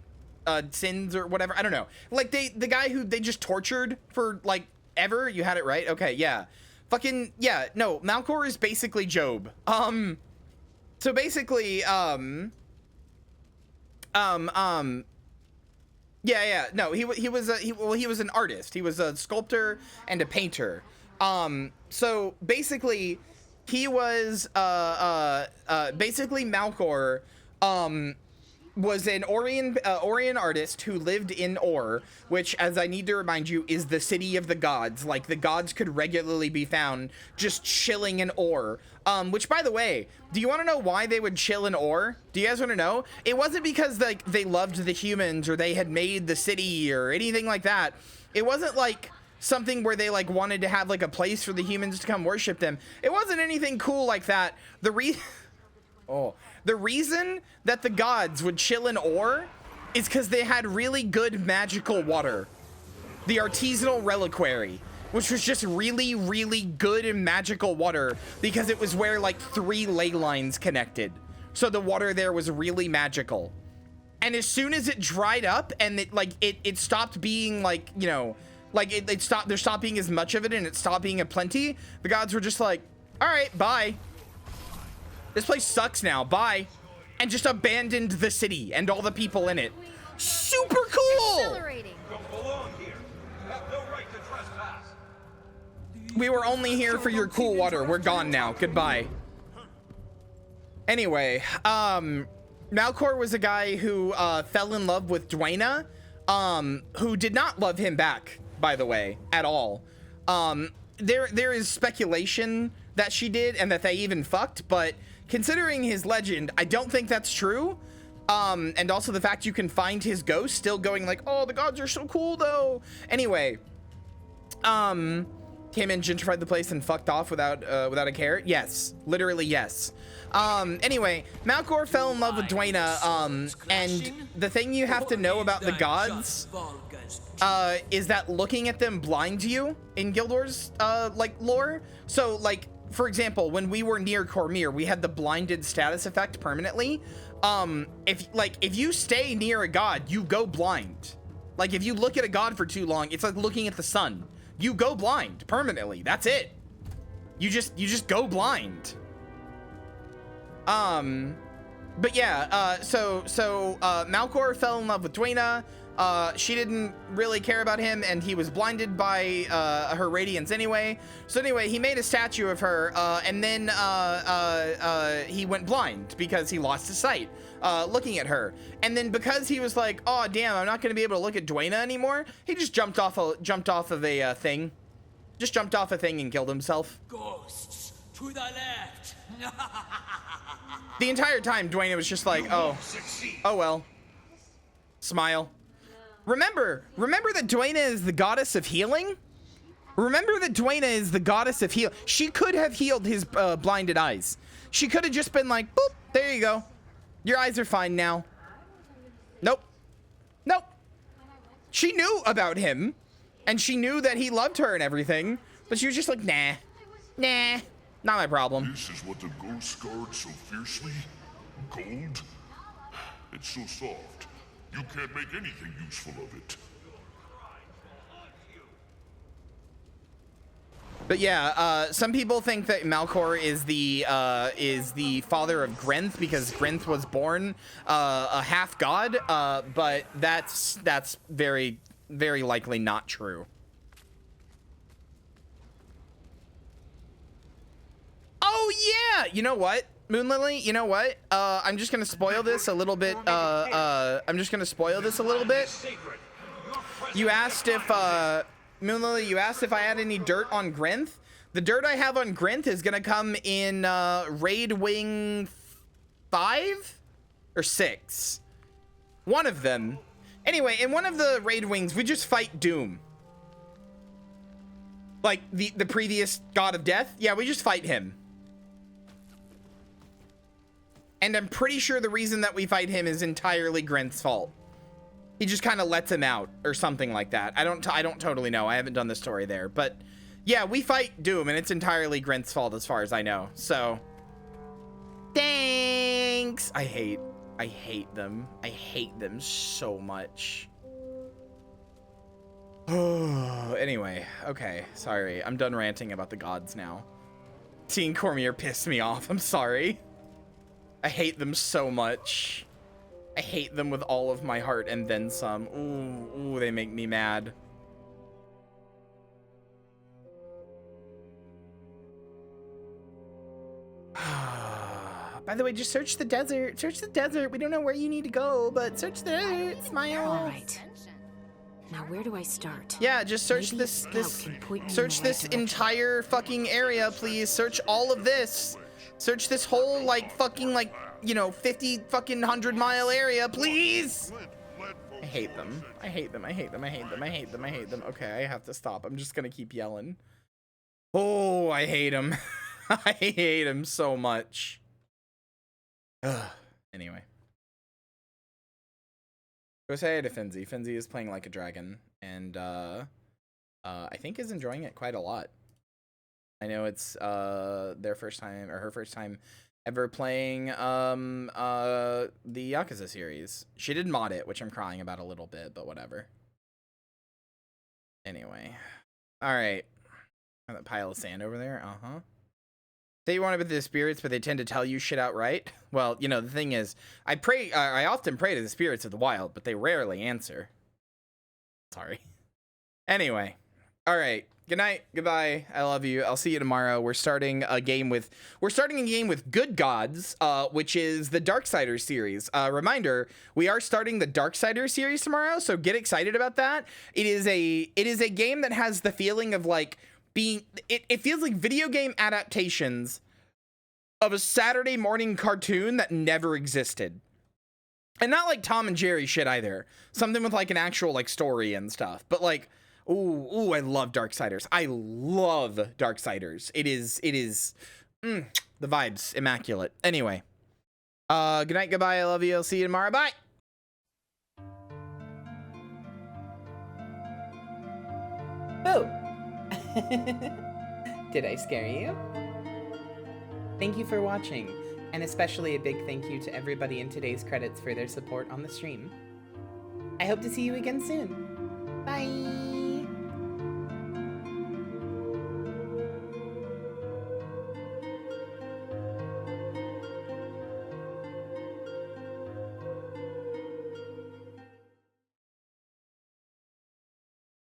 sins or whatever. I don't know. Like the guy who they just tortured for like ever. You had it right. Okay, yeah. Fucking yeah. No, Malcor is basically Job. So basically, yeah. No, he was an artist. He was a sculptor and a painter. So basically, he was basically Malcor was an Orion artist who lived in Or, which, as I need to remind you, is the city of the gods. Like, the gods could regularly be found just chilling in Or. Which, by the way, do you want to know why they would chill in Or? Do you guys want to know? It wasn't because, like, they loved the humans or they had made the city or anything like that. It wasn't like something where they like wanted to have like a place for the humans to come worship them. It wasn't anything cool like that. The reason that the gods would chill in Or is because they had really good magical water. The artisanal reliquary, which was just really, really good and magical water because it was where like 3 ley lines connected. So the water there was really magical. And as soon as it dried up and it stopped being like, you know, like there stopped being as much of it and it stopped being a plenty, the gods were just like, all right, bye. This place sucks now, bye. And just abandoned the city and all the people in it. Super cool! We were only here for your cool water. We're gone now. Goodbye. Anyway, Malcor was a guy who fell in love with Dwayna, who did not love him back, by the way, at all. There is speculation that she did and that they even fucked, but considering his legend, I don't think that's true. And also the fact you can find his ghost still going like, oh, the gods are so cool though. Anyway, came in, gentrified the place and fucked off without a care. Yes, literally yes. Anyway, Malcor fell in love with Dwayna, and the thing you have to know about the gods is that looking at them blinds you in Guild Wars like lore. So like, for example, when we were near Cormyr, we had the blinded status effect permanently. If you stay near a god, you go blind. Like if you look at a god for too long, it's like looking at the sun. You go blind permanently. That's it. You just go blind. But yeah, so Malcor fell in love with Dwayna. She didn't really care about him, and he was blinded by her radiance anyway. So anyway, he made a statue of her, and then he went blind because he lost his sight looking at her. And then because he was like, oh damn, I'm not gonna be able to look at Dwayna anymore, he just jumped off of a thing. Just jumped off a thing and killed himself. Ghosts to the left. The entire time, Dwayna was just like, oh well. Smile. Remember that Dwayna is the goddess of healing? Remember that Dwayna is the goddess of heal. She could have healed his blinded eyes. She could have just been like, boop, there you go. Your eyes are fine now. Nope. Nope. She knew about him, and she knew that he loved her and everything, but she was just like, nah, not my problem. This is what the ghosts guard so fiercely? Gold? It's so soft. You can't make anything useful of it. But yeah, some people think that Malcor is the father of Grenth because Grenth was born a half god, but that's very, very likely not true. Oh yeah, you know what, Moonlily? You know what? I'm just gonna spoil this a little bit. You asked if Moonlily, you asked if I had any dirt on Grenth. The dirt I have on Grenth is gonna come in Raid Wing 5 or 6. One of them. Anyway, in one of the Raid Wings, we just fight Doom. Like the previous God of Death. Yeah, we just fight him. And I'm pretty sure the reason that we fight him is entirely Grenth's fault. He just kind of lets him out or something like that. I don't totally know. I haven't done the story there, but yeah, we fight Doom and it's entirely Grenth's fault as far as I know. So thanks. I hate I hate them. I hate them so much. Anyway, okay, sorry. I'm done ranting about the gods now. Seeing Cormier pissed me off. I'm sorry. I hate them so much. I hate them with all of my heart and then some. Ooh, they make me mad. By the way, just search the desert. Search the desert. We don't know where you need to go, but search the desert. Smile. All right. Now where do I start? Yeah, just search search this entire fucking area, please. Search all of this. Search this whole like fucking like, you know, 50 fucking 100-mile area, please. I hate them. I hate them. I hate them. I hate them. I hate them. I hate them. Okay, I have to stop. I'm just gonna keep yelling. Oh, I hate him. I hate him so much. Ugh. Anyway. Go say hi to Finzi. Finzi is playing like a dragon, and I think is enjoying it quite a lot. I know it's their first time, or her first time ever playing the Yakuza series. She did mod it, which I'm crying about a little bit, but whatever. Anyway. Alright. That pile of sand over there. Uh-huh. Say you want to be the spirits, but they tend to tell you shit outright. Well, you know, the thing is, I often pray to the spirits of the wild, but they rarely answer. Sorry. Anyway. All right. Good night. Goodbye. I love you. I'll see you tomorrow. We're starting a game with Good Gods, which is the Darksiders series. Reminder, we are starting the Darksiders series tomorrow, so get excited about that. It is a game that has the feeling of like it feels like video game adaptations of a Saturday morning cartoon that never existed. And not like Tom and Jerry shit either. Something with like an actual like story and stuff. But like, ooh, I love Darksiders. I love Darksiders. It is the vibes immaculate. Anyway, good night, goodbye. I love you. I'll see you tomorrow. Bye. Oh. Did I scare you? Thank you for watching, and especially a big thank you to everybody in today's credits for their support on the stream. I hope to see you again soon. Bye!